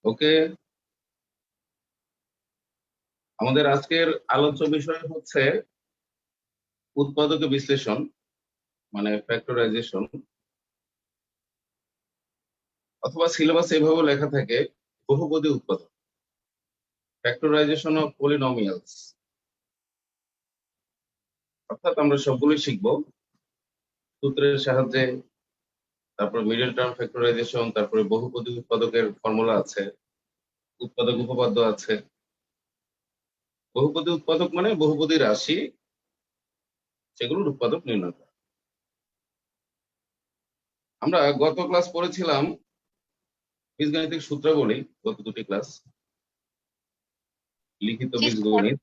ওকে, আমাদের আজকের আলোচ্য বিষয় হচ্ছে উৎপাদক বিশ্লেষণ, মানে ফ্যাক্টরাইজেশন, অথবা সিলেবাস এভাবে লেখা থাকে বহুপদী উৎপাদক, ফ্যাক্টরাইজেশন অফ পলিনোমিয়ালস। অর্থাৎ আমরা সবগুলোই শিখবো সূত্রের সাহায্যে, তারপর মিডল টার্ম ফ্যাক্টরাইজেশন, তারপরে বহুপদী উৎপাদকের ফর্মুলা আছে, উৎপাদক উপপাদ্য আছে। বহুপদী উৎপাদক মানে বহুপদী রাশি, সেগুলোর উৎপাদক নির্ণয় করা। আমরা গত ক্লাস পড়েছিলাম বীজগাণিতিক সূত্রাবলী, গত দুটি ক্লাস, লিখিত বীজগণিত।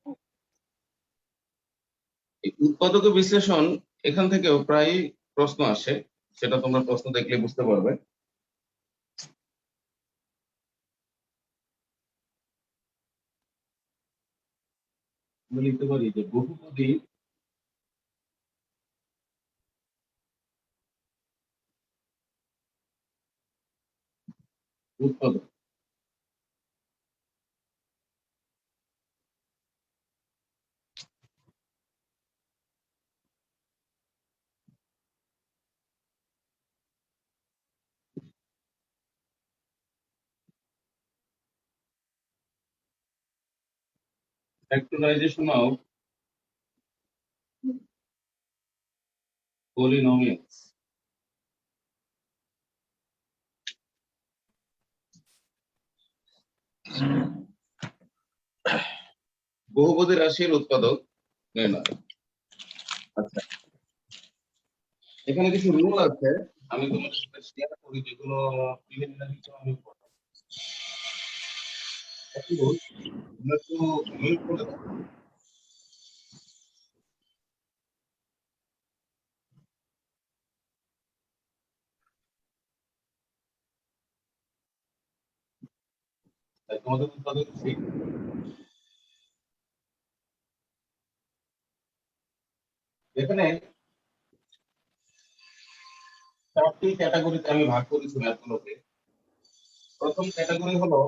এই উৎপাদক বিশ্লেষণ, এখান থেকেও প্রায় প্রশ্ন আসে, সেটা তোমরা প্রশ্ন দেখলে বুঝতে পারবে। আমি লিখতে পারি যে বহুপদী উৎপাদক। Factorisation of polynomials. বহুপদী রাশির উৎপাদক নির্ণয়। আচ্ছা, এখানে কিছু রুল আছে, আমি তোমাদের সাথে শেয়ার করি, যেগুলো প্রিলিমিনারিতে আমি পড়াবো। একটি রুল তোমরা একটু মিউট করে দাও। তোমাদের উৎপাদক ঠিক এখানে 4টি ক্যাটাগরিতে আমি ভাগ করেছি ম্যাথগুলোকে। প্রথম ক্যাটাগরি হলো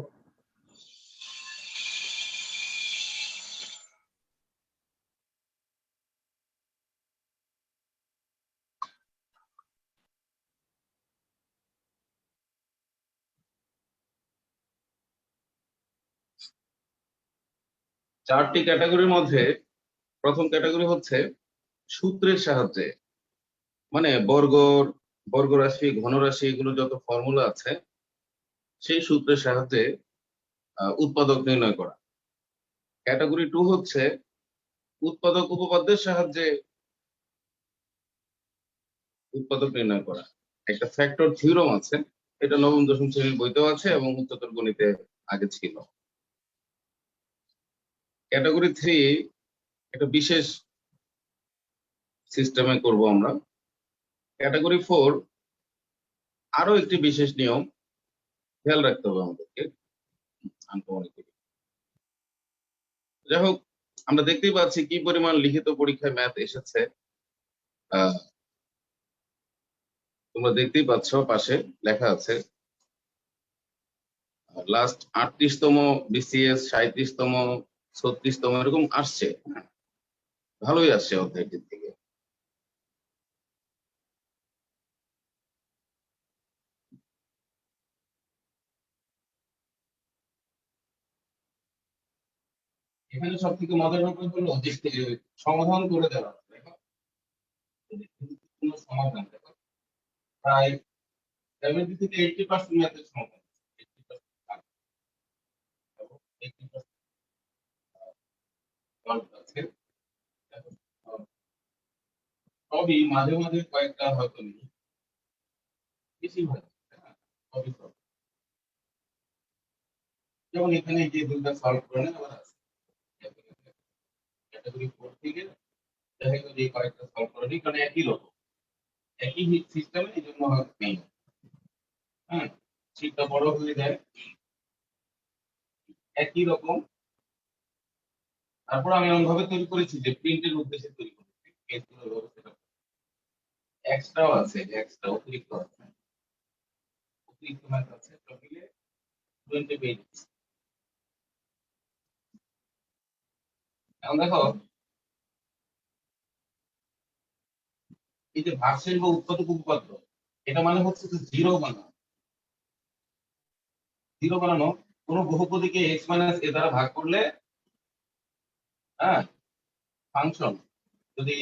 4টি ক্যাটাগরির মধ্যে প্রথম ক্যাটাগরি হচ্ছে সূত্রের সাহায্যে, মানে বর্গরাশি, ঘনরাশি, এগুলো যত ফর্মুলা আছে সেই সূত্রের সাহায্যে উৎপাদক নির্ণয় করা। ক্যাটাগরি 2 হচ্ছে উৎপাদক উপপাদ্যের সাহায্যে উৎপাদক নির্ণয় করা। একটা ফ্যাক্টর থিওরেম আছে, এটা নবম দশম শ্রেণীর বইতেও আছে এবং উচ্চতর গণিতে আগে ছিল। ক্যাটাগরি 3 একটা বিশেষ সিস্টেমে করব আমরা। ক্যাটাগরি 4 আরো একটি বিশেষ নিয়ম খেয়াল রাখতে হবে আমাদেরকে। যাই হোক, আমরা দেখতেই পাচ্ছি কি পরিমাণ লিখিত পরীক্ষায় ম্যাথ এসেছে। তোমরা দেখতেই পাচ্ছ পাশে লেখা আছে লাস্ট 38তম বিসিএস, 37তম, 36তম, এরকম আসছে। ভালোই আসছে অধ্যায়টির থেকে। এখানে সব থেকে মজার ব্যাপার হলো যে সমাধান করে দেওয়া, দেখো সমাধান দেখো প্রায় 70 থেকে 80% ম্যাথের সমাধান, 80% এবং 80% সলভ আছে। সবই মাঝে মাঝে কয়েকটা হয়তো নেই, বেশিরভাগ সবই solve। যেমন এখানে যে দুইটা সলভ করে নেন আবার আছে ক্যাটাগরি 4 থেকে দেখা গেল যে কয়েকটা সলভ করে নিই, কারণ একই রকম, একই সিস্টেমে, এই জন্য হয়তো নেই। হ্যাঁ, শীটটা বড় হয়ে যায়, একই রকম। তারপর আমি এমন ভাবে তৈরি করেছি যে প্রিন্টের উদ্দেশ্যে তৈরি করেছি, পেজগুলো এভাবে সেটআপ। এক্সট্রাও আছে, এক্সট্রা অতিরিক্ত আছে, অতিরিক্ত ম্যাথ আছে, সব মিলে 20 পেয়ে যাচ্ছি। এখন দেখো এই যে ভাগশেষ বা উৎপাদক উপপাদ্য, এটা মানে হচ্ছে যে জিরো বানানো কোন বহুপদীকে এক্স মাইনাস এ দ্বারা ভাগ করলে, হ্যাঁ, ফাংশন যদি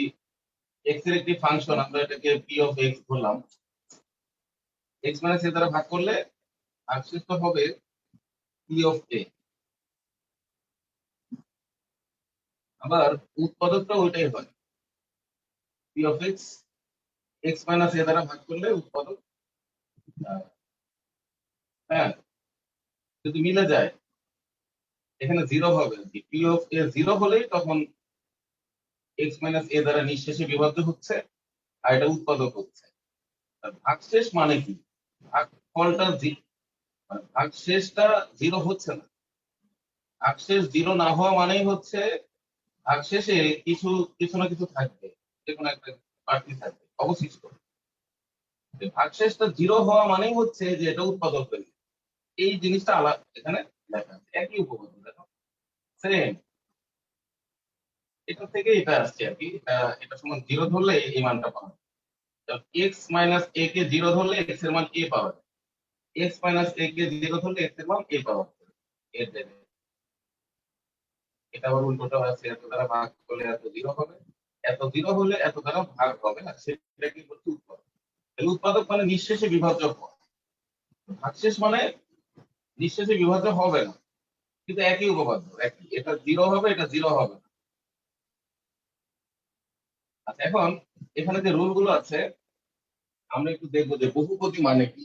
এক্স এর একটি ফাংশন, আমরা এটাকে পি অফ এক্স বললাম, এক্স মাইনাস এ দ্বারা ভাগ করলে ভাগশেষটা হবে পি অফ এ। আবার উৎপাদকটা ওইটাই হয়, p of x x minus a দ্বারা ভাগ করলে উৎপাদক, আহ, হ্যাঁ, যদি মিলে যায় এখানে জিরো হবে আর কি। পি অফ এ জিরো হলেই তখন এক্স মাইনাস এ দ্বারা নিঃশেষে বিভাজ্য হচ্ছে, আর এটা উৎপাদক হচ্ছে। আর ভাগশেষ মানে কি? ভাগফলটা ভাগশেষটা জিরো হচ্ছে না। ভাগশেষ জিরো না হওয়া মানেই হচ্ছে ভাগশেষে কিছু কিছু না কিছু থাকবে, যে কোনো একটা বাড়তি থাকবে অবশিষ্ট। ভাগশেষটা জিরো হওয়া মানেই হচ্ছে যে এটা উৎপাদক হয়ে গেছে। এই জিনিসটা আলাদা এখানে লেখা আছে, একই উপপাদ্য দেখো, সেম। এটা থেকে এটা আসছে আর কি। এটা সমান জিরো ধরলে এই মানটা পাওয়া যায়। এক্স মাইনাস এ কে জিরো ধরলে এক্স এর মান এ পাওয়া যায়, এক্স মাইনাস এ কে জিরো ধরলে এক্স এর মান এ পাওয়া যায়। এর জায়গায় এটা আবার উল্টোটা আছে, এত দ্বারা ভাগ করলে এত জিরো হবে, এত জিরো হলে এত দ্বারা ভাগ হবে, আর সেটা কি করছে উৎপাদক। তাহলে উৎপাদক মানে নিঃশেষে বিভাজ্য হওয়া, ভাগশেষ মানে নিঃশেষে বিভাজ্য হবে না, কিন্তু একই উপপাদ্য, একই। এটা জিরো হবে, এটা জিরো হবে না। আচ্ছা, এখন এখানে যে রুল গুলো আছে আমরা একটু দেখবো যে বহুপদী মানে কি।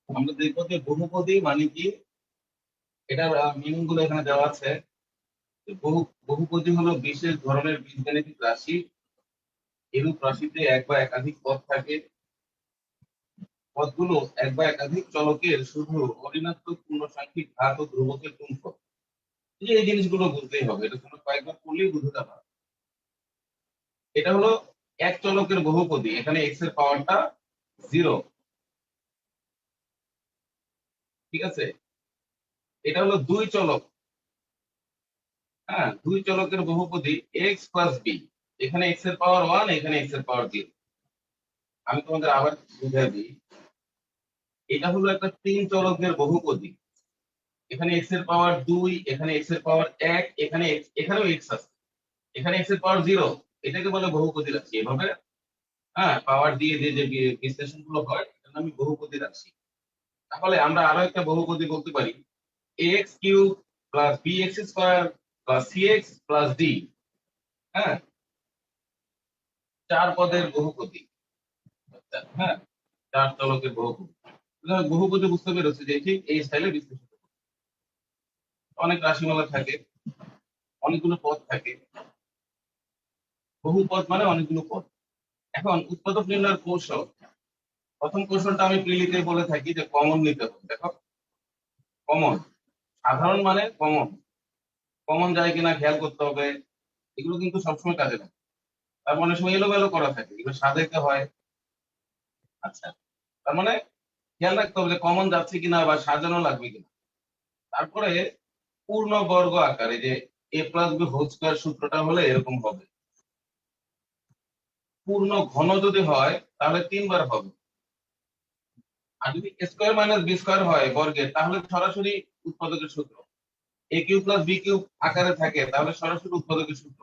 আমরা দেখবো যে বহুপদী মানে কি, এটার মিনিং গুলো এখানে দেওয়া আছে। যে বহুপদী হলো বিশেষ ধরনের বীজগাণিতিক রাশি, এরূপ রাশিতে এক বা একাধিক পদ থাকে, পদগুলো এক বা একাধিক চলকের শুধু অঋণাত্মক পূর্ণসাংখ্যিক ঘাত ও ধ্রুবকের গুণফল। এই জিনিসগুলো বুঝতেই হবে, এটা কোনো কয়েকবার পড়লেই বুঝতে পারবে। এটা হলো এক চলকের বহুপদী, এখানে এক্স এর পাওয়ারটা জিরো, ঠিক আছে। এটা হলো দুই চলক, হ্যাঁ, দুই চলকের বহুপদী এক্স প্লাস বি, এখানে এক্স এর পাওয়ার ওয়ান, এখানে এক্স এর পাওয়ার জিরো। আমি তোমাদের আবার বুঝিয়ে দিই, এটা হলো একটা তিন চলকের বহুপদী, এখানে এক্স এর পাওয়ার দুই, এখানে এক্স এর পাওয়ার এক, এখানে এখানেও এক্স আছে, এখানে এক্স এর পাওয়ার জিরো। এটাকে বলে বহুপদী রাশি। এভাবে, হ্যাঁ, পাওয়ার দিয়ে দিয়ে যে বিশ্লেষণ গুলো হয় এটার নামই বহুপদী রাশি। তাহলে আমরা আরো একটা বহুপদী বলতে পারি, x cube plus b x square plus c x plus d, হ্যাঁ, চার পদের বহুপদী। আচ্ছা, হ্যাঁ, চার চলকের বহুপদী। সুতরাং বহুপদী বুঝতে পেরেছি যে ঠিক এই স্টাইলে বিশ্লেষণ করতে হবে। অনেক রাশিমালা থাকে, অনেকগুলো পদ থাকে, বহু পদ মানে অনেকগুলো পদ। এখন উৎপাদক নির্ণয়ের কৌশল, প্রথম কৌশলটা আমি প্রিলিতে বলে থাকি যে কমন নিতে হবে। দেখো, কমন, সাধারণ মানে কমন, কমন যায় কিনা খেয়াল করতে হবে। এগুলো কিন্তু সবসময় কাজে লাগে। তার মানে সময় এলোমেলো করা থাকে, এগুলো সাজাইতে হয়। আচ্ছা, তার মানে খেয়াল রাখতে হবে যে কমন যাচ্ছে কিনা বা সাজানো লাগবে কিনা। তারপরে পূর্ণ বর্গ আকারে যে এ প্লাস বি হোল স্কয়ার সূত্রটা হলে এরকম হবে। পূর্ণ ঘন যদি হয় তাহলে তিনবার হবে, আর যদি স্কয়ার মাইনাস বি স্কয়ার হয় বর্গের, তাহলে সরাসরি উৎপাদকের সূত্র। এ কিউব প্লাস বি কিউব আকারে থাকে তাহলে সরাসরি উৎপাদকের সূত্র।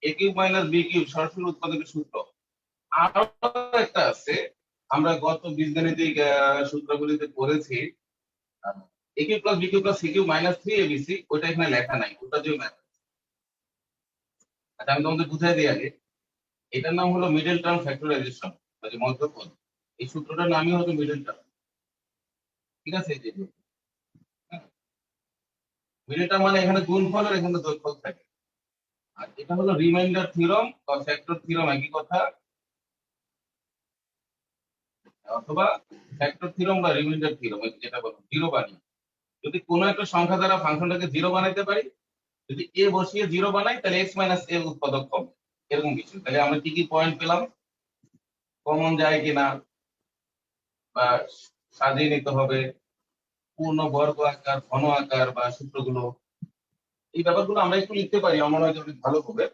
এ কিউব মাইনাস বি কিউব সরাসরি উৎপাদকের সূত্র। আরো একটা আছে, আমরা গত বীজগণিতিক সূত্রগুলিতে পড়েছি, a cube plus b cube plus c cube minus three a b c, ওইটা এখানে লেখা নাই, ওটা যে ম্যাথ। আচ্ছা, আমি তোমাদের বুঝাই দিই আগে। এটার নাম হলো মিডল টার্ম ফ্যাক্টরাইজেশন, যে মধ্যপদ। এই সূত্রটার নামই হলো মিডল টার্ম, ঠিক আছে। এই যে মিডল টার্ম মানে এখানে গুণফল আর এখানে যোগফল থাকে। আর এটা হলো রিমাইন্ডার থিওরেম বা ফ্যাক্টর থিওরেম, একই কথা, অথবা ফ্যাক্টর থিওরেম বা রিমাইন্ডার থিওরেম, যেটা বলো জিরো বানিয়ে। যদি কোনো একটা সংখ্যা দ্বারা ফাংশনটাকে জিরো বানাইতে পারি, যদি এ বসিয়ে জিরো বানাই তাহলে এক্স মাইনাস এ উৎপাদক হবে, এরকম কিছু। তাহলে আমরা কি কি পয়েন্ট পেলাম? কমন যায় কিনা বা সাজিয়ে নিতে হবে, পূর্ণ বর্গ আকার, ঘন আকার বা সূত্রগুলো, এই ব্যাপারগুলো আমরা একটু লিখতে পারি, আমার মনে হয় যে অনেক ভালো হবে।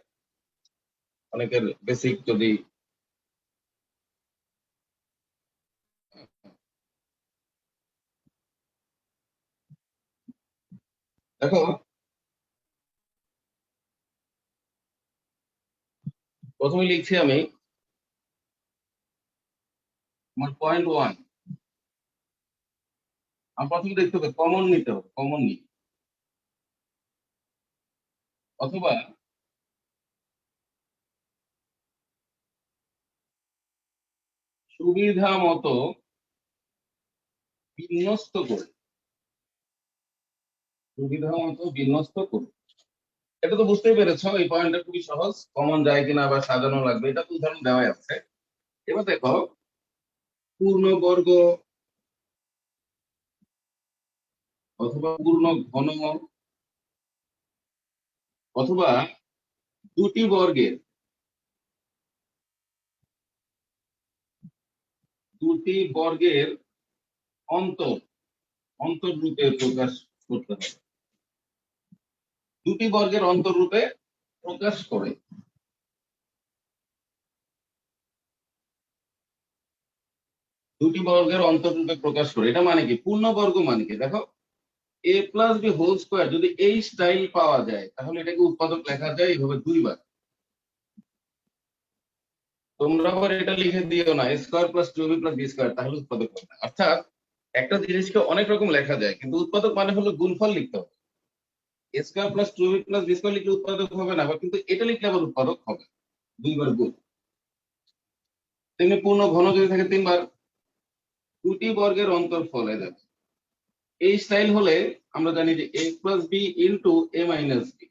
অনেকের বেসিক যদি দেখো, প্রথমে লিখছি আমি আমার .1। আমি প্রথমে দেখতে হবে কমন নিতে হবে, কমন নিই, অথবা সুবিধা মতো বিন্যস্ত করে, সুবিধা মতো বিন্যস্ত করে। এটা তো বুঝতেই পেরেছো, এই পয়েন্টটা খুবই সহজ, কমন যায় কিনা বা সাজানো লাগবে, এটা তো উদাহরণ দেওয়াই আছে। এবার দেখো, পূর্ণবর্গ অথবা পূর্ণ ঘন অথবা দুটি বর্গের, দুটি বর্গের অন্তর, অন্তর রূপে প্রকাশ করতে হবে, দুটি বর্গের অন্তর রূপে প্রকাশ করে। দুটি বর্গের অন্তর রূপে প্রকাশ করে, এটা মানে কি? পূর্ণবর্গ মানে কি? দেখো, এ প্লাস বি হোল স্কোয়ার যদি এই স্টাইল পাওয়া যায়, তাহলে এটাকে উৎপাদক লেখা যায় এইভাবে দুইবার। তোমরা আবার এটা লিখে দিও না, a square plus two b plus b square, তাহলে উৎপাদক হবে না। অর্থাৎ একটা জিনিসকে অনেক রকম লেখা যায়, কিন্তু উৎপাদক মানে হলো গুণফল লিখতে হবে। A square plus two b plus b square লিখলে উৎপাদক হবে না, আবার কিন্তু এটা লিখলে আবার উৎপাদক হবে, দুইবার গুণ। তেমনি পূর্ণ ঘন যদি থাকে তিনবার, দুটি বর্গের অন্তর ফলে যাবে। এই স্টাইল হলে আমরা জানি যে এ প্লাস বি ইন্টু এ মাইনাস বি,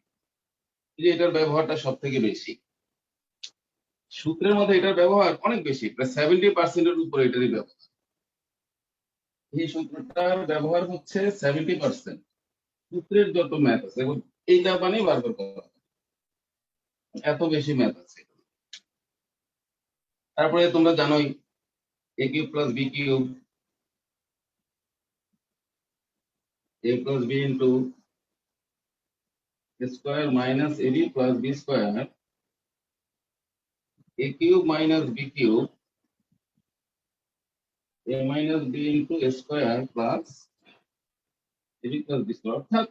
যে এটার ব্যবহারটা সব থেকে বেশি। সূত্রের মধ্যে এটার ব্যবহার অনেক বেশি, প্রায় 70% উপরে এটারই ব্যবহার। এই সূত্রটার ব্যবহার হচ্ছে 70%। সূত্রের যত ম্যাথ আছে এবং এইটা বানিয়ে বারবার করা হয়। এত বেশি ম্যাথ আছে। তারপরে তোমরা জানোই a cube plus b cube, a plus b into square minus a b plus b square, a cube minus b cube, a minus b into square plus a b plus b square. অর্থাৎ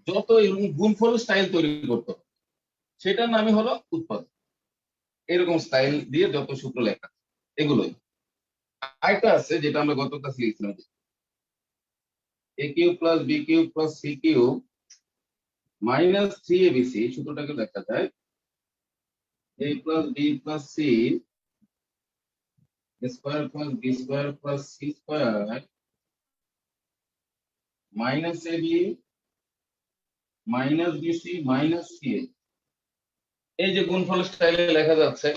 যত এরকম গুণফল style তৈরি করতে হবে, সেটার নামই হলো উৎপাদক। এরকম স্টাইল দিয়ে যত সূত্র লেখা, এগুলোই। আরেকটা আছে যেটা আমরা গত ক্লাসে লিখছিলাম, a cube plus b cube plus c cube minus 3abc, সূত্রটাকে লেখা যায় a plus b plus c square plus b square plus c square minus a b minus b c minus c a. এই যে গুণফল স্টাইলে লেখা যাচ্ছে,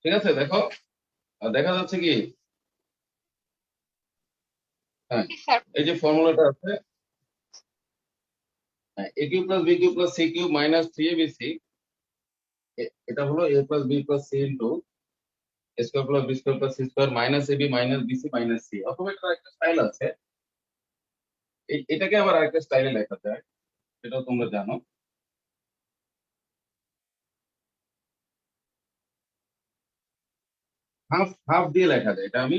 ঠিক আছে? দেখো, দেখা যাচ্ছে কি? হ্যাঁ, এই যে ফর্মুলাটা আছে, a cube plus b cube plus c cube minus 3abc, এটা হলো a plus b plus c into square plus b square plus c square minus a b minus b c minus c. অথবা এটা একটা স্টাইল আছে, এটাকে আবার আরেকটা স্টাইলে লেখা যায়, সেটাও তোমরা জানো। হাফ হাফ দিয়ে লেখা যায়, এটা আমি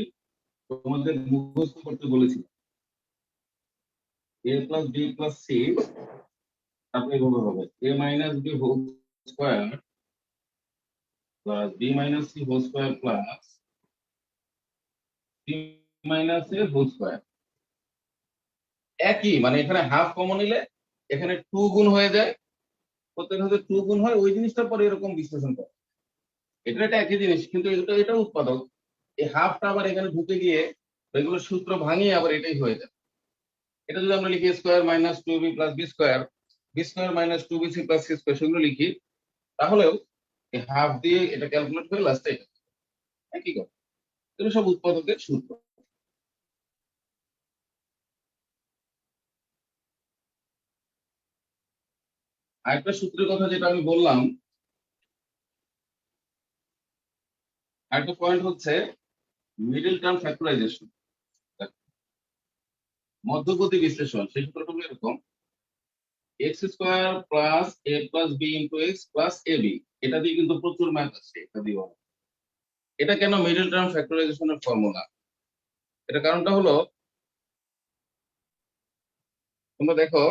তোমাদের মুখস্থ করতে বলেছি। A plus b plus c, তারপরে এভাবে হবে a minus b whole square plus b minus c whole square plus c minus a whole square. একই, মানে এখানে হাফ কমন নিলে এখানে টু গুণ হয়ে যায়, প্রত্যেক হাতে টু গুণ হয়, ওই জিনিসটার পরে এরকম বিশ্লেষণ করে। এটা একই জিনিস, কিন্তু এটা উৎপাদক। এই হাফটা আবার এখানে ঢুকে গিয়ে এগুলো সূত্র ভাঙিয়ে আবার এটাই হয়ে যায়। এটা যদি আমরা লিখি square minus two b plus b square minus two b c plus c square, সেগুলো লিখি, তাহলেও এই হাফ দিয়ে এটা ক্যালকুলেট করে লাস্টে এটা একই কথা। এগুলো সব উৎপাদকের সূত্র। আরেকটা সূত্রের কথা যেটা আমি বললাম, আরেকটা পয়েন্ট হচ্ছে মিডল টার্ম ফ্যাক্টরাইজেশন, মধ্যগতি বিশ্লেষণ। সেই সূত্রটা হলো এরকম: x square plus a plus b into x plus a b. এটা দিয়ে কিন্তু প্রচুর ম্যাথ আছে, এটা দিয়ে। এটা কেন মিডল টার্ম ফ্যাক্টরাইজেশনের ফর্মুলা? এটা কারণটা হলো, তোমরা দেখো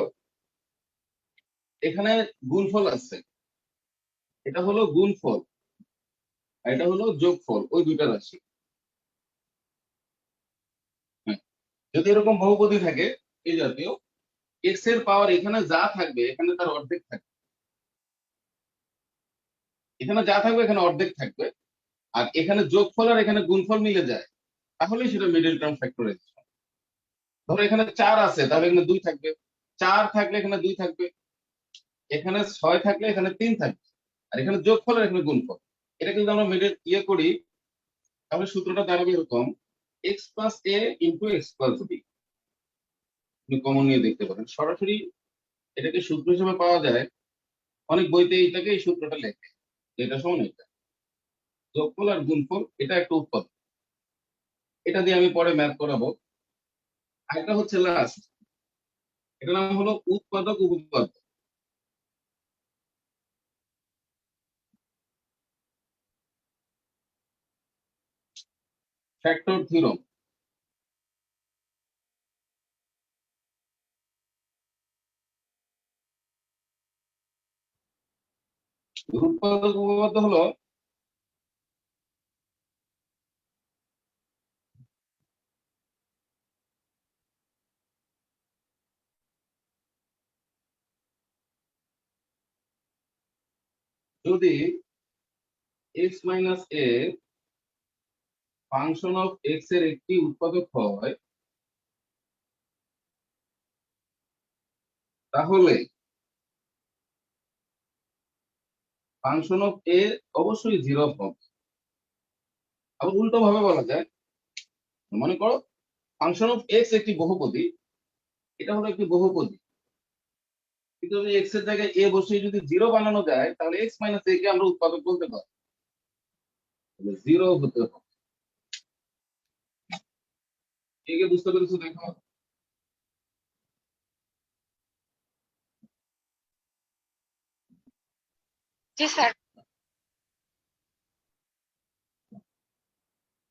এখানে গুণফল আছে, এটা হলো গুণফল আর এটা হলো যোগফল, ওই দুইটা রাশি। হ্যাঁ, যদি এরকম বহুপদী থাকে এই জাতীয়, এক্স এর পাওয়ার এখানে যা থাকবে এখানে তার অর্ধেক থাকবে, এখানে যা থাকবে এখানে অর্ধেক থাকবে, আর এখানে যোগফল আর এখানে গুণফল মিলে যায়, তাহলেই সেটা মিডল টার্ম ফ্যাক্টরাইজেশন। ধরো এখানে 4 আছে, তাহলে এখানে 2 থাকবে, 4 থাকলে এখানে 2 থাকবে, এখানে 6 থাকলে এখানে 3 থাকবে, আর এখানে যোগফল আর এখানে গুণফল। এটা কিন্তু আমরা মিডল করি, তাহলে সূত্রটা দাঁড়াবে এরকম: এক্স প্লাস এ ইন্টু এক্স প্লাস বি। আপনি কমন নিয়ে দেখতে পারেন, সরাসরি এটাকে সূত্র হিসেবে পাওয়া যায়। অনেক বইতে এইটাকে এই সূত্রটা লেখে, এটা সমান এটা, যোগফল আর গুণফল, এটা একটা উৎপাদক। এটা দিয়ে আমি পরে ম্যাথ করাবো। আরেকটা হচ্ছে লাস্ট, এটার নাম হলো উৎপাদক উপপাদ্য, ফ্যাক্টর থিওরেম। উৎপাদক উপপাদ্য হলো, যদি x minus A function of x এর একটি উৎপাদক হয়, তাহলে ফাংশন অফ এ অবশ্যই 0 হবে। আবার উল্টো ভাবে বলা যায়, মনে করো ফাংশন অফ এক্স একটি বহুপদী, এটা হলো একটি বহুপদী, কিন্তু যদি এক্স এর জায়গায় এ বসিয়ে যদি 0 বানানো যায়, তাহলে এক্স মাইনাস এ কে আমরা উৎপাদক বলতে পারি, 0 হতে হবে। একে বুঝতে পেরেছো? দেখো, জি স্যার।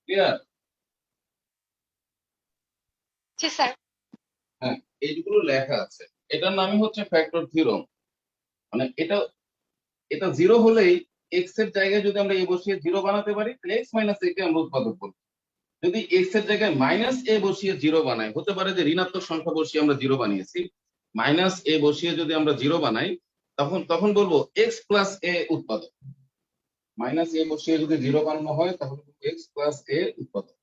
ক্লিয়ার? জি স্যার। হ্যাঁ, এইগুলো লেখা আছে, এটার নামই হচ্ছে ফ্যাক্টর থিওরেম। মানে এটা এটা 0 হলেই এক্স এর জায়গায় যদি আমরা এ বসিয়ে 0 বানাতে পারি, তাহলে এক্স মাইনাস এ কে আমরা উৎপাদক বলবো। যদি এক্স এর জায়গায় মাইনাস এ বসিয়ে 0 বানাই, হতে পারে যে ঋণাত্মক সংখ্যা বসিয়ে আমরা 0 বানিয়েছি, মাইনাস এ বসিয়ে যদি আমরা 0 বানাই, তখন তখন বলবো এক্স প্লাস এ উৎপাদক। মাইনাস এ বসিয়ে যদি 0 বানানো হয়, তাহলে এক্স প্লাস এ উৎপাদক।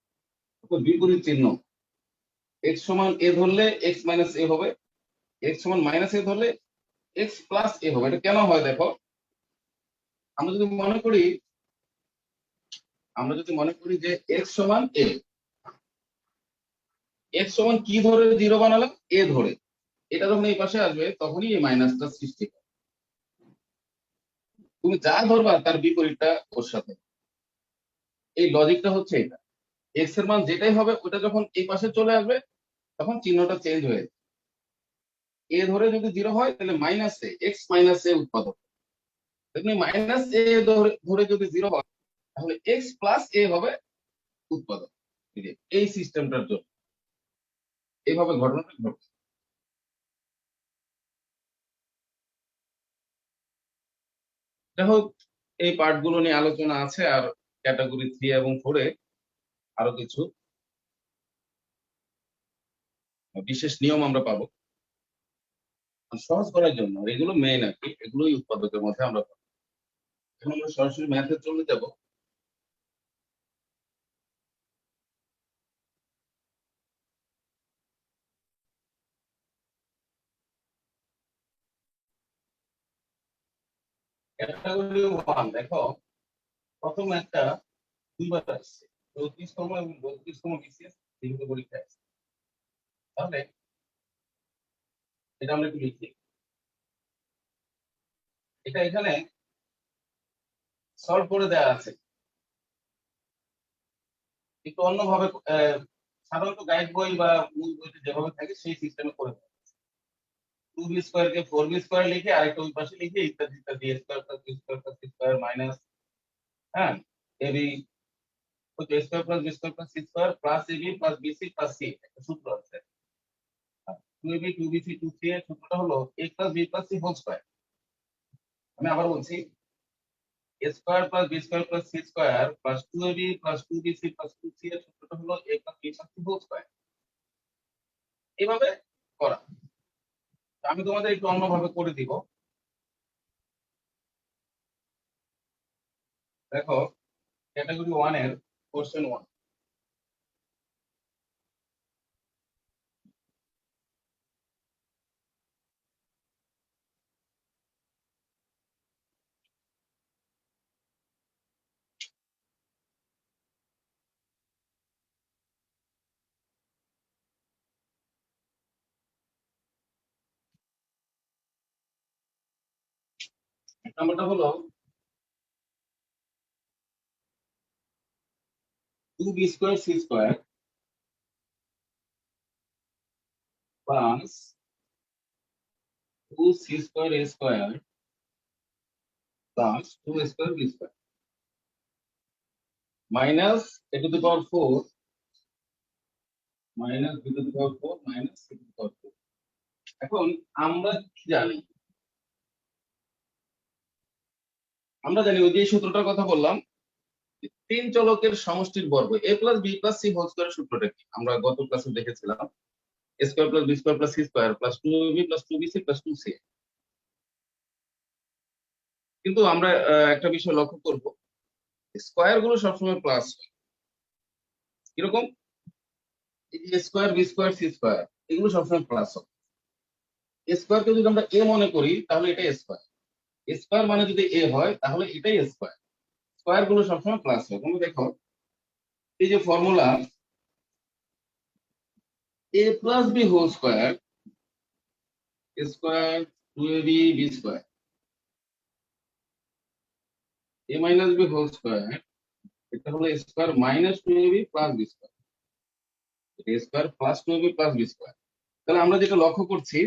বিপরীত চিহ্ন, এক্স সমান এ ধরলে এক্স মাইনাস এ হবে, এক্স সমান মাইনাস এ ধরলে এক্স প্লাস এ হবে। এটা কেন হয় দেখো, আমরা যদি মনে করি যে এক্স সমান এ, এক্স সমান কি ধরে 0 বানালাম, এ ধরে, এটা যখন এই পাশে আসবে তখনই এই মাইনাসটা সৃষ্টি হয়। তুমি যা ধরবা তার বিপরীতটা ওর সাথে, এই লজিকটা হচ্ছে এটা। এক্স এর মান যেটাই হবে ওটা যখন এই পাশে চলে আসবে, তখন চিহ্নটা চেঞ্জ হয়ে যাবে। এ ধরে যদি 0 হয়, তাহলে মাইনাস এ, এক্স মাইনাস এ উৎপাদক। তেমনি মাইনাস এ ধরে যদি 0 হয়, তাহলে এক্স প্লাস এ হবে উৎপাদক। এই সিস্টেমটার জন্য এইভাবে ঘটনাটা ঘটছে। যাই হোক, এই পার্টগুলো নিয়ে আলোচনা আছে, আর ক্যাটাগরি 3 এবং 4 এ আরো কিছু বিশেষ নিয়ম আমরা পাবো সহজ করার জন্য। এগুলো মেইন আর কি, এগুলোই উৎপাদকের মধ্যে আমরা পাবো। এখন আমরা সরাসরি ম্যাথে চলে যাব। ক্যাটাগরি 1 দেখো, প্রথম ম্যাথটা দুইবার আসছে, 34তম এবং 32তম বিসিএস লিখিত পরীক্ষায় আসছে। তাহলে এটা আমরা একটু লিখি, এটা এখানে সলভ করে দেওয়া আছে। একটু অন্যভাবে সাধারণত গাইড বই বা মূল বইতে যেভাবে থাকে সেই সিস্টেমে করে দেয়। 2b স্কয়ার কে 4b স্কয়ার লিখে আরেকটা ওই পাশে লিখে ইত্যাদি ইত্যাদি a square plus b square plus c square minus, হ্যাঁ, ab হচ্ছে a square plus b square plus c square plus ab plus bc plus c, একটা সূত্র আছে। 2ab 2bc 2c এর সূত্রটা হলো a plus b plus c whole square. আমি আবার বলছি, a square plus b square plus c square plus 2ab plus 2bc plus 2c এর সূত্রটা হলো a plus b plus c whole square. এভাবে করা। আমি তোমাদের একটু অন্যভাবে করে দিব। দেখো, ক্যাটাগরি 1 এর কোশ্চেন 1। এক নম্বরটা হলো 2b square c square plus 2c square a square plus 2 square b square minus a to the power 4 minus b to the power 4 minus c to the power 4। এখন আমরা কি জানি? আমরা জানি ওই যে সূত্রটার কথা বললাম, তিন চলকের সমষ্টির বর্গ a plus b plus c whole স্কয়ারের সূত্রটা কি আমরা গত ক্লাসে দেখেছিলাম, a square plus b square plus c square plus 2ab plus 2bc plus 2c। কিন্তু আমরা একটা বিষয় লক্ষ্য করব, স্কয়ার গুলো সবসময় প্লাস হয়। কিরকম? এই যে square b square c square এগুলো সবসময় প্লাস হবে। স্কয়ার কে যদি আমরা a মনে করি তাহলে এটা স্কয়ার, স্কয়ার মানে যদি a হয় তাহলে এটাই স্কয়ার। স্কয়ার গুলো সবসময় প্লাস হয়। তোমরা দেখো এই যে formula a plus b whole square square 2ab b square a minus b whole square, এটা হলো square minus 2ab plus b square, এটা square plus 2ab plus b square. তাহলে আমরা যেটা লক্ষ্য করছি,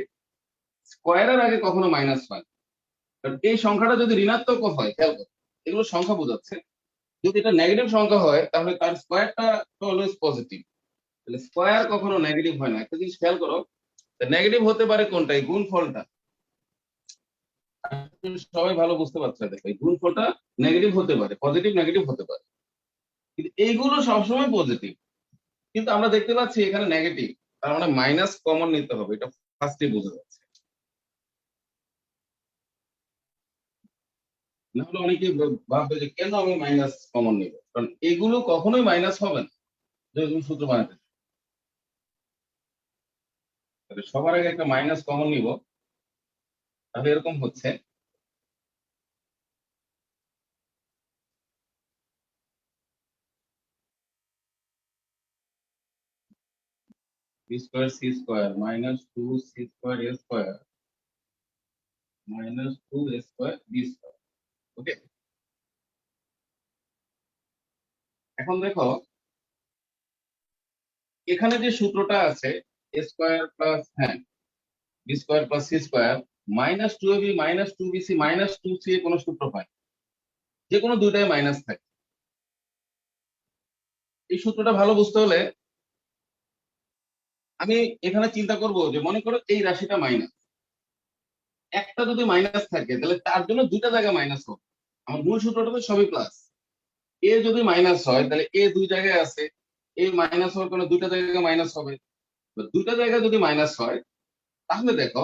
স্কয়ারের আগে কখনো মাইনাস হয় না। কারণ এই সংখ্যাটা যদি ঋণাত্মক হয়, খেয়াল করো এগুলো সংখ্যা বোঝাচ্ছে, যদি এটা নেগেটিভ সংখ্যা হয় তাহলে তার স্কয়ারটা অলওয়েজ পজিটিভ। তাহলে স্কয়ার কখনো নেগেটিভ হয় না। একটা জিনিস খেয়াল করো, নেগেটিভ হতে পারে কোনটা? এই গুণফলটা। সবাই ভালো বুঝতে পারছে, দেখো এই গুণফলটা নেগেটিভ হতে পারে, পজিটিভ নেগেটিভ হতে পারে, কিন্তু এইগুলো সবসময় পজিটিভ। কিন্তু আমরা দেখতে পাচ্ছি এখানে নেগেটিভ, তার মানে মাইনাস কমন নিতে হবে, এটা ফার্স্টে বোঝা যাচ্ছে। না হলে অনেকে ভাববে যে কেন আমি মাইনাস কমন নিব, কারণ এগুলো কখনোই মাইনাস হবে না যদি তুমি সূত্র বানাতে চাও। তাহলে সবার আগে একটা মাইনাস কমন নিব, তাহলে এরকম হচ্ছে b square c square minus 2c square a square minus 2a square b square. Okay, এখন দেখো এখানে যে সূত্রটা আছে a স্কোয়ার প্লাস, হ্যাঁ, b square plus c square minus 2ab minus 2bc minus 2c এর কোনো সূত্র হয় না। যে কোনো দুইটাই মাইনাস থাকে। এই সূত্রটা ভালো বুঝতে হলে আমি এখানে চিন্তা করব যে মনে করো এই রাশিটা মাইনাস, একটা যদি মাইনাস থাকে তাহলে তার জন্য দুইটা জায়গায় মাইনাস হবে। আমার মূল সূত্রটা তো সবই প্লাস। এ যদি মাইনাস হয় তাহলে এ দুই জায়গায় আছে, এ মাইনাস হওয়ার কারণে দুইটা জায়গায় মাইনাস হবে। দুইটা জায়গায় যদি মাইনাস হয় তাহলে দেখো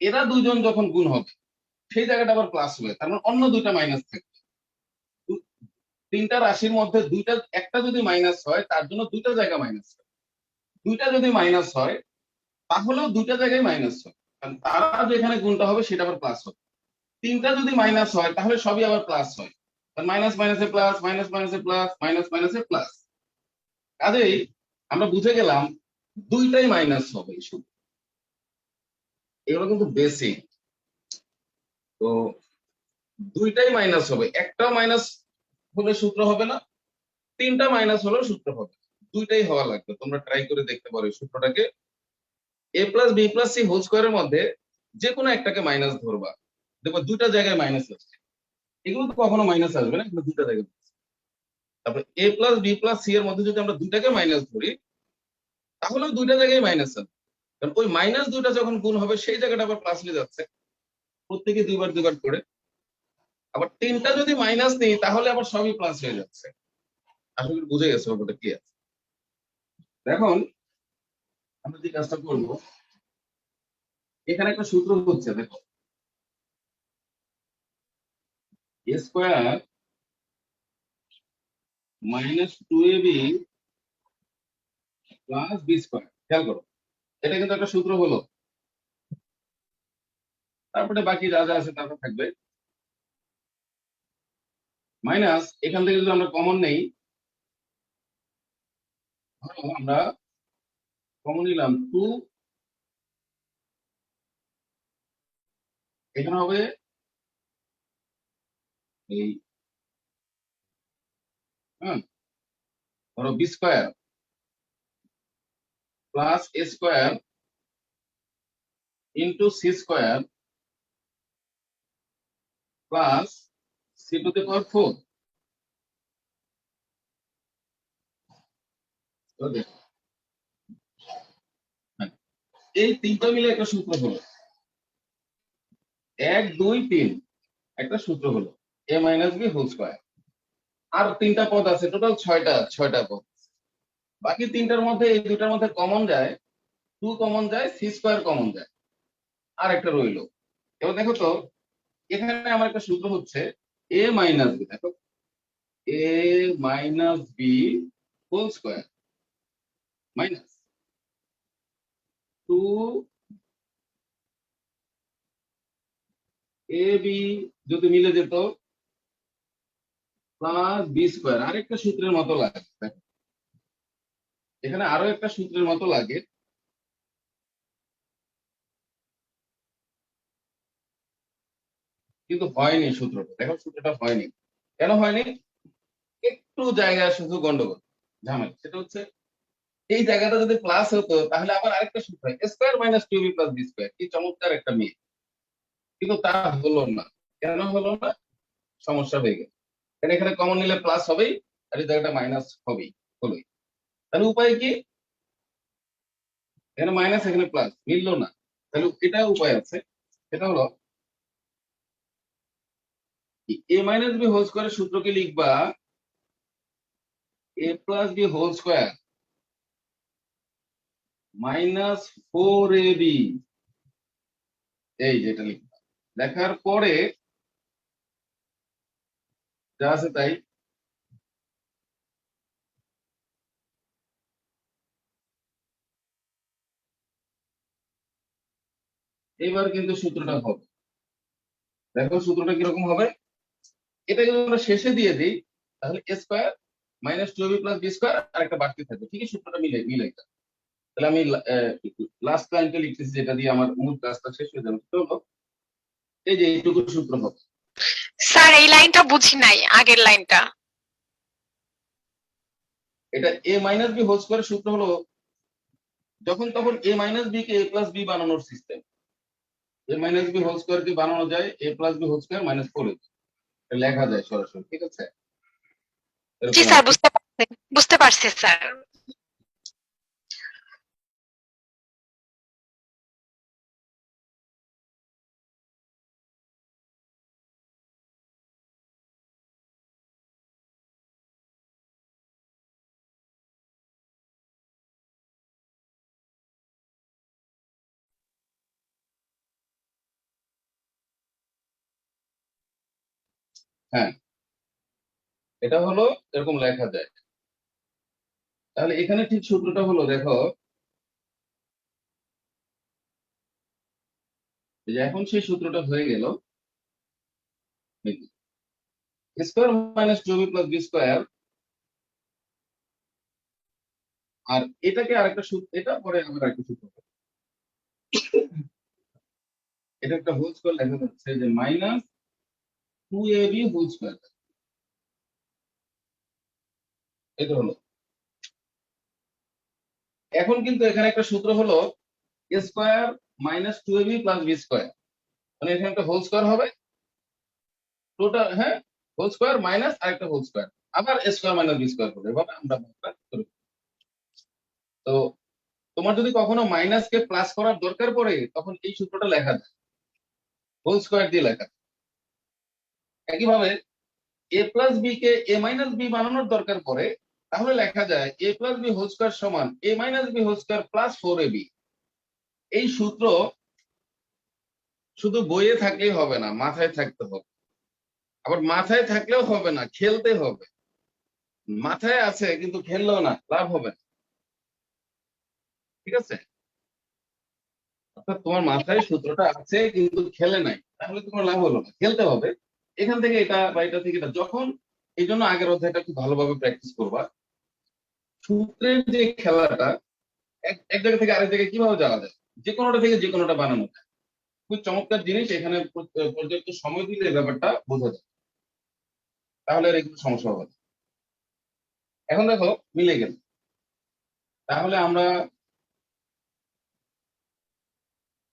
এরা দুইজন যখন গুণ হবে সেই জায়গাটা আবার প্লাস হবে, তার মানে অন্য দুইটা মাইনাস থাকবে। তিনটা রাশির মধ্যে দুইটা, একটা যদি মাইনাস হয় তার জন্য দুইটা জায়গা মাইনাস হয়, দুইটা যদি মাইনাস হয় তাহলেও দুইটা জায়গায় মাইনাস হয়, কারণ তারা যেখানে গুণটা হবে সেটা আবার প্লাস হবে। তিনটা যদি মাইনাস হয় তাহলে সবই আবার প্লাস হয়, মাইনাস মাইনাসে প্লাস, মাইনাস মাইনাসে প্লাস, মাইনাস মাইনাসে প্লাস। কাজেই আমরা বুঝে গেলাম দুইটাই মাইনাস হবে শুধু। এগুলো কিন্তু বেসিক। তো দুইটাই মাইনাস হবে, একটাও মাইনাস হলে সূত্র হবে না, তিনটা মাইনাস হলেও সূত্র হবে, দুইটাই হওয়া লাগবে। তোমরা ট্রাই করে দেখতে পারো এই সূত্রটাকে। A plus b plus c whole স্কোয়ারের মধ্যে যে কোনো একটাকে মাইনাস ধরবা, দেখো দুইটা জায়গায় মাইনাস আসছে। এগুলো তো কখনো মাইনাস আসবে না, এগুলো দুইটা জায়গায়। তারপর এ প্লাস বি প্লাস সি এর মধ্যে যদি আমরা দুইটাকে মাইনাস ধরি, তাহলে দুইটা জায়গায় মাইনাস আছে, কারণ ওই মাইনাস দুইটা যখন গুণ হবে সেই জায়গাটা আবার প্লাস হয়ে যাচ্ছে, প্রত্যেকে দুইবার দুইবার করে। আবার তিনটা যদি মাইনাস নেই তাহলে আবার সবই প্লাস হয়ে যাচ্ছে। আশা করি বুঝে গেছে ব্যাপারটা কি আছে। এখন আমরা যে কাজটা করবো, এখানে একটা সূত্র হচ্ছে, দেখো a square minus 2ab plus b square. খেয়াল করো, এটা কিন্তু একটা সূত্র হলো। তারপরে বাকি যা যা আছে তারপর থাকবে মাইনাস। এখান থেকে যদি আমরা কমন নেই, আমরা কমন নিলাম 2, এখানে হবে এই ধরো b square plus a square into c square plus c to the power 4। এই তিনটা মিলে একটা সূত্র হলো, 1 2 3 একটা সূত্র হলো a minus b whole square. আর তিনটা পদ আছে, টোটাল ছয়টা পদ। বাকি তিনটার মধ্যে এই দুটার মধ্যে কমন যায়, 2 কমন যায়, সি স্কোয়ার কমন যায়, আর একটা রইলো। এবার দেখো তো, এখানে আমার একটা সূত্র হচ্ছে এ মাইনাস বি, দেখো a minus b whole square minus 2 a b যদি মিলে যেত প্লাস বি স্কোয়ার। আরেকটা সূত্রের মতো লাগে, দেখো এখানে আরো একটা সূত্রের মতো লাগে, কিন্তু হয়নি সূত্রটা। দেখো সূত্রটা হয়নি, কেন হয়নি? একটু জায়গায় শুধু গন্ডগোল, ঝামেলা। সেটা হচ্ছে এই জায়গাটা যদি প্লাস হতো তাহলে আবার আরেকটা সূত্র হয় square minus 2b plus b square. কি চমৎকার একটা মেয়ে! কিন্তু তা হলো না। কেন হলো না? সমস্যা হয়ে গেল, কারণ এখানে কমন নিলে প্লাস হবেই, আর এই জায়গাটা মাইনাস হবেই, হলোই। তাহলে উপায় কি? এখানে মাইনাস এখানে প্লাস মিললো না, তাহলে এটা উপায় আছে। সেটা হলো এ মাইনাস বি হোল স্কোয়ারের সূত্রকে লিখবা a plus b whole square minus 4ab। এই যেটা লিখবা, লেখার পরে যা আছে তাই। এবার কিন্তু সূত্রটা হবে, দেখো সূত্রটা কিরকম হবে। এটা যদি আমরা শেষে দিয়ে দিই তাহলে a square minus 2ab plus b square আর একটা বাড়তি থাকবে, ঠিকই সূত্রটা মিলে মিলে এটা। তাহলে আমি লাস্ট লাইনটা লিখতেছি, যেটা দিয়ে আমার মূল কাজটা শেষ হয়ে যাবে। সেটা হলো এই যে এইটুকু সূত্র হবে। স্যার এই লাইনটা বুঝি নাই, আগের লাইনটা। এটা এ মাইনাস বি হোল স্কোয়ারের সূত্র হলো যখন তখন এ মাইনাস বি কে এ প্লাস বি বানানোর system. A minus b whole square কে বানানো যায় a plus b whole square minus 4 লেখা যায় সরাসরি, ঠিক আছে? জি এরকম আর স্যার, কি। বুঝতে পারছি স্যার। হ্যাঁ, এটা হলো এরকম লেখা যায়। তাহলে এখানে ঠিক সূত্রটা হলো, দেখো এই যে এখন সেই সূত্রটা হয়ে গেল square minus 2b plus b square. আর এটাকে আরেকটা সূত্র, এটা পরে আবার আরেকটা সূত্র হবে। এটা একটা হোল স্কোয়ার লেখা যাচ্ছে যে মাইনাস 2ab হোল স্কোয়ার। এই তো হলো। এখন কিন্তু এখানে একটা সূত্র হলো a square minus 2ab plus b square, মানে এখানে একটা হোল স্কয়ার হবে টোটাল, হ্যাঁ, হোল স্কয়ার মাইনাস আরেকটা হোল স্কয়ার, আবার a square minus b square হবে, এভাবে আমরা ভাগটা করি। তো তোমার যদি কখনো মাইনাসকে প্লাস করার দরকার পড়ে তখন এই সূত্রটা লেখা যায়, হোল স্কয়ার দিয়ে লেখা যায়। একইভাবে a প্লাস বি কে a মাইনাস বি বানানোর দরকার পড়ে, তাহলে লেখা যায় a plus b whole square সমান a minus b whole square plus 4ab। এই সূত্র শুধু বইয়ে থাকলেই হবে না, মাথায় থাকতে হবে। আবার মাথায় থাকলেও হবে না, খেলতে হবে। মাথায় আছে কিন্তু খেললেও না, লাভ হবে না। ঠিক আছে? অর্থাৎ তোমার মাথায় সূত্রটা আছে কিন্তু খেলে নাই, তাহলে তোমার লাভ হলো না, খেলতে হবে। এখান থেকে এটা বা এটা থেকে এটা, যখন এই জন্য আগের অধ্যায়টা খুব ভালোভাবে প্র্যাকটিস করবা। সূত্রের যে খেলাটা, এক জায়গা থেকে আরেক জায়গায় কিভাবে যাওয়া যায়, যে কোনোটা থেকে যে কোনোটা বানানো যায়, খুব চমৎকার জিনিস। এখানে পর্যাপ্ত সময় দিলে এই ব্যাপারটা বোঝা যায়, তাহলে আর একটু সমস্যা হবে না। এখন দেখো মিলে গেল। তাহলে আমরা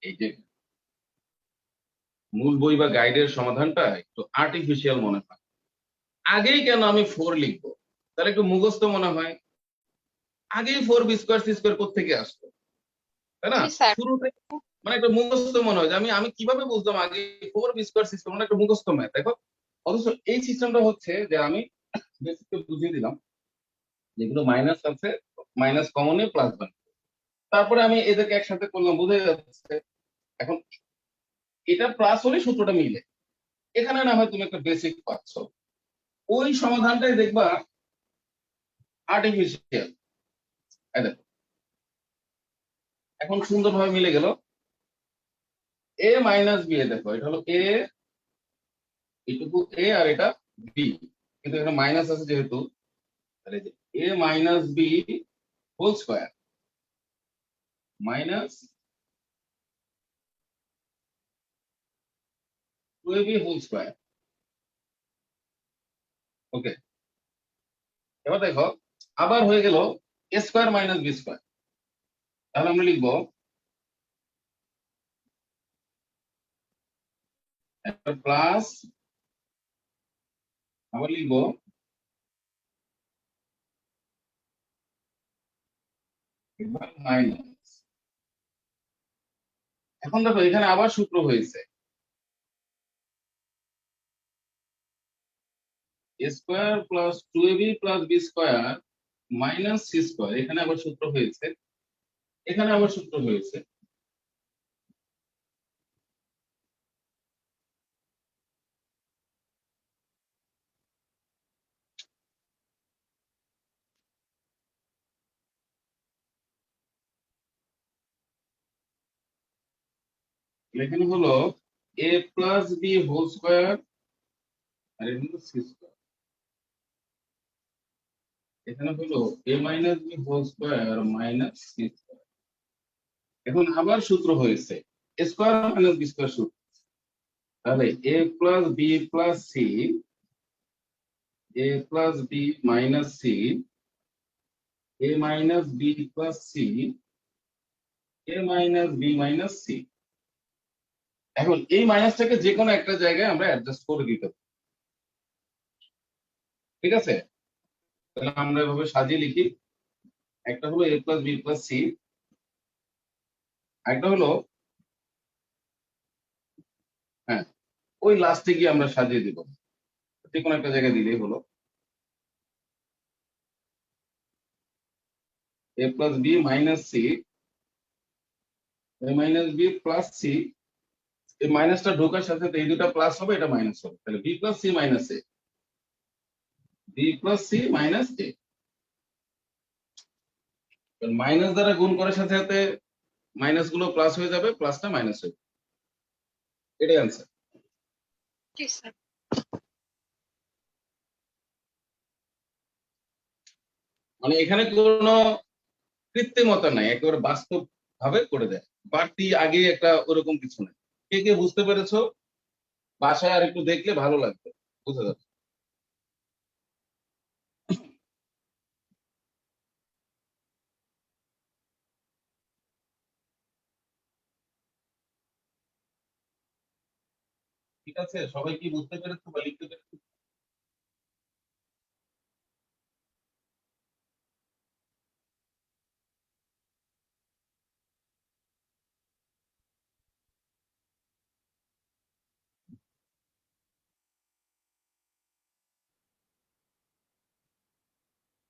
এই যে মূল বই বা গাইডের সমাধানটা একটু আর্টিফিশিয়াল মনে হয়। আগেই কেন আমি 4 লিখবো, তাহলে একটু মুখস্থ মনে হয়। আগেই 4b স্কয়ার সি স্কয়ার কোত্থেকে আসলো, তাই না? জি স্যার। শুরুতে মানে একটা মুখস্থ মনে হয় যে আমি কিভাবে বুঝলাম আগে 4b স্কয়ার সি স্কয়ার, মানে একটা মুখস্থ ম্যাথ। দেখো, অথচ এই সিস্টেমটা হচ্ছে যে আমি বেসিকটা বুঝিয়ে দিলাম, যেগুলো মাইনাস আছে মাইনাস কমনে প্লাস বানাবো, তারপরে আমি এদেরকে একসাথে করলাম, বোঝা যাচ্ছে। এখন এটা প্লাস হলে সূত্রটা মিলে, এখানে না হয় তুমি একটা বেসিক পাচ্ছ, ওই সমাধানটাই দেখবা আর্টিফিশিয়াল। এখন সুন্দরভাবে মিলে গেল। এ মাইনাস বি, দেখো এটা হলো এ, এটুকু এ আর এটা বি, কিন্তু এখানে মাইনাস আছে যেহেতু, তাহলে a minus b whole square minus 2ab whole square. Okay, এবার দেখো আবার হয়ে গেল a square minus b square. তাহলে আমরা লিখবো একটা প্লাস, আবার লিখবো মাইনাস। এখন দেখো এখানে আবার সূত্র হয়েছে a square plus 2ab plus b square minus c square, এখানে আবার সূত্র হয়েছে, এখানে আবার সূত্র হয়েছে। এখানে হলো a plus b whole square আর এখানে হলো সি স্কয়ার, এখানে হলো a minus b whole square minus c square. এখন আবার সূত্র হয়েছে a square minus b square সূত্র। তাহলে a plus b plus c, a plus b minus c, a minus b plus c, a minus b minus c. এখন এই মাইনাসটাকে যে কোনো একটা জায়গায় আমরা অ্যাডজাস্ট করে দিতে পারি। ঠিক আছে? তাহলে আমরা এভাবে সাজিয়ে লিখি, একটা হলো a plus b plus C, একটা হলো, হ্যাঁ, ওই লাস্টে গিয়ে আমরা সাজিয়ে দিব, যে কোনো একটা জায়গায় দিলেই হলো a plus b minus c, a minus b plus C. এই মাইনাসটা ঢোকার সাথে সাথে এই দুটা প্লাস হবে, এটা মাইনাস হবে, তাহলে B plus c minus a, b plus c minus A. Minus দ্বারা গুণ করার সাথে সাথে মাইনাস গুলো প্লাস হয়ে যাবে, প্লাসটা মাইনাস হয়ে যাবে, এটাই আনসার। জি স্যার। মানে এখানে কোনো কৃত্রিমতা নাই, একেবারে বাস্তব ভাবে করে দেয়, বাড়তি আগে একটা ওরকম কিছু নাই। কে কে বুঝতে পেরেছো? বাসায় আর একটু দেখলে ভালো লাগবে, বুঝা যাবে। ঠিক আছে, সবাই কি বুঝতে পেরেছো বা লিখতে পেরেছো?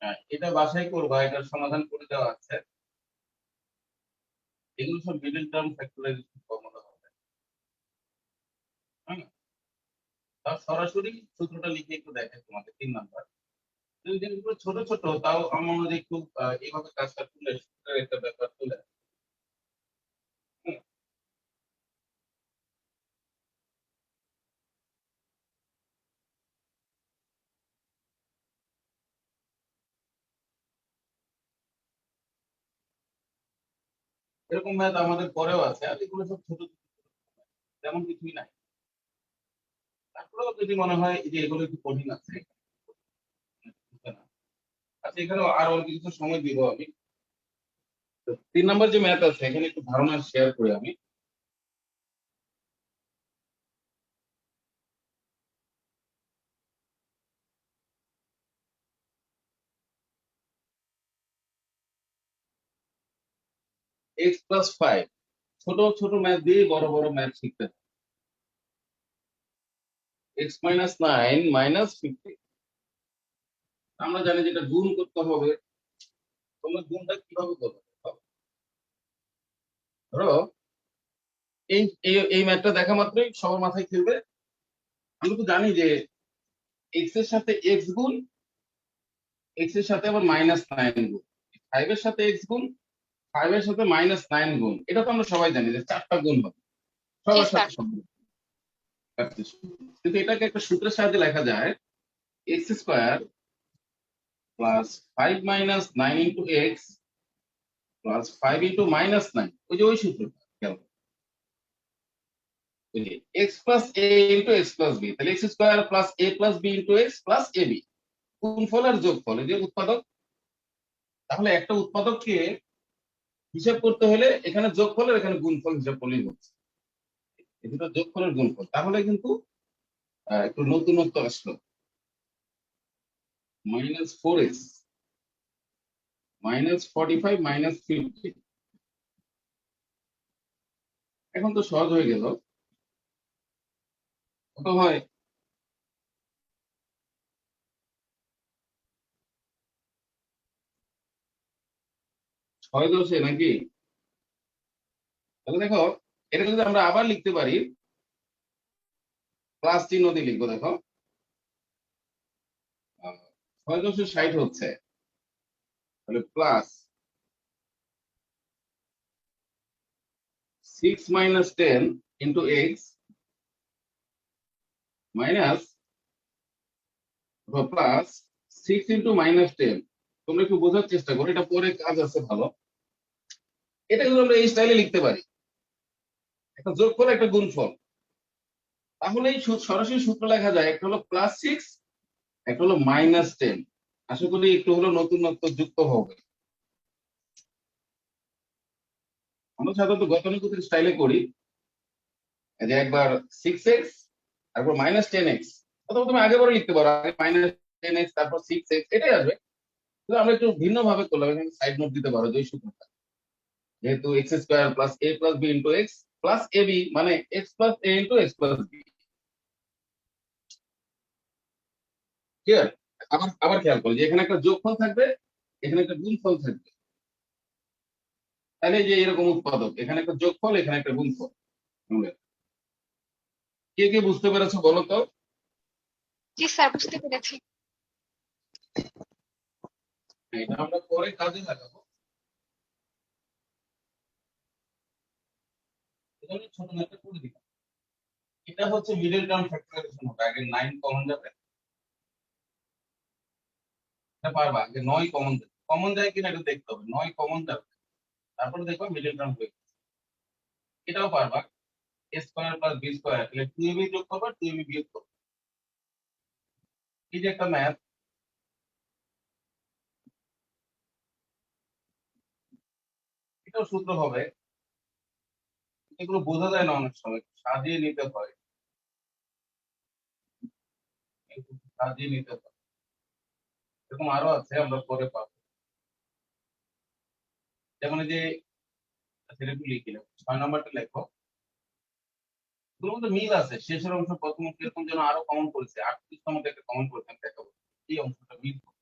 হ্যাঁ, এটা বাসায় করবা, এটার সমাধান করে দেওয়া আছে। এগুলো সব মিডল টার্ম ফ্যাক্টরাইজেশন ফর্মুলা হবে। হ্যাঁ, তাও সরাসরি সূত্রটা লিখে একটু দেখে তোমাকে 3 নাম্বার। যদি জিনিসগুলো ছোট ছোট, তাও আমার মনে হয় একটু এইভাবে কাজটা তুলে সূত্রের একটা ব্যাপার তুলে। হুম, এরকম ম্যাথ আমাদের পরেও আছে, আর এগুলো সব ছোট ছোট, তেমন কিছুই নাই। তারপরেও যদি মনে হয় যে এগুলো একটু কঠিন আছে, বুঝবে না। আচ্ছা, এখানেও আরো অল্প কিছু সময় দিব আমি। তো 3 নাম্বার যে ম্যাথ আছে, এখানে একটু ধারণা শেয়ার করি আমি। x+5, ছোট ছোট ম্যাথ দিয়ে বড় বড় ম্যাথ শিখতে হবে। x-9 - 50, আমরা জানি যেটা গুণ করতে হবে। তোমরা গুণটা কিভাবে করবে? ধরো এই এই ম্যাথটা দেখা মাত্রই সবার মাথায় খেলবে, আমরা তো জানি যে এক্স এর সাথে এক্স গুণ, এক্স এর সাথে আবার -9 গুণ, 5 এর সাথে এক্স গুণ, 5 এর সাথে -9 গুণ, এটা তো আমরা সবাই জানি যে 4টা গুণ হবে জি সবার স্যার। সাথে সব। কিন্তু এটাকে একটা সূত্রের সাহায্যে লেখা যায়, x² + 5 - 9 * x + 5 * -9, ওই যে ওই সূত্রটা খেয়াল করো। ওই যে x + a * x + b, তাহলে x² + a + b * x + ab, গুণফল আর যোগফল, এই যে উৎপাদক। তাহলে একটা উৎপাদককে হিসাব করতে হলে এখানে যোগফল আর এখানে গুণফল হিসাব করলেই হচ্ছে। এই দুটো যোগফলের গুণফল, তাহলে কিন্তু একটু নতুনত্ব আসলো। -4x -45 -50, এখন তো সহজ হয়ে গেল। কত হয়? ছয় দশে নাকি? তাহলে দেখো, এটাকে যদি আমরা আবার লিখতে পারি, প্লাস চিহ্ন দিয়ে লিখবো। দেখো, 6 × 10 = 60 হচ্ছে, তাহলে প্লাস 6 - 10 * x মাইনাস প্লাস 6 × -10। তোমরা একটু বোঝার চেষ্টা করো, এটা পরে কাজ আছে ভালো। এটা কিন্তু আমরা এই স্টাইলে লিখতে পারি, একটা যোগফল একটা গুণফল। তাহলে এই সরাসরি সূত্র লেখা যায়, একটা হলো +6, একটা হলো -10। আশা করি একটু হলো নতুনত্ব যুক্ত হবে। আমরা সাধারণত গতানুগতিক স্টাইলে করি, এই যে একবার 6x, তারপর -10x, অথবা তুমি আগে পরে লিখতে পারো, আগে -10x তারপর 6x, এটাই আসবে। কিন্তু আমরা একটু ভিন্ন ভাবে করলাম, এখানে সাইড নোট দিতে পারো যে ওই সূত্রটা, যেহেতু x² + a + b * x + ab, মানে x + a * x + b। Clear? আবার আবার খেয়াল করো যে এখানে একটা যোগফল থাকবে, এখানে একটা গুণফল থাকবে। তাহলে এই যে এরকম উৎপাদক, এখানে একটা যোগফল, এখানে একটা গুণফল। কে কে বুঝতে পেরেছো বলো তো? জি স্যার, বুঝতে পেরেছি। এটা আমরা পরে কাজে লাগাবো। এটা আমি ছোট একটা করে দিলাম। এটা হচ্ছে মিডল টার্ম ফ্যাক্টরাইজেশন হবে, আগে 9 কমন যাবে। এটা পারবা, আগে 9 কমন যাবে, কমন যায় কিনা এটা দেখতে হবে। 9 কমন যাবে, তারপরে দেখবা মিডল টার্ম হয়ে গেছে। এটাও পারবা, a² + b², তাহলে 2ab যোগ করবা, 2ab বিয়োগ করবা। এই যে একটা ম্যাথ, এটাও সূত্র হবে। এগুলো বোঝা যায় না অনেক সময়, সাজিয়ে নিতে হয়। একটু সাজিয়ে নিতে পারো। এরকম আরো আছে, আমরা পরে পাবো। যেমন এই যে সেটা একটু লিখে নাও, 6 নম্বরটা লেখো। এগুলোর মধ্যে মিল আছে, শেষের অংশ প্রথম অংশ এরকম যেন আরো কমন করেছে, 38 মধ্যে একটা কমন করেছে, আমি দেখাবো। এই অংশটা মিল করে।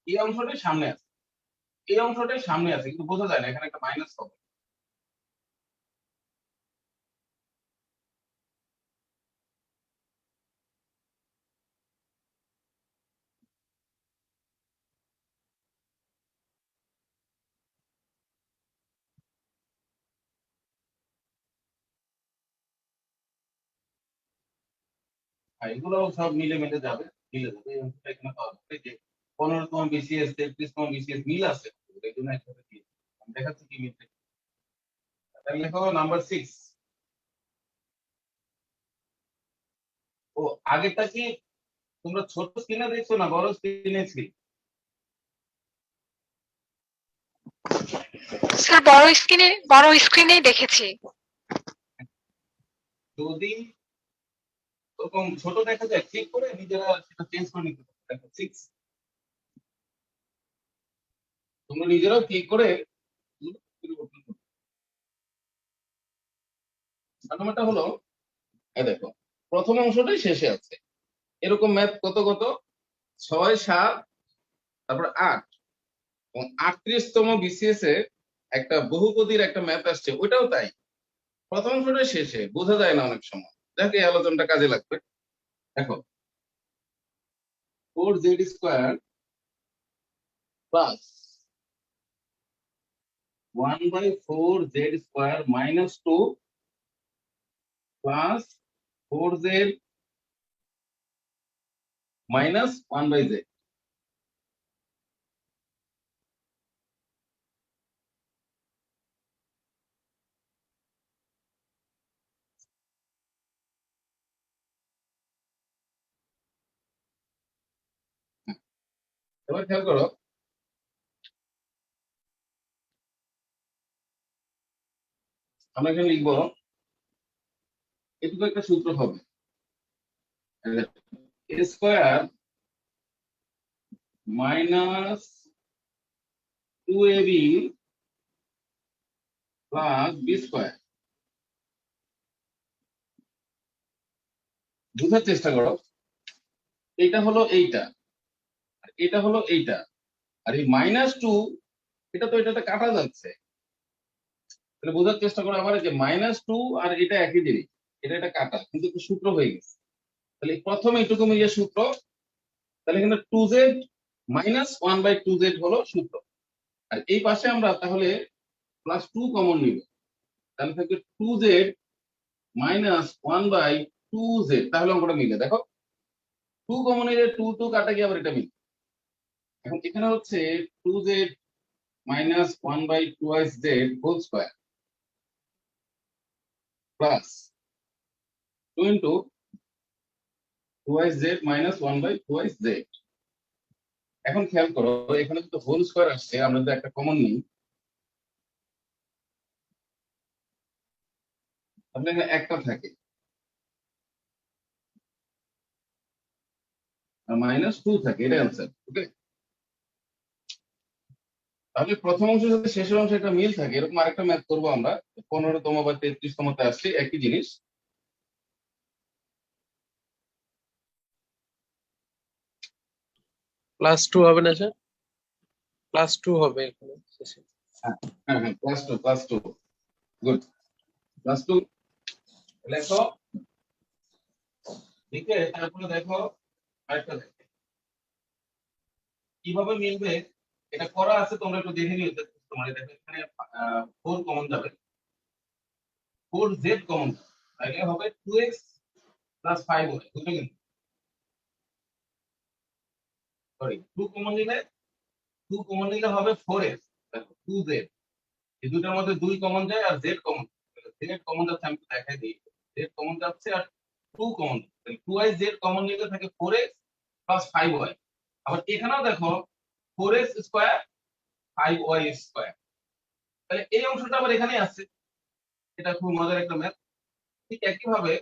এই অংশটাই সামনে আছে, এই অংশটাই সামনে আছে, কিন্তু বোঝা যায় না, এখানে একটা মাইনাস হবে। আর এগুলো সব মিলে মিলে যাবে, মিলে যাবে। এই অংশটা এখানে পাওয়া যাবে যে 15তম বিসিএস, 33তম বিসিএস মিল আছে, এই জন্য একসাথে দিয়ে আমি দেখাচ্ছি কি মিলছে। তাহলে লেখো নাম্বার 6। ও, আগেরটা কি তোমরা ছোট স্ক্রিনে দেখছো না বড় স্ক্রিনে? স্যার বড় স্ক্রিনেই দেখেছি। যদি ওরকম ছোট দেখা যায়, ক্লিক করে নিজেরা সেটা চেঞ্জ করে নিতে পারো। দেখো 6, তোমরা নিজেরাও ক্লিক করে পরিবর্তন করতে পারো। নাম্বারটা হলো, এই দেখো প্রথম অংশটাই শেষে আছে। এরকম ম্যাথ কত কত, 6, 7, তারপর 8 এবং 38তম বিসিএস এ একটা বহুপদীর একটা ম্যাথ আসছে, ওইটাও তাই। প্রথম অংশটাই শেষে, বোঝা যায় না অনেক সময়। দেখো এই আলোচনাটা কাজে লাগবে। দেখো 4z² plus 1/4z² minus 2 plus 4z minus 1/z। এবার খেয়াল করো, আমরা এখানে লিখবো এটুকু একটা সূত্র হবে, a square minus 2ab plus b square. বুঝার চেষ্টা করো, এইটা হলো এইটা, আর এটা হলো এইটা, আর এই -2 এটা তো এটাতে কাটা যাচ্ছে। তাহলে বোঝার চেষ্টা করো আবার, যে -2 আর এটা একই জিনিস, এটা কাটা, কিন্তু একটা সূত্র হয়ে গেছে। তাহলে প্রথমে এইটুকু মিলিয়ে সূত্র, তাহলে এখানে 2z মাইনাস 1/2z হলো সূত্র। আর এই পাশে আমরা তাহলে +2 কমন নিব, তাহলে থাকবে 2z মাইনাস 1/2z, তাহলে অঙ্কটা মিলে। দেখো 2 কমন নিলে 2 2 কাটা গিয়ে আবার এটা মিলে। এখন এখানে হচ্ছে 2z minus 1/2z whole square plus 2 into 2z minus 1/2z। এখন খেয়াল করো, এখানে তো হোল স্কয়ার আসছে, আমরা যদি একটা কমন নিই তাহলে এখানে একটা থাকে, আর -2 থাকে, এটা অ্যান্সার। ওকে, তাহলে প্রথম অংশের সাথে শেষের অংশে একটা মিল থাকে। এরকম আরেকটা ম্যাথ করবো আমরা, 15তম বা 33তমতে আসছে একই জিনিস। +2 হবে না স্যার? +2 হবে এখানে শেষে। হ্যাঁ হ্যাঁ হ্যাঁ, +2 গুড। +2 লেখো, লিখে তারপরে দেখো আরেকটা দেখো কিভাবে মিলবে। এটা করা আছে, তোমরা একটু দেখে নিও। তোমার দেখো এখানে 4 কমন যাবে, 4z কমন, তাহলে হবে 2x প্লাস 5y, বুঝলে? কিন্তু সরি, 2 কমন নিলে হবে 4x। দেখো 2z, এই দুটার মধ্যে 2 কমন যায় আর z কমন, z কমন যাচ্ছে, আমি দেখাই দিই। z কমন যাচ্ছে আর 2 কমন, তাহলে 2iz কমন নিলে থাকে 4x প্লাস 5y। আবার এখানেও দেখো 4x স্কয়ার 5y স্কয়ার, তাহলে এই অংশটা আবার এখানেই আছে। এটা খুব মজার একটা ম্যাথ। ঠিক একই ভাবে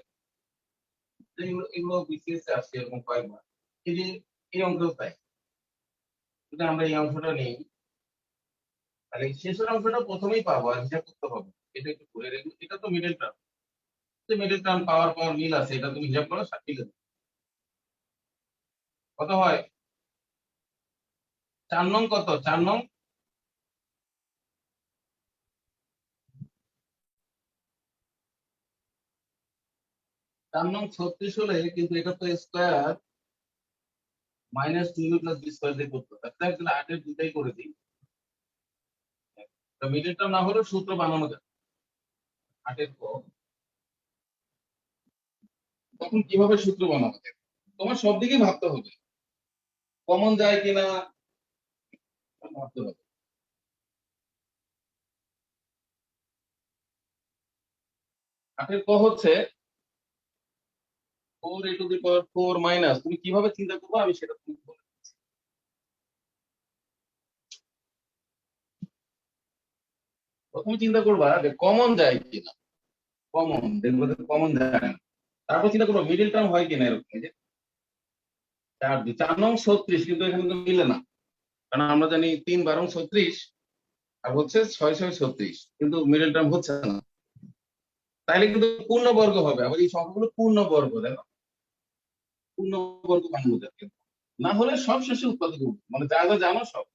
এগুলো এগুলো বিসিএস এ আসছে এরকম কয়েকবার। এই যে এই অঙ্কটাও তাই, যদি আমরা এই অংশটা নিই তাহলে এই শেষের অংশটা প্রথমেই পাবো আর হিসাব করতে হবে। এটা একটু করে রেখে, এটা তো মিডল টার্ম, মিডল টার্ম পাওয়ার পাওয়ার মিল আছে, এটা তুমি হিসাব করো 60 কত হয়। 4 নং কত, 4 নং 4 নং 36 হলে কিন্তু এটা তো স্কয়ার -2b + b স্কয়ার দিয়ে করতে হবে। তাহলে 8 এর দুটাই করে দিই, তো মিডল টার্ম না হলেও সূত্র বানানো যায় 8 এর পর। তখন কিভাবে সূত্র বানাবো দেখো, তোমার সব দিকেই ভাবতে হবে, কমন যায় কিনা ভাবতে হবে। 8 এর ক হচ্ছে 4a⁴ মাইনাস, তুমি কিভাবে চিন্তা করবে আমি সেটা তুমি বলে দিচ্ছি। প্রথমে চিন্তা করবা যে কমন যায় কিনা, কমন দেখবো যে কমন যায় না। তারপর চিন্তা করবো মিডিল টার্ম হয় কিনা, এরকম এই যে 4 নং 36, কিন্তু এখানে তো মিলে না, কারণ আমরা জানি 3 12 36 আর হচ্ছে 6 6 36, কিন্তু মিডল টার্ম হচ্ছে না। তাইলে কিন্তু পূর্ণবর্গ হবে, আবার এই সংখ্যাগুলো পূর্ণবর্গ, দেখো পূর্ণবর্গ বানানো যাবে, না হলে সব শেষে উৎপাদক করবো, মানে যা যা জানো সব।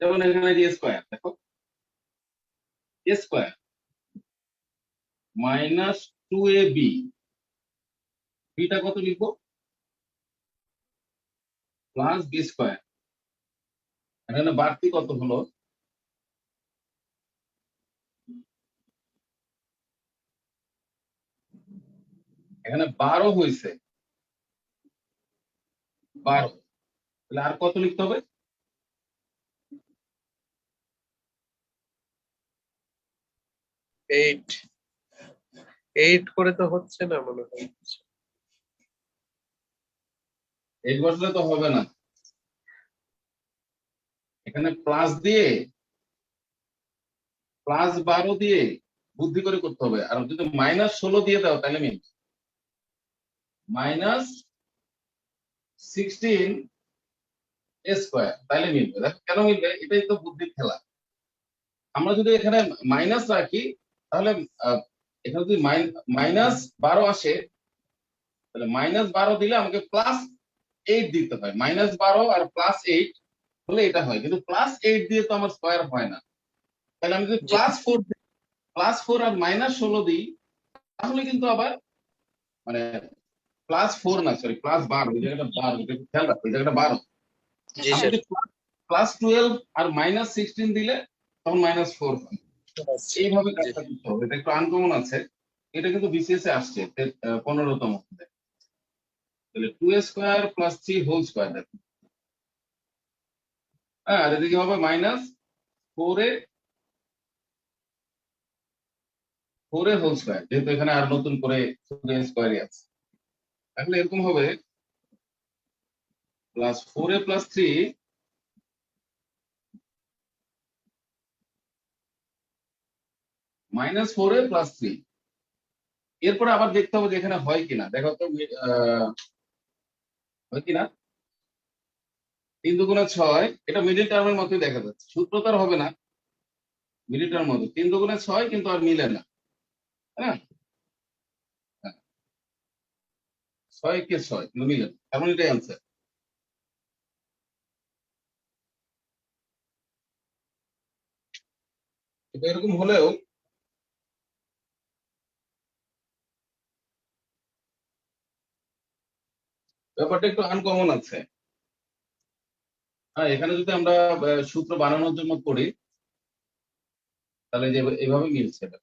যেমন এখানে যে স্কয়ার, দেখো স্কয়ার -2ab, বিটা কত লিখবো, প্লাস বি স্কয়ার। এখানে বাড়তি কত হলো, এখানে 12 হয়েছে, 12, তাহলে আর কত লিখতে হবে, 8 8 করে তো হচ্ছে না মনে হয়। 8 বসলে তো হবে না, এখানে প্লাস দিয়ে +12 দিয়ে বুদ্ধি করে করতে হবে, আর যদি -16 দিয়ে দাও তাহলে মিলবে, -16 স্কয়ার, তাহলে মিলবে। দেখো কেন মিলবে, এটাই তো বুদ্ধির খেলা। আমরা যদি এখানে মাইনাস রাখি তাহলে এখানে যদি -12 আসে, তাহলে -12 দিলে আমাকে +8 দিতে হয়, -12 আর +8 হলে এটা হয়, কিন্তু +8 দিয়ে তো আমার স্কয়ার হয় না। তাহলে আমি যদি +4 আর -16 দিই তাহলে কিন্তু আবার মানে +4 না, সরি +12, এই জায়গাটা 12, এটা খেয়াল রাখো, এই জায়গাটা 12। জি আমি স্যার। যদি +12 আর -16 দিলে তখন -4 হয়। এইভাবে জি। কাজটা করতে হবে, এটা একটু আনকমন আছে, এটা কিন্তু বিসিএস এ আসছে 15তম। তাহলে 2a স্কয়ার + 3 হোল স্কয়ার, দেখো হ্যাঁ, আর এদিকে হবে -4a হোল স্কয়ার, যেহেতু এখানে আর নতুন করে স্কয়ারই আছে। তাহলে এরকম হবে +4a + 3 -4a + 3। এরপরে আবার দেখতে হবে যে এখানে হয় কিনা, দেখো তো হয় কিনা। 3 দুগুণে 6, এটা মিডিল টার্মের মতোই দেখা যাচ্ছে, সূত্র তো আর হবে না, মিডিল টার্ম মতো 3 দুগুণে 6, কিন্তু আর মিলে না, হ্যাঁ 6 কে 6 কিন্তু মিলে না, তার মানে এটাই অ্যান্সার। এটা এরকম হলেও ব্যাপারটা একটু আনকমন আছে। হ্যাঁ, এখানে যদি আমরা সূত্র বানানোর জন্য করি তাহলে যে এইভাবে মিলছে, এটা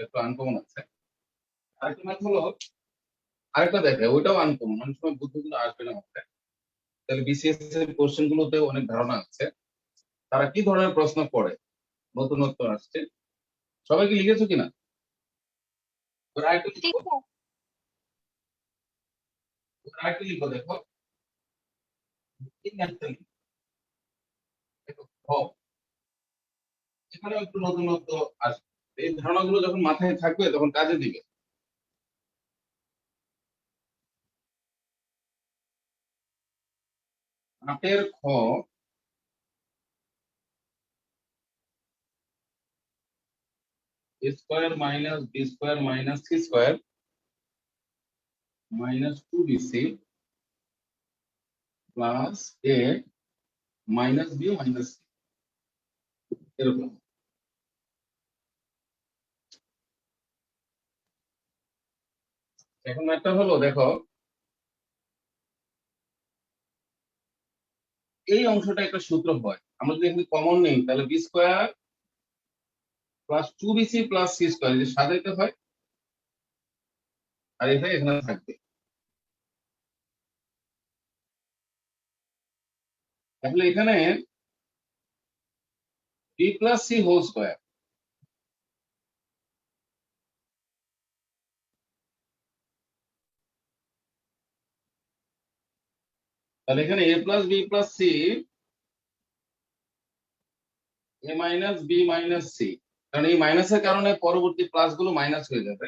একটু আনকমন আছে। আরেকটা ম্যাথ হলো, আরেকটা দেখে ওইটাও আনকমন, অনেক সময় বুদ্ধিগুলো আসবে না মাথায়। তাহলে বিসিএস এর কোশ্চেন গুলোতে অনেক ধারণা আছে, তারা কি ধরনের প্রশ্ন করে, নতুনত্ব আসছে। সবাই কি লিখেছো কিনা, ওরা আরেকটু লিখো, ওরা আরেকটু লিখো, দেখো এই ম্যাথটা লিখো, দেখো এখানেও একটু নতুনত্ব আসবে, এই ধারণাগুলো যখন মাথায় থাকবে তখন কাজে দিবে। 8 খ a square minus b square minus c square minus 2bc plus a minus b minus c এরকম। এখন একটা হলো দেখো এই অংশটা একটা সূত্র হয়, আমরা যদি এখানে কমন নেই তাহলে b square plus 2bc plus c square যে সাজাইতে হয়, আর এটা এখানে থাকবে। তাহলে এখানে b plus c whole square, তাহলে এখানে a plus b plus c a minus b minus c, কারণ এই মাইনাসের কারণে পরবর্তী প্লাস গুলো মাইনাস হয়ে যাবে।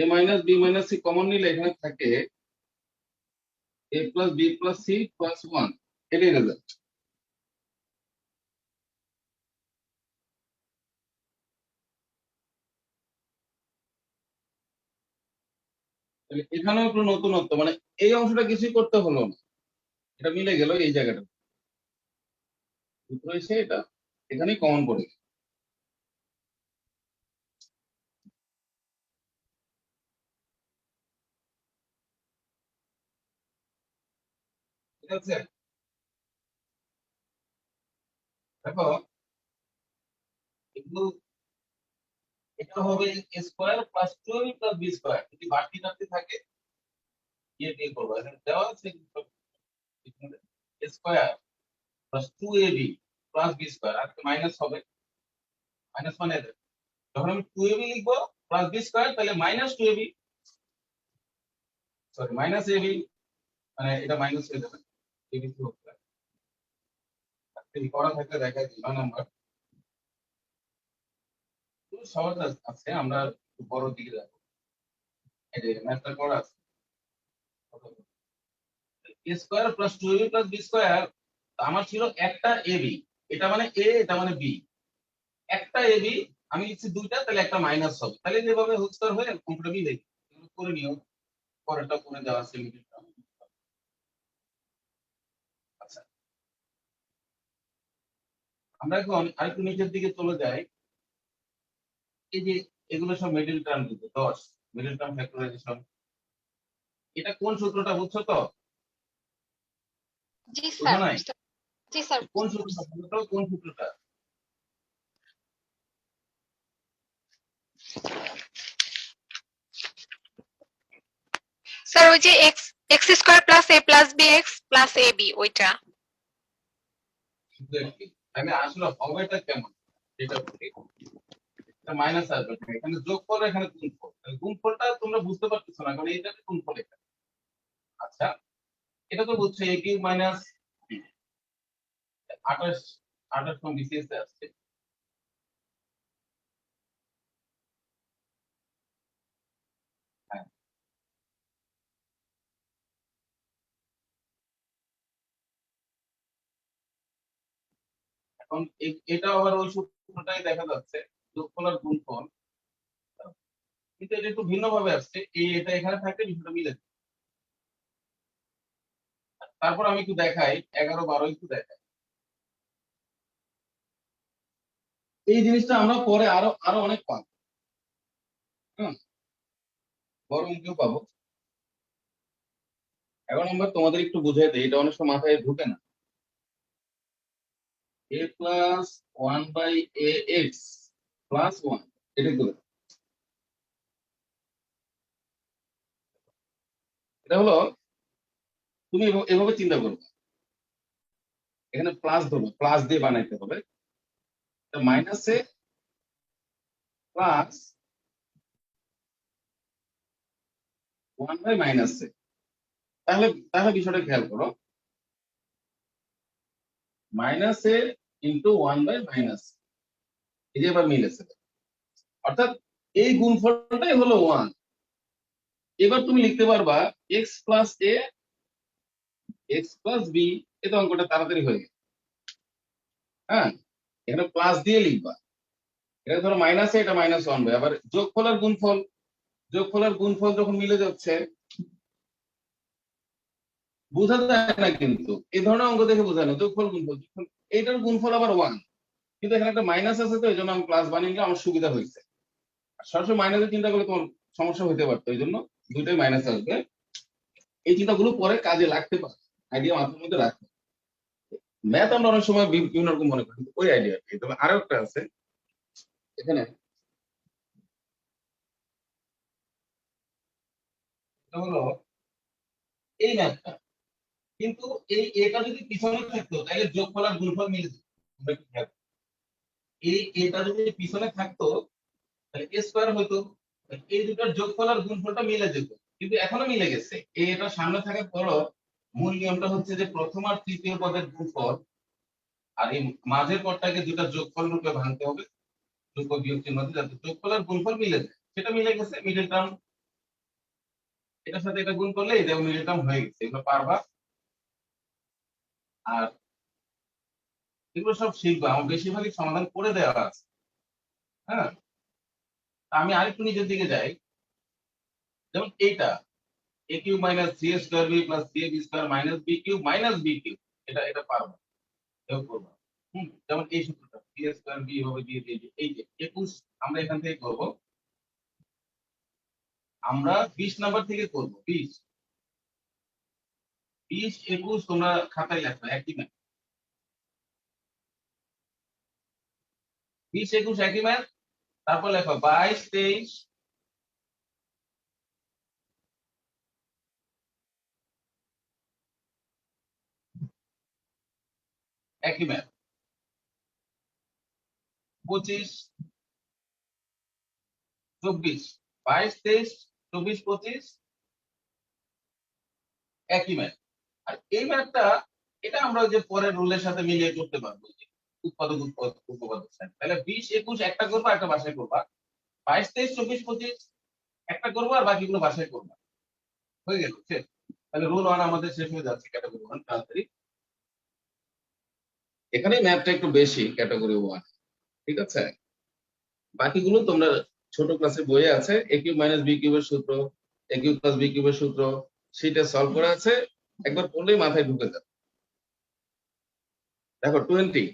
a minus b minus c common নিলে এখানে থাকে a plus b plus c plus 1, এটাই রেজাল্ট। এখানেও একটু নতুনত্ব, মানে এই অংশটা কিছুই করতে হলো না, এটা মিলে গেল এই জায়গাটা, সূত্র এসে এটা এখানেই কমন পড়ে গেল। ঠিক আছে, দেখো এগুলো এটা হবে a square plus 2ab plus b square, যদি বাড়তি টাড়তি থাকে দিয়ে করবো, এখানে দেওয়া আছে a square plus 2ab plus b square, আর মাইনাস হবে, মাইনাস মানে যখন আমি 2ab লিখবো প্লাস b স্কয়ার তাহলে minus 2ab, sorry minus ab, মানে এটা মাইনাস হয়ে যাবে abc হোল স্কয়ার। এই করা থাকলে দেখাই দিই নাম্বার খুব সহজ আছে, আমরা একটু বড় দিকে যাবো। এই যে ম্যাথটা করা আছে a square plus 2ab plus b square, আমার ছিল একটা ab, এটা মানে a এটা মানে b, একটা ab আমি লিখছি দুইটা, তাহলে একটা মাইনাস হবে, তাহলে যেভাবে হোল স্কয়ার হয়ে অঙ্কটা মিলে করে নিও, পরেরটা করে দেওয়া আছে মিডিল টার্ম। আচ্ছা, আমরা এখন আরেকটু নিচের দিকে চলে যাই। এই যে এগুলো সব মিডল টার্ম কিন্তু 10 মিডল টার্ম ফ্যাক্টরাইজেশন, এটা কোন সূত্রটা বুঝছো তো? জি বুঝো স্যার, নাই? জি স্যার। কোন সূত্রটা বুঝছো? কোন সূত্রটা? স্যার ওই যে x x square plus a plus b x plus a B ওইটা। Exactly. তাহলে আসলে হবেটা কেমন এটা বলি, এটা মাইনাস আসবে না, এখানে যোগ করো এখানে গুণফল, তাহলে গুণফলটা তোমরা বুঝতে পারতেছো না কারণ এইটাতে গুণফল এটা। আচ্ছা, এটা তো বুঝছো a কিউব মাইনাস 28 28 কোন বিসিএস এ আসছে। হ্যাঁ, এখন এটা আবার ওই সূত্রটাই দেখা যাচ্ছে, যোগফল আর গুণফল, কিন্তু এটা একটু ভিন্ন ভাবে আসছে, এই এটা এখানে থাকলে বিষয়টা মিলে যায়। তারপর আমি একটু দেখাই 11 12 একটু দেখাই, এই জিনিসটা আমরা পরে আরো আরো অনেক পাবো। হ্যাঁ, বড় অঙ্কেও পাবো। 11 নম্বর তোমাদের একটু বুঝাই দেই, এটা অনেক সময় মাথায় ঢুকে না। a plus 1 by a x plus 1, এটা করে, এটা হলো তুমি এভাবে চিন্তা করবে, এখানে প্লাস ধরবে, প্লাস দিয়ে বানাইতে হবে, মাইনাসে প্লাস 1 বাই মাইনাসে, তাহলে তাহলে বিষয়টা খেয়াল করো, মাইনাসে ইন্টু 1 বাই মাইনাস, এই যে এবার মিলেছে, অর্থাৎ এই গুণফলটাই হলো 1, এবার তুমি লিখতে পারবা এক্স প্লাস এ এক্স প্লাস বি, এ তো অঙ্কটা তাড়াতাড়ি হয়ে গেল। হ্যাঁ, এখানে প্লাস দিয়ে লিখবা, এটা ধরো মাইনাস এটা মাইনাস ওয়ান বাই, আবার যোগফল আর গুণফল, যোগফল আর গুণফল যখন মিলে যাচ্ছে বোঝা যায় না, কিন্তু এই ধরনের অঙ্ক দেখে বোঝা না যোগফল গুণফল, এইটার গুণফল আবার ওয়ান, কিন্তু এখানে একটা মাইনাস আছে তো এই জন্য আমি প্লাস বানিয়ে নিলে আমার সুবিধা হয়েছে। সরাসরি মাইনাসের চিন্তা করলে তোমার সমস্যা হতে পারতো, এই জন্য দুইটাই মাইনাস আসবে। এই চিন্তাগুলো পরে কাজে লাগতে পারে, আইডিয়া মাথার মধ্যে রাখতে। ম্যাথ আমরা অনেক সময় বিভিন্ন রকম মনে করি, ওই আইডিয়া। তবে আরো একটা আছে এখানে, এটা হলো এই ম্যাথটা, কিন্তু এই এটা যদি পিছনে থাকতো তাহলে যোগফল আর গুণফল মিলে যেত। তোমরা একটু খেয়াল করো। এই এটা যদি পিছনে থাকতো তাহলে এ স্কোয়ার হতো, এই দুটোর যোগফল আর গুণফলটা মিলে যেত, কিন্তু এখনো মিলে গেছে। এই এটা সামনে থাকার পরও মূল নিয়মটা হচ্ছে যে প্রথম আর তৃতীয় পদের গুণফল আর এই মাঝের পদটাকে দুটা যোগফল রূপে ভাঙতে হবে, যোগ ও বিয়োগ চিহ্ন দিয়ে, যাতে যোগফল আর গুণফল মিলে যায়। সেটা মিলে গেছে, মিডল টার্ম এটার সাথে এটা গুণ করলে এটা মিডল টার্ম হয়ে গেছে, এগুলো পারবা। আর এগুলো সব শিখবা, আমার বেশিরভাগই সমাধান করে দেওয়া আছে। হ্যাঁ, আমি আরেকটু নিচের দিকে যাই, যেমন এইটা a cube minus three a square b plus three a b square minus b cube, এটা এটা পারবো, এও করবো। যেমন এই সূত্রটা থ্রি এ স্কোয়ার বি হবে বি এই যে 21 আমরা এখান থেকে করব, আমরা 20 নাম্বার থেকে করব। 20 20 21 তোমরা খাতায় লেখো একই ম্যাথ, 20 21 একই ম্যাথ। তারপর লেখো 22 23 একই ম্যাথ, 25 24 22 23 24 25 একই ম্যাথ। আর এই ম্যাথটা এটা আমরা ওই যে পরের রুলের সাথে মিলিয়ে করতে পারবো, যে উৎপাদক উপপাদক সাইন। তাহলে 20 21 একটা করবা, একটা বাসায় করবা, 22 23 24 25 একটা করবো, আর বাকিগুলো বাসায় করবা, হয়ে গেল শেষ। তাহলে রুল 1 আমাদের শেষ হয়ে যাচ্ছে, ক্যাটাগরি 1 তাড়াতাড়ি। এখানে ম্যাথটা একটু বেশি, ক্যাটাগরি 1, ঠিক আছে। বাকিগুলো তোমরা ছোট ক্লাসে বইয়ে আছে, এ কিউব মাইনাস বি কিউবের সূত্র, এ কিউব প্লাস বি কিউবের সূত্র, সেটা সলভ করা আছে, একবার পড়লেই মাথায় ঢুকে যাবে। দেখো 20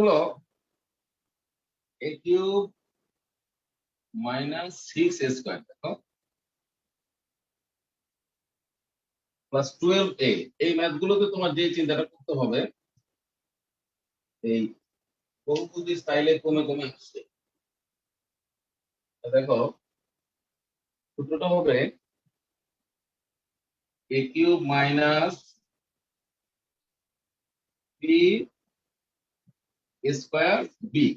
হলো এ কিউব মাইনাস 6 a স্কয়ার, দেখো প্লাস 12a। এই ম্যাথগুলোতে তোমার যে চিন্তাটা করতে হবে, এই বহুপদী স্টাইলে কমে কমে আসছে। দেখো সূত্রটা হবে a cube minus b square b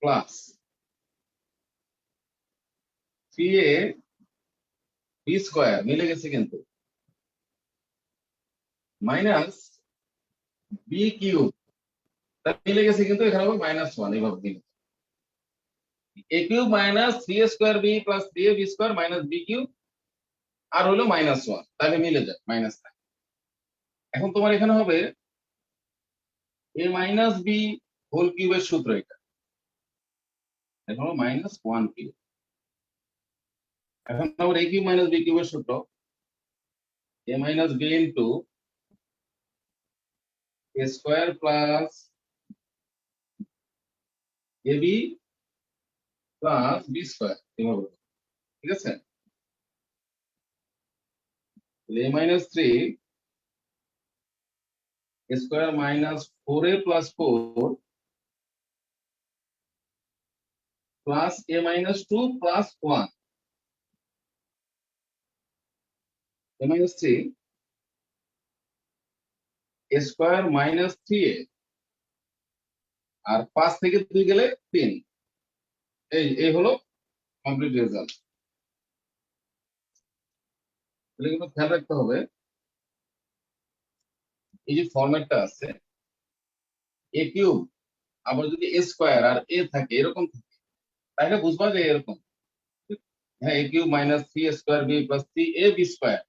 plus 3a b square, মিলে গেছে কিন্তু, মাইনাস বি কিউব, মিলে গেছে কিন্তু, এখানে হবে -1, এইভাবে মিলে a cube minus 3a square b plus 3a b square minus b cube, আর হলো -1, তাহলে মিলে যায় মাইনাস। এখন তোমার এখানে হবে এ মাইনাস বি হোল কিউবের সূত্র, এটা এখন হলো -1 কিউব। এখন আবার এ কিউব মাইনাস বি কিউবের সূত্র a minus b into a square plus a b plus b square, এভাবে, ঠিক আছে। A minus 3 square minus 4a plus 4 plus a minus 2 plus 1, a minus 3 square minus 3a, আর 5 থেকে 2 গেলে 3। এই হলো কমপ্লিট রেজাল্ট। তাহলে কিন্তু খেয়াল রাখতে হবে এই যে ফরম্যাটটা আছে, এ কিউব আবার যদি এ স্কোয়ার আর এ থাকে এরকম থাকে, তাহলে বুঝবা যে এরকম, হ্যাঁ, a cube minus three a square b plus three a b square,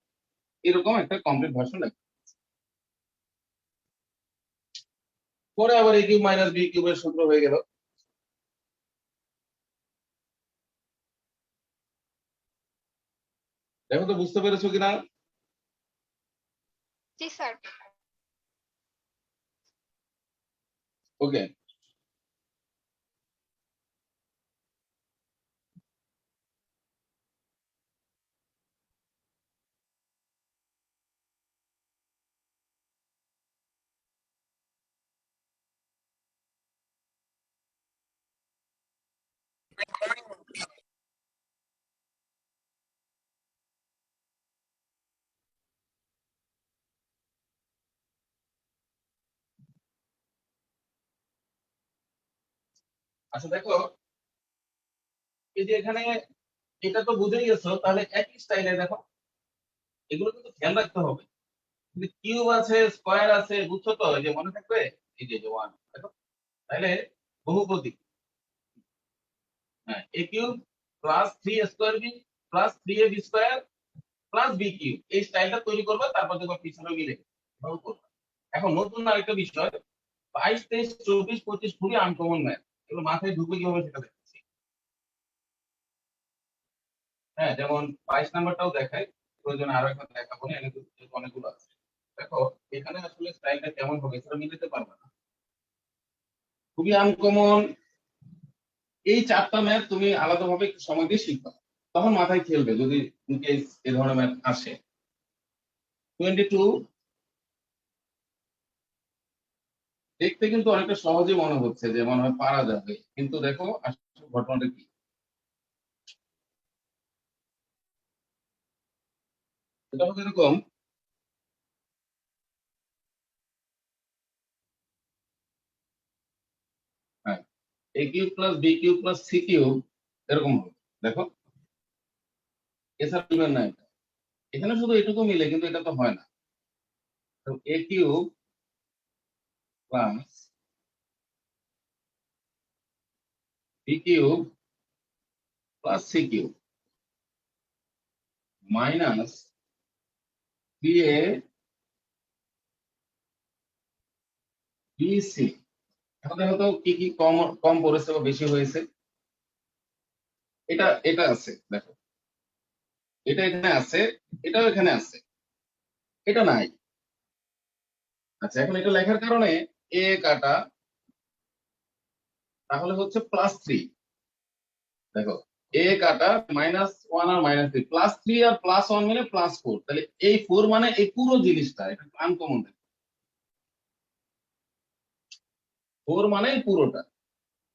এরকম একটা কমপ্লিট ভার্সন লেখা। পরে আবার এ কিউব মাইনাস বি কিউবের সূত্র হয়ে গেল। দেখো তো বুঝতে পেরেছো কিনা? জি স্যার। ওকে, আচ্ছা দেখো, এই যে এখানে এটা তো বুঝেই গেছো, তাহলে একই স্টাইলে দেখো, এগুলো কিন্তু খেয়াল রাখতে হবে। কিউব আছে, স্কোয়ার আছে, বুঝছো তো? এই যে মনে থাকবে, এই যে ওয়ান, দেখো, তাহলে বহুপদী, হ্যাঁ, a cube plus three square b plus three a b square plus b cube, এই স্টাইলটা তৈরি করবে, তারপর দেখো পিছনে মিলে এভাবে করবে। এখন নতুন আরেকটা বিষয়, 22, 23, 24, 25 খুবই আনকমন ম্যাথ, এগুলো মাথায় ঢুকবে কিভাবে সেটা দেখছি। হ্যাঁ, যেমন 22 নাম্বারটাও দেখায়, প্রয়োজনে আরো একটা দেখাবো না, এখানে যেহেতু অনেকগুলো আছে। দেখো এখানে আসলে স্টাইলটা কেমন হবে সেটা মিলাতে পারবে না, খুবই আনকমন। এই চারটা ম্যাথ তুমি আলাদাভাবে একটু সময় দিয়ে শিখবা, তখন মাথায় খেলবে যদি ইনকেস এই ধরনের ম্যাথ আসে। 22 দেখতে কিন্তু অনেকটা সহজে মনে হচ্ছে, যে মনে হয় পারা যাবে, কিন্তু দেখো আসলে ঘটনাটা কি। এটা হবে এরকম, হ্যাঁ, a cube plus b cube plus c cube, এরকম হবে। দেখো এছাড়া মিলবে না এটা, এখানে শুধু এটুকু মিলে, কিন্তু এটা তো হয় না। তো a cube plus b cube plus c cube minus three a b c. এখন দেখো তো কি কি কম কম পড়েছে বা বেশি হয়েছে। এটা এটা আছে, দেখো এটা এখানে আছে, এটাও এখানে আছে, এটা নাই। আচ্ছা, এখন এটা লেখার কারণে এ কাটা, তাহলে হচ্ছে প্লাস থ্রি। দেখো এ কাটা মাইনাস ওয়ান আর মাইনাস থ্রি, প্লাস থ্রি আর প্লাস ওয়ান মিলে প্লাস ফোর, তাহলে এই ফোর মানে এই পুরো জিনিসটা, এটা আনকমন। ফোর মানে এই পুরোটা।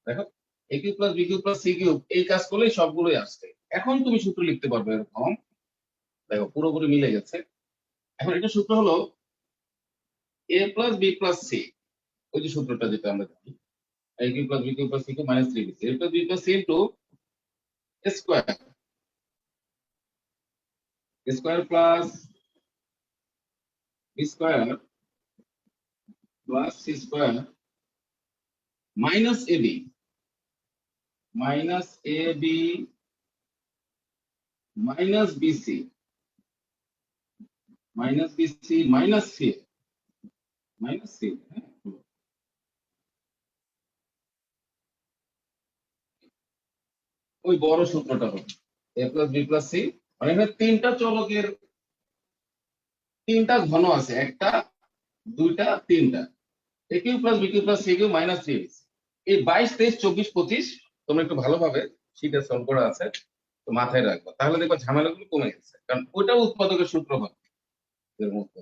দেখো a cube plus b cube plus c cube, এই কাজ করলেই সবগুলোই আসছে। এখন তুমি সূত্র লিখতে পারবে এরকম, দেখো পুরোপুরি মিলে গেছে। এখন এটা সূত্র হলো a plus b plus c, ওই যে সূত্রটা যেটা আমরা জানি, a cube plus b cube plus c cube minus three b c, a plus b plus c into square, square plus b square plus c square minus a b, minus a b minus b c, minus b c minus c, minus c. ওই বড় সূত্রটা হবে a plus b plus c, মানে এখানে তিনটা চলকের তিনটা ঘন আছে, একটা দুইটা তিনটা, a cube plus b cube plus c cube minus three. এই 22, 23, 24, 25 তোমরা একটু ভালোভাবে শীটে সলভ করা আছে, তো মাথায় রাখবা, তাহলে দেখবা ঝামেলাগুলো কমে গেছে, কারণ ওইটা উৎপাদকের সূত্র হবে এর মধ্যে।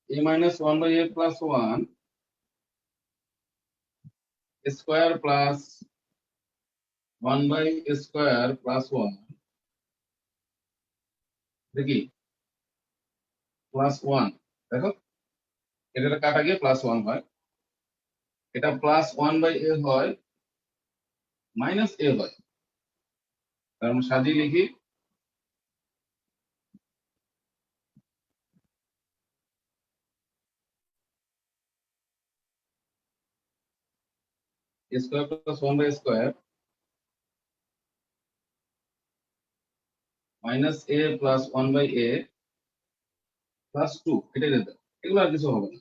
A minus one by a plus one square plus one by square plus one, দেখি প্লাস ওয়ান। দেখো এটা কাটা গিয়ে প্লাস ওয়ান হয়, এটা প্লাস ওয়ান বাই এ হয় মাইনাস এ হয়, তার মানে সাজিয়ে লিখি a square plus 1 by square minus a plus 1 by a plus 2, এটাই রেজাল্ট। এগুলো আর কিছু হবে না।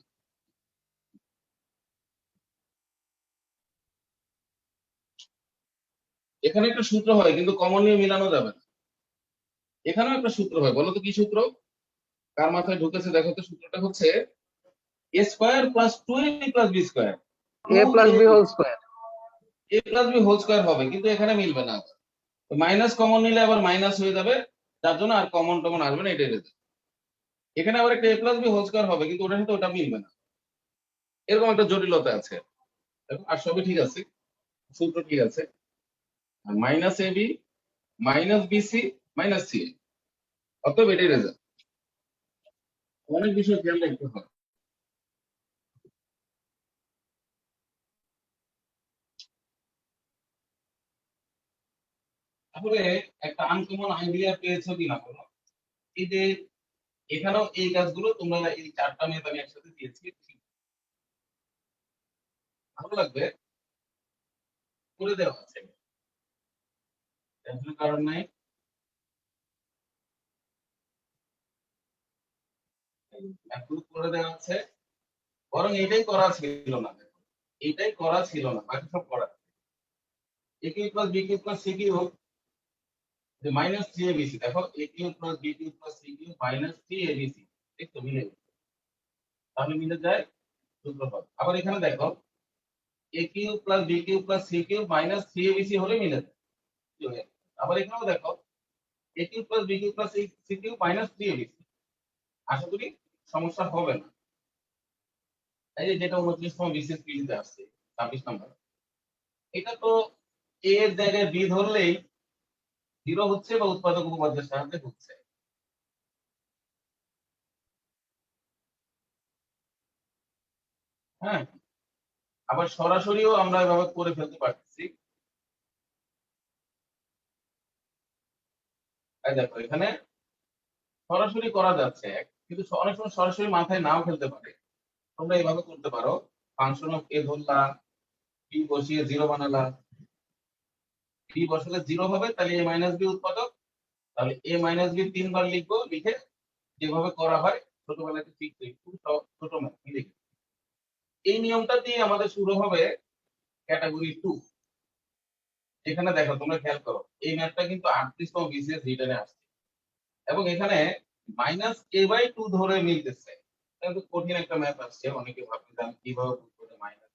এখানে একটা সূত্র হয় কিন্তু কমন নিয়ে মিলানো যাবে না। এখানেও একটা সূত্র হয়, বলো তো কি সূত্র? কার মাথায় ঢুকেছে দেখো তো। সূত্রটা হচ্ছে a square plus 2ab plus b square. a plus b whole square. a plus b whole square হবে, কিন্তু এখানে মিলবে না। মাইনাস কমন নিলে আবার মাইনাস হয়ে যাবে, যার জন্য আর কমন টমন আসবে না, এটাই রেজাল্ট। এখানে আবার একটা a plus b whole square হবে, কিন্তু ওটার সাথে ওটা মিলবে না। এরকম একটা জটিলতা আছে। দেখো, আর সবই ঠিক আছে, সূত্র ঠিক আছে। Minus ab minus bc minus ca, অতএব এটাই রেজাল্ট। অনেক বিষয় খেয়াল রাখতে হয়। তাহলে একটা আনকমন আইডিয়া পেয়েছো কিনা বলো? এই যে এখানেও এই কাজগুলো তোমরা এই 4টা মেথড আমি একসাথে দিয়েছি, ভালো লাগবে, করে দেওয়া আছে, টেনশনের কারণ নাই। ম্যাথগুলো করে দেওয়া আছে, বরং এটাই করা ছিল না। দেখো, এটাই করা ছিল না, বাকি সব করা। a cube plus b cube plus c cube যে মাইনাস 3abc, দেখো a cube plus b cube plus c cube minus 3abc, দেখো মিলে গেছে। তাহলে মিলে যায়, সূত্র পাবো। আবার এখানে দেখো a cube plus b cube plus c cube minus 3abc হলে মিলে যায়। আবার এখানেও দেখো a cube plus b cube plus c cube minus 3abc। আশা করি সমস্যা হবে না। এই যে যেটা 29তম বিসিএস পিডিতে আসছে 26 নম্বর, এটা তো a এর জায়গায় b ধরলেই 0 হচ্ছে বা উৎপাদক উপপাদ্যের সাহায্যে হচ্ছে। হ্যাঁ, আবার সরাসরিও আমরা এভাবে করে ফেলতে পারতেছি। এই দেখো এখানে সরাসরি করা যাচ্ছে, কিন্তু অনেক সময় সরাসরি মাথায় নাও খেলতে পারে। তোমরা এইভাবে করতে পারো, function of a Dharla, b বসিয়ে 0 বানালা, b বসালে 0 হবে, তাহলে a মাইনাস b উৎপাদক। তাহলে a মাইনাস b 3 বার লিখবো, লিখে যেভাবে করা হয় ছোটবেলায় শিখতে, খুব ছোট ম্যাথ লিখে। এই নিয়মটা দিয়ে আমাদের শুরু হবে ক্যাটাগরি 2। এখানে দেখো তোমরা খেয়াল করো, এই ম্যাথটা কিন্তু 38তম বিসিএস রিটার্নে আসছে, এবং এখানে মাইনাস a বাই 2 ধরে মিলতেছে। কিন্তু কঠিন একটা ম্যাথ আসছে, অনেকে ভাবতে চান কিভাবে বুঝবো যে মাইনাস,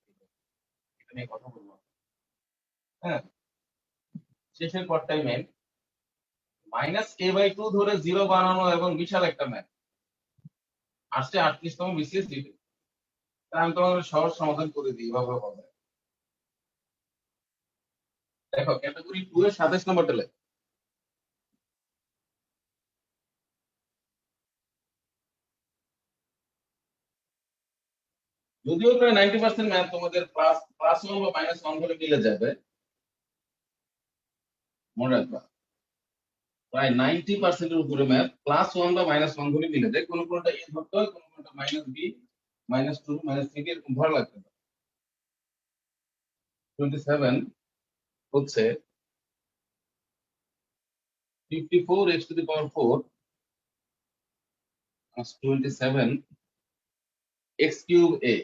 এটা নিয়ে কথা বলবো। হ্যাঁ, শেষের পরটাই মেন, মাইনাস a বাই 2 ধরে 0 বানানো, এবং বিশাল একটা ম্যাথ আসছে 38তম বিসিএস রিটার্ন। আমি তোমাদের সহজ সমাধান করে দিই, এভাবে হবে। দেখো ক্যাটাগরি 2 এর 27 নম্বরটা লেখ। যদিও প্রায় 90% ম্যাথ তোমাদের প্লাস প্লাস 1 বা মাইনাস 1 ধরে মিলে যাবে, মনে রাখবা প্রায় 90% এর উপরে ম্যাথ প্লাস 1 বা মাইনাস 1 ধরে মিলে যায়। কোন কোনটা a ধরতে হয়, কোন কোনটা মাইনাস b মাইনাস 2 মাইনাস 3 এরকম ধরা লাগতে পারে। 27 হচ্ছে 54x two the power 4 plus 27 x cube a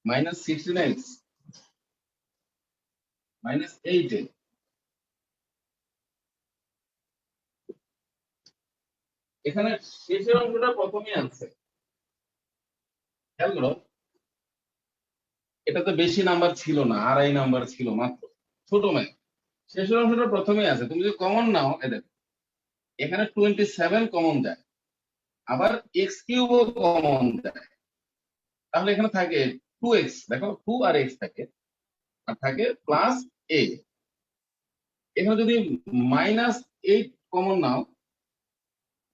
minus 16x minus 8a। এখানে শেষের অঙ্কটা প্রথমেই আছে, খেয়াল করো। এটাতে বেশি নাম্বার ছিল না, আড়াই নাম্বার ছিল মাত্র, ছোট ম্যাথ। শেষের অংশটা প্রথমেই আছে, তুমি যদি কমন নাও, দেখো এখানে 27 কমন যায়, আবার এক্স কিউবও কমন যায়। তাহলে এখানে থাকে 2x, দেখো 2 আর x থাকে, আর থাকে প্লাস a। এখানে যদি মাইনাস 8 কমন নাও,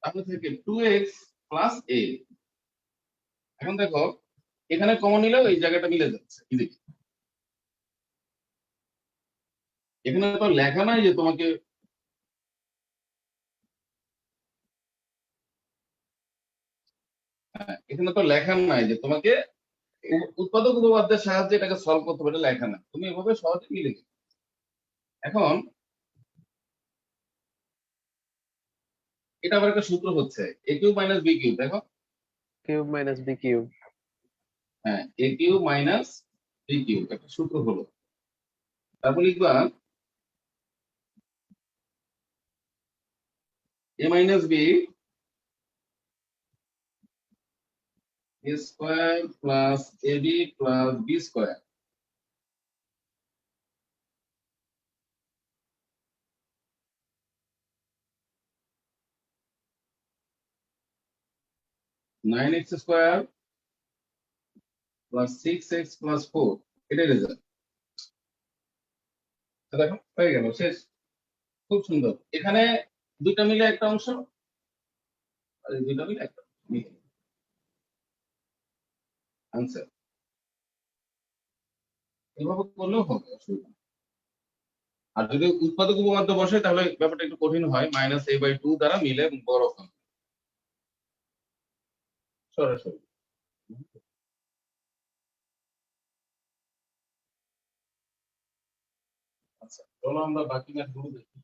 তাহলে থাকে 2x প্লাস a। এখন দেখো এখানে কমন নিলেও এই জায়গাটা মিলে যাচ্ছে, এদিকে। এখানে তো লেখা নাই যে তোমাকে, এখানে তো লেখা নাই যে তোমাকে উৎপাদক উপপাদ্যের সাহায্যে এটাকে সলভ করতে পারে, লেখা না, তুমি এভাবে সহজে মিলে যাবে। এখন এটা আবার একটা সূত্র হচ্ছে a cube minus b cube, দেখো কিউব মাইনাস বি কিউব। হ্যাঁ, a cube minus b cube একটা সূত্র হলো। তারপর লিখবা a minus b square plus a b plus b square. Nine x square plus 6x plus 4, এটাই রেজাল্ট। দেখো হয়ে গেল, শেষ। খুব সুন্দর। এখানে দুইটা মিলে একটা অংশ আর এই দুইটা মিলে একটা আনসার। এভাবে করলেও হবে, অসুবিধা নেই। আর যদি উৎপাদক উপপাদ্য বসে তাহলে ব্যাপারটা একটু কঠিন হয়, -a/2 দ্বারা মিলে বড় হয় সরাসরি। আচ্ছা, চলো আমরা বাকি ম্যাথগুলো দেখি।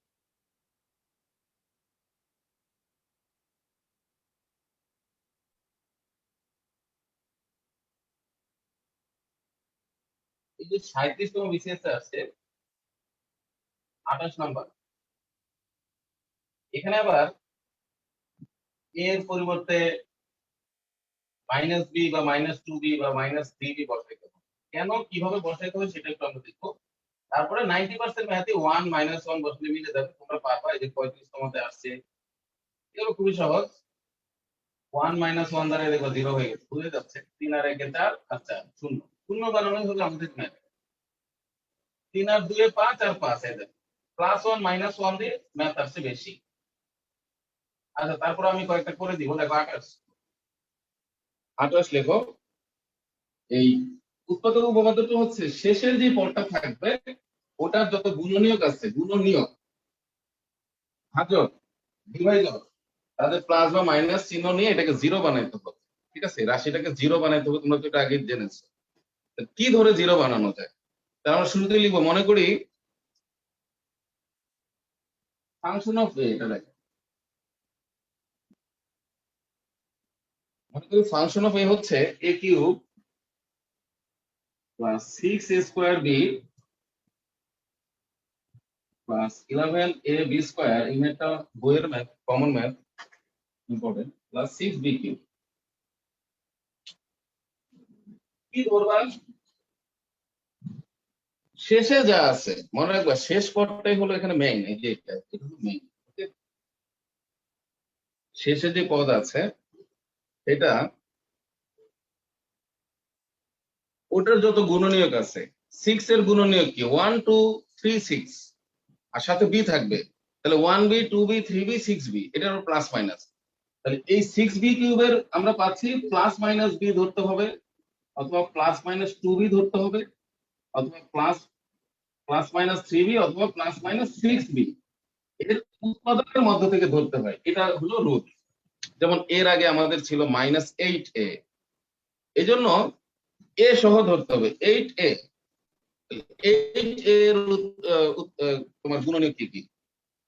এই যে 37তম বিসিএস আছে 28 নাম্বার, এখানে আবার a এর পরিবর্তে -b বা -2b বা -3b বসাইতে হবে। কেন, কিভাবে বসাইতে হবে সেটা একটু আমরা দেখবো। তারপরে 90% ম্যাথে 1 -1 বসলে মিলে যাবে, তোমরা পারবা। এই যে 35তমতে আসছে, এগুলো খুবই সহজ। 1 -1 দ্বারা দেখো 0 হয়ে গেছে, বুঝে যাচ্ছে। 3 আর 1 এ 4 আর 4 শূন্য, শূন্য বানানোই হলো আমাদের ম্যাথ। 3 আর 2 এ 5 আর 5 এ দেখো +1 -1 দিয়ে ম্যাথ আসছে বেশি। আচ্ছা, তারপর আমি কয়েকটা করে দিব, দেখো 28 লেখো। এই উৎপাদক উপপাদ্যটা হচ্ছে শেষের যে পদটা থাকবে ওটার যত গুণনীয়ক আছে, গুণনীয়ক, ভাজক, ডিভাইডর, তাদের প্লাস বা মাইনাস চিহ্ন নিয়ে এটাকে জিরো বানাইতে হবে। ঠিক আছে, রাশিটাকে জিরো বানাইতে হবে, তোমরা তো এটা আগে জেনেছো। কি ধরে জিরো বানানো যায়, তার আমরা শুরুতে লিখবো, মনে করি ফাংশন অফ এ, এটা দেখো, মনে করি ফাংশন অফ এ হচ্ছে a cube plus 6a² b plus 11ab square, এই ম্যাথটা বইয়ের math, common math, important, plus 6b cube. কি ধরবা, শেষে যা আছে মনে রাখবা, শেষ পদটাই হলো এখানে মেইন। এই যে এটা হলো মেইন। শেষে যে পদ আছে এটা, ওটার যত গুণনীয়ক আছে, 6 এর গুণনীয়ক কি, 1 2 3 6, আর সাথে বি থাকবে, তাহলে 1b 2b 3b 6b, এটার প্লাস মাইনাস। তাহলে এই 6b কিউবের আমরা পাচ্ছি প্লাস মাইনাস বি ধরতে হবে, অথবা প্লাস মাইনাস 2b ধরতে হবে, অথবা প্লাস মাইনাস 3b, অথবা প্লাস মাইনাস 6b। এর উৎপাদকের মধ্য থেকে ধরতে হয়, এটা হলো রুল। যেমন এর আগে আমাদের ছিল -8a, এই জন্য এ সহ ধরতে হবে 8a। 8a এর তোমার গুণনীয়ক কি কি,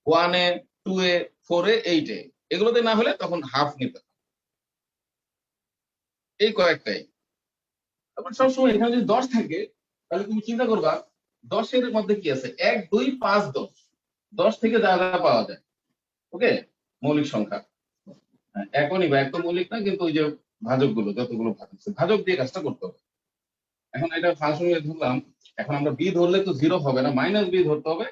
1 এ 2 এ 4 এ 8 এ, এগুলোতে না হলে তখন হাফ নিতে হবে। এই কয়েকটাই। তারপর সবসময় এখানে যদি 10 থাকে তাহলে তুমি চিন্তা করবা 10 এর মধ্যে কি আছে, 1 2 5 10, 10 থেকে যা যা পাওয়া যায়, ওকে, মৌলিক সংখ্যা। এখনই বা এক তো মৌলিক না, কিন্তু ওই যে ভাজক গুলো, যতগুলো ভাজক আছে, ভাজক দিয়ে কাজটা করতে হবে। এখন এটা ফাংশন ধরলাম, এখন আমরা বি ধরলে তো জিরো হবে না, মাইনাস বি ধরতে হবে।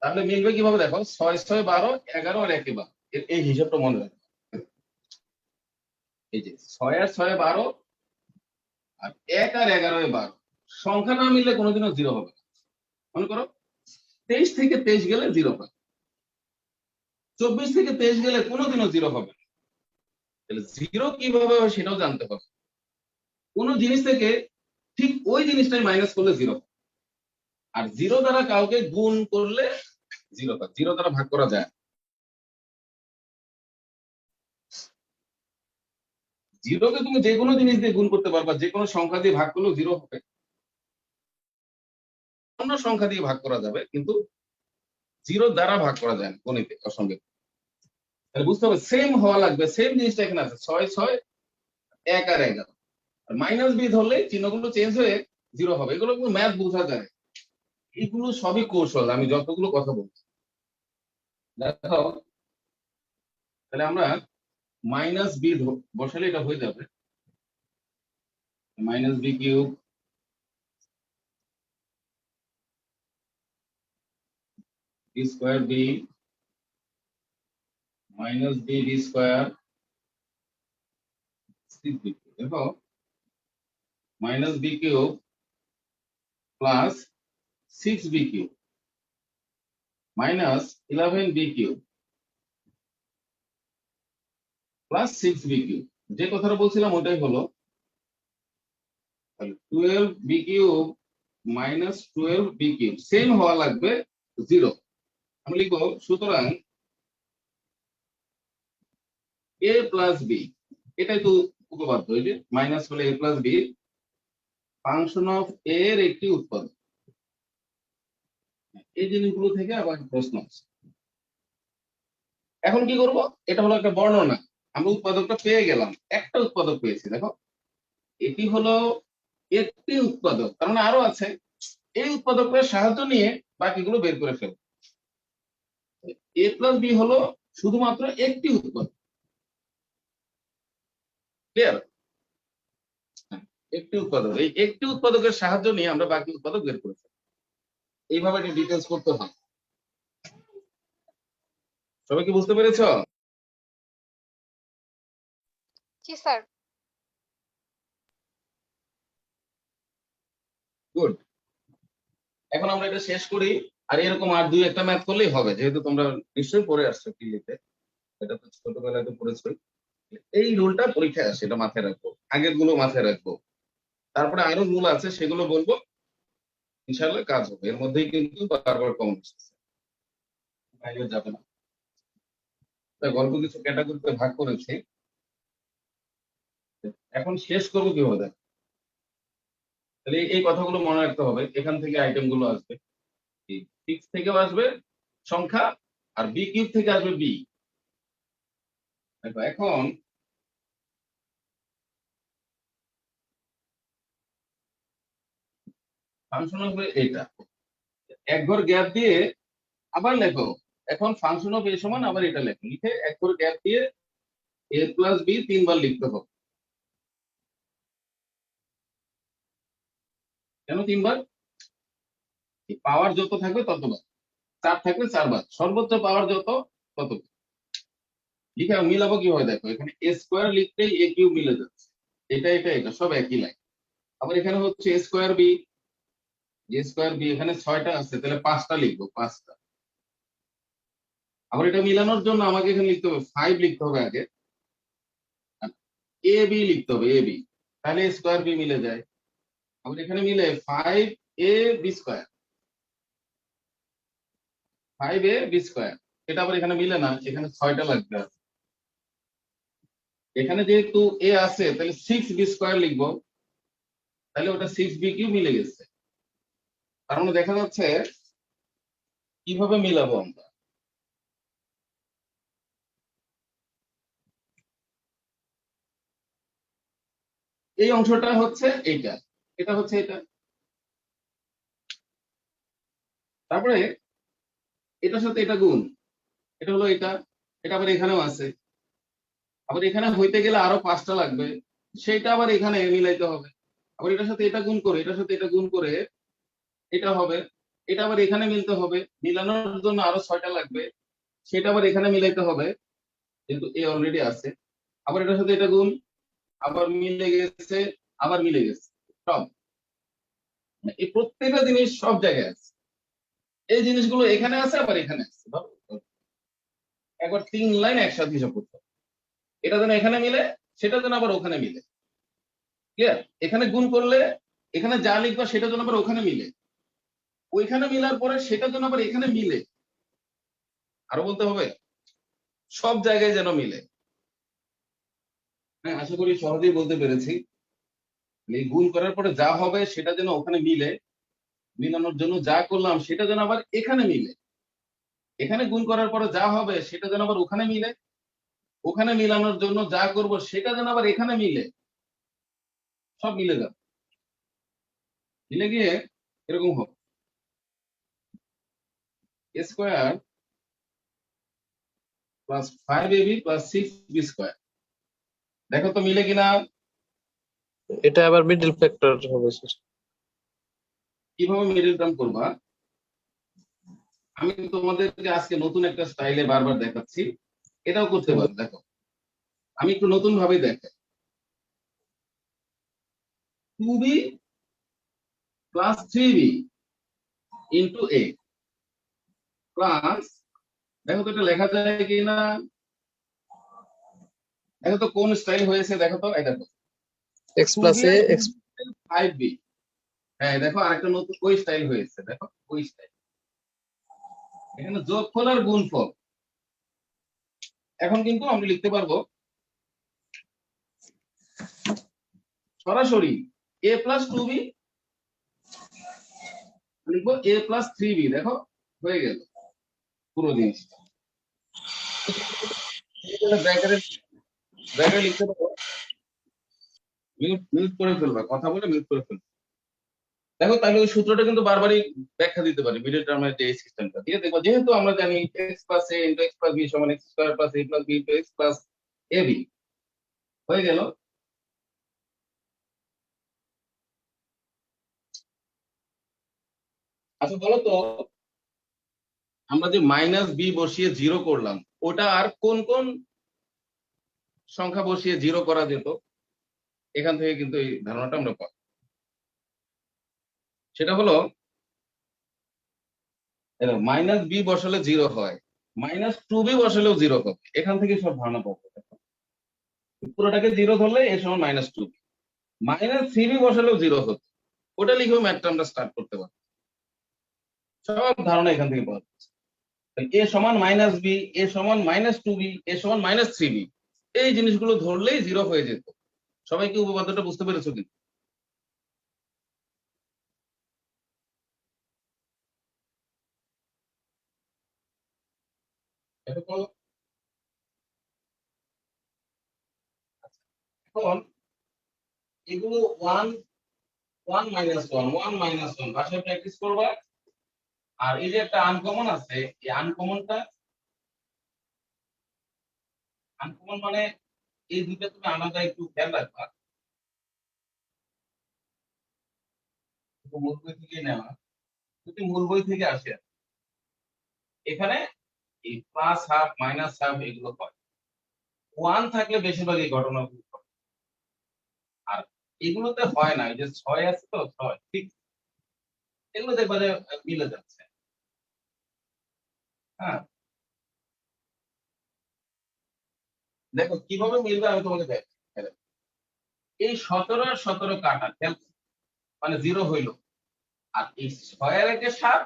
তাহলে মিলবে কিভাবে, দেখো 6 6 12 11 আর 1 12, এই হিসাবটা মনে রাখবে। এই যে 6 আর 6 12 আর 1 আর 11 12, সংখ্যা না মিললে কোনোদিনও জিরো হবে না। মনে করো 23 থেকে 23 গেলে জিরো হয়, 24 থেকে 23 গেলে কোনোদিনও জিরো হবে না। তাহলে জিরো কিভাবে হয় সেটাও জানতে হবে। কোন জিনিস থেকে ঠিক ওই জিনিসটাই মাইনাস করলে জিরো, আর জিরো দ্বারা কাউকে গুণ করলে জিরো হয়, জিরো দ্বারা ভাগ করা যায়। জিরোকে তুমি যে কোনো জিনিস দিয়ে গুণ করতে পারবা, যে কোনো সংখ্যা দিয়ে ভাগ করলেও জিরো হবে, অন্য সংখ্যা দিয়ে ভাগ করা যাবে, কিন্তু জিরো দ্বারা ভাগ করা যায় না গণিতে অসংখ্যে। তাহলে বুঝতে হবে সেম হওয়া লাগবে, সেম জিনিসটা এখানে আছে 6 6 1 আর 11, আর মাইনাস বি ধরলে চিহ্নগুলো চেঞ্জ হয়ে জিরো হবে। এগুলো কিন্তু ম্যাথ বোঝা যায়, এগুলো সবই কৌশল, আমি যতগুলো কথা বলছি। দেখো তাহলে আমরা মাইনাস বি বসালে এটা হয়ে যাবে minus b cube b square b minus b b square 6b। দেখো minus b cube plus 6b cube minus 11b cube plus 6b cube. যে কথাটা বলছিলাম ওটাই হলো 12b cube minus 12b cube same হওয়া লাগবে জিরো। আমি লিখবো সুতরাং a প্লাস বি, এটাই তো উপপাদ্য, এই যে মাইনাস হলে a plus b function of a এর একটি উৎপাদক। এই জিনিসগুলো থেকে আবার প্রশ্ন আছে। এখন কি করব, এটা হলো একটা বর্ণনা, আমরা উৎপাদকটা পেয়ে গেলাম, একটা উৎপাদক পেয়েছি। দেখো এটি হলো একটি উৎপাদক, তার মানে আরো আছে। এই উৎপাদকের সাহায্য নিয়ে বাকিগুলো বের করে ফেলব। a প্লাস বি হলো শুধুমাত্র একটি উৎপাদক, ক্লিয়ার? একটি উৎপাদক, এই একটি উৎপাদকের সাহায্য নিয়ে আমরা বাকি উৎপাদক বের করে ফেলব। এইভাবে এটা ডিটেলস করতে হয়। সবাই কি বুঝতে পেরেছো? জি স্যার। গুড। এখন আমরা এটা শেষ করি, আর এরকম আর দুই একটা ম্যাথ করলেই হবে, যেহেতু তোমরা নিশ্চয়ই পড়ে আসছো পিলিতে, এটা তো ছোটবেলায় তো পড়েছোই। এই রুলটা পরীক্ষায় আসে, এটা মাথায় রাখবো, আগের গুলো মাথায় রাখবো, তারপরে আরো রুল আছে সেগুলো বলবো, ইনশাআল্লাহ কাজ হবে। এর মধ্যেই কিন্তু বারবার কমন আসছে, বাইরে যাবে না। তাই গল্প কিছু ক্যাটাগরিতে ভাগ করেছি, এখন শেষ করবো কিভাবে দেখ। তাহলে এই কথাগুলো মনে রাখতে হবে, এখান থেকে আইটেম গুলো আসবে, 6 থেকেও আসবে সংখ্যা, আর বি কিউব থেকে আসবে বি। দেখো এখন ফাংশন হবে এটা, এক ঘর গ্যাপ দিয়ে আবার লেখো। এখন ফাংশন অফ এ সমান আবার এটা লেখো, লিখে এক ঘর গ্যাপ দিয়ে এ প্লাস বি 3 বার লিখতে হবে। কেন 3 বার? পাওয়ার যত থাকবে ততবার, 4 থাকবে 4 বার, সর্বোচ্চ পাওয়ার যত ততবার। লিখে মিলাবো কিভাবে, দেখো এখানে এ স্কোয়ার লিখতেই এ কিউব মিলে যাচ্ছে, এটা এটা এটা সব একই লাইন। আবার এখানে হচ্ছে এ স্কোয়ার বি, এ স্কোয়ার বি এখানে 6টা আছে, তাহলে 5টা লিখবো, 5টা। আবার এটা মিলানোর জন্য আমাকে এখানে লিখতে হবে 5 লিখতে হবে আগে, এ বি লিখতে হবে, এ বি, তাহলে স্কোয়ার বি মিলে যায়। আবার এখানে মিলে 5 এ বি স্কোয়ার, 5 এ বি স্কোয়ার, এটা আবার এখানে মিলে না, এখানে 6টা লাগবে। এখানে যেহেতু এ আছে তাহলে 6 বি স্কোয়ার লিখবো, তাহলে ওটা 6 বি কিউ মিলে গেছে। তার মানে দেখা যাচ্ছে কিভাবে মিলাবো আমরা, এই অংশটা হচ্ছে এইটা, এটা হচ্ছে এটা, তারপরে এটার সাথে এটা গুণ, এটা হলো এটা, এটা আবার এখানেও আছে। আবার এখানে হইতে গেলে আরো 5টা লাগবে, সেটা আবার এখানে মিলাইতে হবে। আবার এটার সাথে এটা গুণ করে, এটার সাথে এটা গুণ করে এটা হবে, এটা আবার এখানে মিলতে হবে, মিলানোর জন্য আরো 6টা লাগবে, সেটা আবার এখানে মিলাইতে হবে, কিন্তু এ অলরেডি আছে। আবার এটার সাথে এটা গুণ, আবার মিলে গেছে, আবার মিলে গেছে, সব এই প্রত্যেকটা জিনিস সব জায়গায় আছে। এই জিনিসগুলো এখানে আছে আবার এখানে আছে, একবার 3 লাইন একসাথে হিসাব করতে হবে। এটা যেন এখানে মিলে, সেটা যেন আবার ওখানে মিলে, ক্লিয়ার? এখানে গুণ করলে এখানে যা লিখবা সেটা যেন আবার ওখানে মিলে, ওইখানে মিলার পরে সেটা যেন আবার এখানে মিলে, আরো বলতে হবে সব জায়গায় যেন মিলে। হ্যাঁ, আশা করি সহজেই বলতে পেরেছি। এই গুণ করার পরে যা হবে সেটা যেন ওখানে মিলে, মিলানোর জন্য যা করলাম সেটা যেন আবার এখানে মিলে। এখানে গুণ করার পরে যা হবে সেটা যেন আবার ওখানে মিলে, ওখানে মিলানোর জন্য যা করব সেটা যেন আবার এখানে মিলে। সব মিলে যাবে, মিলে গিয়ে এরকম হবে a square plus 5ab plus 6b square. দেখো তো মিলে কিনা। এটা আবার মিডল ফ্যাক্টর হবে স্যার। কিভাবে মিডল টার্ম করবা আমি তোমাদেরকে আজকে নতুন একটা স্টাইলে বারবার দেখাচ্ছি, এটাও করতে পারো। দেখো আমি একটু নতুন ভাবে দেখাই। 2b plus 3b into a plus, দেখো তো এটা লেখা যায় কিনা। দেখো তো কোন স্টাইল হয়েছে, দেখো তো এই দেখো এক্স প্লাস এ এক্স 5b। হ্যাঁ দেখো আরেকটা নতুন ওই স্টাইল হয়েছে, দেখো ওই স্টাইল। এখানে যোগফল আর গুণফল। এখন কিন্তু আমরা লিখতে পারবো সরাসরি a প্লাস 2b, লিখবো a প্লাস 3b। দেখো হয়ে গেল পুরো জিনিসটা। ব্র্যাকেটে ব্র্যাকেটে লিখতে পারবো, মিউট মিউট করে ফেলবা, কথা বলে মিউট করে ফেলবা। দেখো তাহলে ওই সূত্রটা কিন্তু বারবারই ব্যাখ্যা দিতে পারি, মিডল টার্মের যে সিস্টেমটা দিয়ে দেখবো। যেহেতু আমরা জানি x plus a into x plus b সমান x square plus a plus b into x plus ab হয়ে গেল। আচ্ছা বলো তো, আমরা যে মাইনাস বি বসিয়ে জিরো করলাম, ওটা আর কোন কোন সংখ্যা বসিয়ে জিরো করা যেত? এখান থেকে কিন্তু এই ধারণাটা আমরা পাই। সেটা হলো মাইনাস বি বসালে জিরো হয়, মাইনাস 2b বসালেও জিরো হবে। এখান থেকে সব ধারণা পাবো। পুরোটাকে জিরো ধরলে এর সমান minus 2b, minus 3b বসালেও zero হতো। ওটা লিখেও ম্যাথটা আমরা স্টার্ট করতে পারি। সব ধারণা এখান থেকে পাওয়া যাচ্ছে। এ সমান মাইনাস বি, এ সমান মাইনাস 2b, এ সমান মাইনাস 3b, এই জিনিসগুলো ধরলেই জিরো হয়ে যেত। সবাই কি উপপাদ্যটা বুঝতে পেরেছো কিন্তু? এখন এগুলো one one minus one, one minus one ভাষায় প্র্যাকটিস করবা। আর এই যে একটা আনকমন আছে, এই আনকমনটা, আনকমন মানে এই দুইটা তুমি আলাদা একটু খেয়াল রাখবা। মূল বই থেকে নেওয়া, যদি মূল বই থেকে আসে, এখানে এই প্লাস হাফ মাইনাস হাফ এগুলো হয়। ওয়ান থাকলে বেশিরভাগ এই ঘটনাগুলো ঘটে। আর এগুলোতে হয় না, এই যে ছয় আছে তো, ছয় ঠিক এগুলো দেখবা যে মিলে যাচ্ছে। হ্যাঁ দেখো কিভাবে মিলবে আমি তোমাকে দেখ। এই 17 আর 17 কাটা খেয়াল করো, মানে জিরো হইলো। আর এই 6 এর 7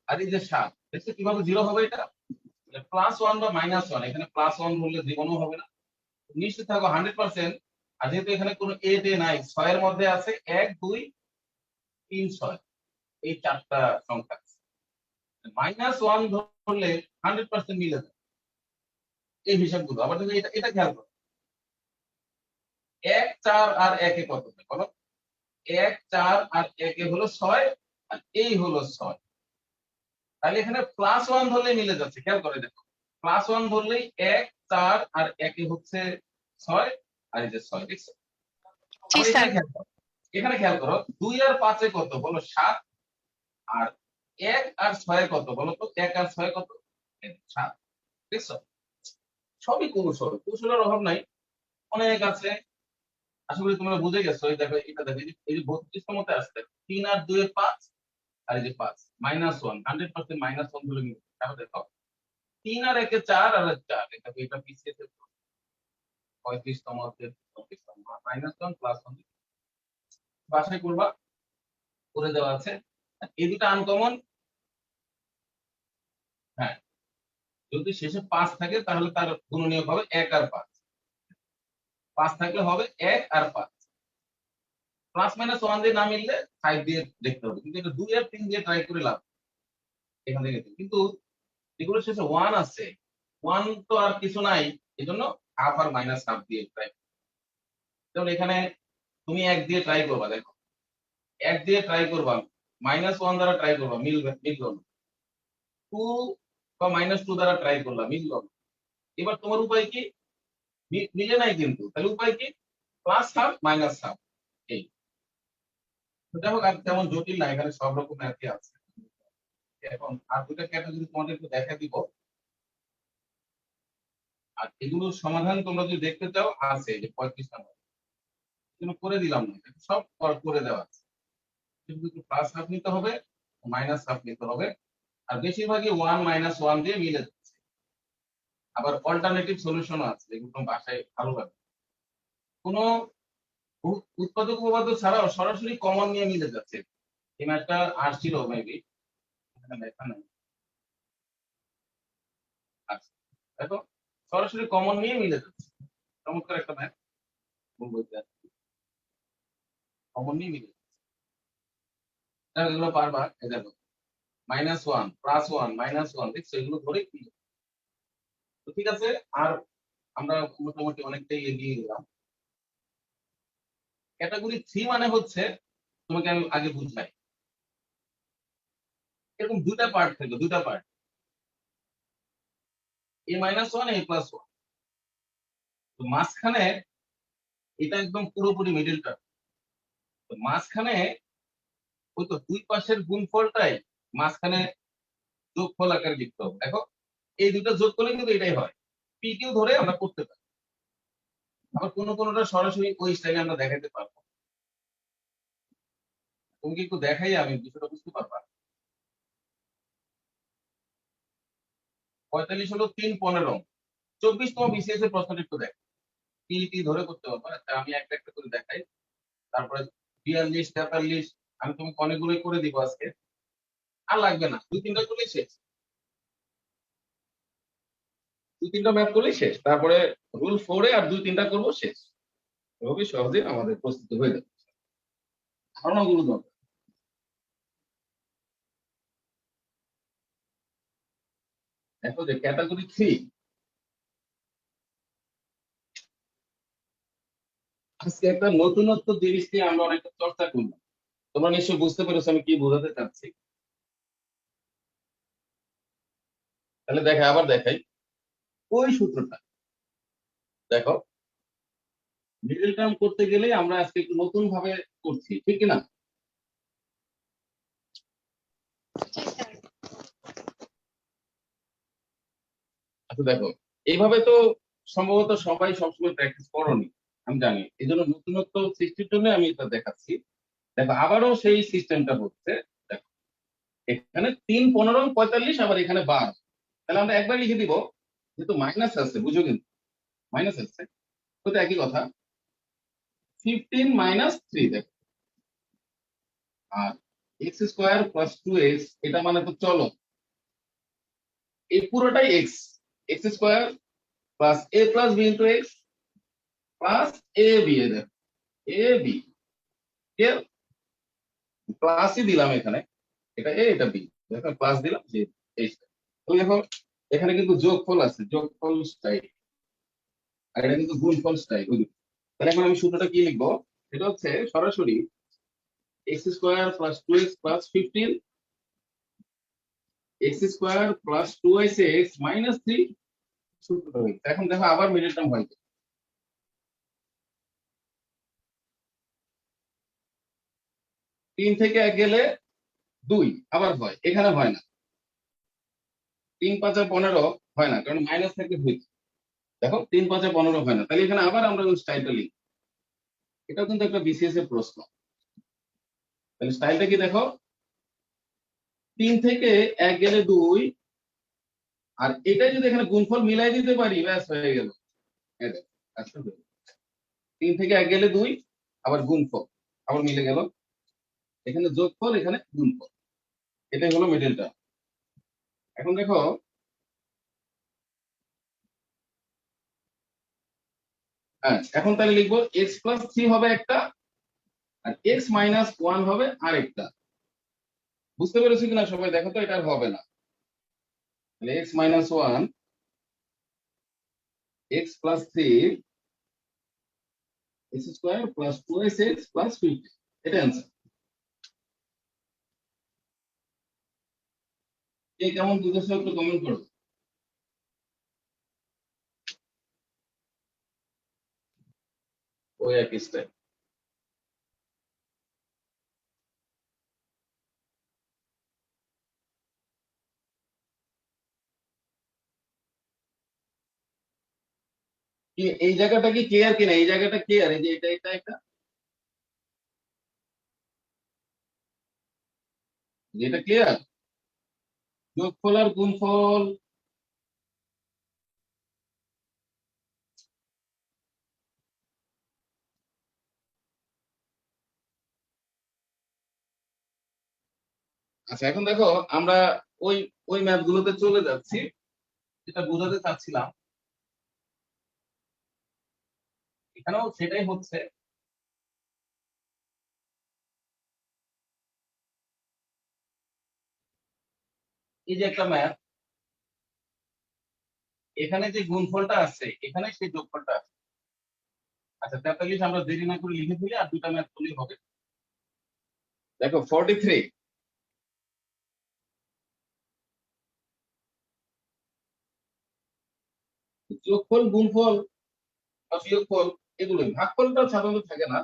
আর এই যে 7, দেখছো কিভাবে জিরো হবে? এটা প্লাস ওয়ান বা মাইনাস ওয়ান, এখানে প্লাস ওয়ান ধরলে জীবনও হবে না। নিশ্চিত থাকো 100%। আর যেহেতু এখানে কোনো এ ডে নাই, 6 এর মধ্যে আছে 1 2 3 6, এই চারটা সংখ্যা আছে। মাইনাস ওয়ান ধরলে 100% মিলে যাবে এই হিসাবগুলো। আবার তুমি এটা এটা খেয়াল করো, 1 4 আর 1 এ কত হয় বলো? 1 4 আর 1 এ হলো 6, আর এই হলো 6। তাহলে এখানে প্লাস ওয়ান ধরলে মিলে যাচ্ছে। খেয়াল করে দেখো, প্লাস ওয়ান ধরলেই 1 4 আর 1 এ হচ্ছে 6, আর এই যে 6 দেখছো। জি আবার স্যার। এখানে খেয়াল করো 2 আর 5 এ কত বলো? 7। আর 1 আর 6 এ কত বলো তো? 1 আর 6 কত? 7। দেখছো সবই কৌশল, কৌশলের অভাব নাই, অনেক আছে। আশা করি তোমরা বুঝে গেছো। এই দেখো এটা দেখো, এই যে 32 মতে আসছে 3 আর 2 এ 5, আর এই যে 5 মাইনাস 1, 100% মাইনাস 1 ধরে নিতে। তারপর দেখো 3 আর 1 এ 4 আর 4, এটা এটা পিছিয়ে 35 তম হচ্ছে 34 তম, মাইনাস 1 প্লাস 1 বাসায় করবা, করে দেওয়া আছে। এই দুটো আনকমন। হ্যাঁ যদি শেষে 5 থাকে তাহলে তার গুণনীয়ক হবে 1 আর 5। 5 থাকলে হবে 1 আর 5, প্লাস মাইনাস 1 দিয়ে না মিললে 5 দিয়ে দেখতে হবে, কিন্তু এটা 2 আর 3 দিয়ে ট্রাই করে লাভ এখান থেকে। কিন্তু এগুলো শেষে 1 আছে, 1 তো আর কিছু নাই, এজন্য হাফ আর মাইনাস হাফ দিয়ে ট্রাই। তাহলে এখানে তুমি 1 দিয়ে ট্রাই করবা, দেখো 1 দিয়ে ট্রাই করবা, -1 দ্বারা ট্রাই করবা, মিললো না। 2 বা -2 দ্বারা ট্রাই করলা, মিললো না। এবার তোমার উপায় কি? মিলে নাই কিন্তু, তাহলে উপায় কি? Plus half minus half. এই যাই হোক, আর তেমন জটিল না, এখানে সব রকম ম্যাথই আছে। এখন আর দুটা ক্যাটাগরি তোমাদের একটু দেখা দিব, আর এগুলোর সমাধান তোমরা যদি দেখতে চাও আছে, যে 35 নাম্বার এগুলো করে দিলাম না, এটা সব করে দেওয়া আছে, কিন্তু একটু প্লাস হাফ নিতে হবে, মাইনাস হাফ নিতে হবে, আর বেশিরভাগই 1 -1 দিয়ে মিলে যাচ্ছে। আবার অল্টারনেটিভ সলিউশন আছে, যেগুলো তোমার বাসায় ভালো লাগে। কোনো উৎপাদক উপপাদ্য ছাড়াও সরাসরি কমন নিয়ে মিলে যাচ্ছে। এই ম্যাথটা আসছিল মেবি, এখানে লেখা নাই। আচ্ছা, দেখো সরাসরি কমন নিয়ে মিলে যাচ্ছে, চমৎকার একটা ম্যাথ, বইতে আছে, কমন নিয়ে মিলে যাচ্ছে। দেখো এগুলো পারবা, এই দেখো -1 +1 -1, দেখছো এগুলো ধরে কি। তো ঠিক আছে, আর আমরা মোটামুটি অনেকটাই এগিয়ে গেলাম। ক্যাটাগরি 3 মানে হচ্ছে, তোমাকে আমি আগে বুঝাই, এরকম দুটা পার্ট থাকবে, দুটা পার্ট, a-1 a+1, তো মাঝখানে এটা একদম পুরোপুরি মিডল টার্ম, তো মাঝখানে ওই তো দুই পাশের গুণফলটাই মাঝখানে যোগফল আকারে লিখতে হবে। দেখো এই দুটো যোগ করলে কিন্তু এটাই হয়, পি কিউ ধরে আমরা করতে পারি। আবার কোনোটা সরাসরি ওই স্টাইলে আমরা দেখাতে পারবো। তুমি কি একটু দেখাই, আমি বিষয়টা বুঝতে পারবা। 45 হলো 3-15, 24 তোমার বিসিএস এর প্রশ্নটা একটু দেখ, টি ধরে করতে পারবা। আচ্ছা, আমি একটা একটা করে দেখাই, তারপরে 42 43 আমি তোমাকে অনেকগুলোই করে দিব আজকে, আর লাগবে না, 2-3টা করলেই শেষ, 2-3টা ম্যাথ করলেই শেষ, তারপরে রুল 4 আর 2-3টা করবো, শেষ। এভাবে সহজে আমাদের প্রস্তুতি হয়ে যাবে। ধারণাগুলো দরকার। দেখো যে ক্যাটাগরি 3, আজকে একটা নতুনত্ব জিনিস নিয়ে আমরা অনেকটা চর্চা করলাম। তোমরা নিশ্চয়ই বুঝতে পেরেছো আমি কি বোঝাতে চাচ্ছি। তাহলে আবার দেখাই ওই সূত্রটা। দেখো মিডল টার্ম করতে গেলে আমরা আজকে একটু নতুন ভাবে করছি, ঠিক না? জি স্যার। আচ্ছা দেখো, এইভাবে তো সম্ভবত সবাই সবসময় প্র্যাকটিস করোনি, আমি জানি, এই জন্য নতুনত্ব সৃষ্টির জন্য আমি এটা দেখাচ্ছি। দেখো আবারও সেই সিস্টেমটা হচ্ছে, দেখো এখানে 3 15 45, আবার এখানে 12, তাহলে আমরা একবার লিখে দিব, যেহেতু মাইনাস আছে, বুঝো কিন্তু মাইনাস আছে, তো একই কথা, 15 - 3, দেখো, আর x² + 2x, এটা মানে তো চলো, এই পুরোটাই x² + a + b * x + ab, এ দেখো ab, প্লাসই দিলাম এখানে, এটা a এটা b, দেখো প্লাস দিলাম, যে এইটা। তো দেখো এখানে কিন্তু যোগফল আছে, যোগফল স্টাইল, আর এটা কিন্তু গুণফল স্টাইল। তাহলে এখন আমি সূত্রটা কি লিখবো, এটা হচ্ছে সরাসরি x² + 2x + 15, x² + 2x - 3 সূত্রটা হয়েছে। এখন দেখো আবার মিডল টার্ম হয়, 3 থেকে 1 গেলে 2, আবার হয়, এখানে হয় না, 3 × 5 = 15 হয় না, কারণ মাইনাস থেকে হয়েছে। দেখো 3 × 5 = 15 হয় না, তাহলে এখানে আবার আমরা ওই স্টাইলটা লিখি। এটাও কিন্তু একটা বিসিএস এর প্রশ্ন। তাহলে স্টাইলটা কি দেখো, 3 থেকে 1 গেলে 2, আর এটা যদি এখানে গুণফল মিলাই দিতে পারি, ব্যাস হয়ে গেল। এই দেখো, কাজটা হয়ে গেল। 3 থেকে 1 গেলে 2, আবার গুণফল, আবার মিলে গেল, এখানে যোগফল, এখানে গুণফল, এটাই হলো মিডল টার্ম। এখন দেখো হ্যাঁ, এখন তাহলে লিখবো এক্স প্লাস থ্রি হবে একটা, আর এক্স মাইনাস ওয়ান হবে আরেকটা। বুঝতে পেরেছি কিনা সবাই? দেখো তো এটা আর হবে না। তাহলে x minus one, x plus three, x square plus two x plus 50, এটা অ্যান্সার। কে কেমন বুঝেছো একটু কমেন্ট করো। ওই একই স্টাইল। কি এই জায়গাটা কি ক্লিয়ার কিনা? এই জায়গাটা ক্লিয়ার? এই যে এটা এটা ক্লিয়ার? যোগফল আর গুণফল আচ্ছা, এখন দেখো আমরা ওই ওই ম্যাথ গুলোতে চলে যাচ্ছি, যেটা বোঝাতে চাচ্ছিলাম এখানেও সেটাই হচ্ছে। এই যে একটা ম্যাথ, এখানে যে গুণফলটা আছে এখানে সেই যোগফলটা আছে। আচ্ছা, তাহলে আমরা দেরি না করে লিখে ফেলি, আর দুটা ম্যাথ করলেই হবে। দেখো 43, যোগফল গুণফল বা বিয়োগফল এগুলোই, ভাগফলটা সাধারণত থাকে না।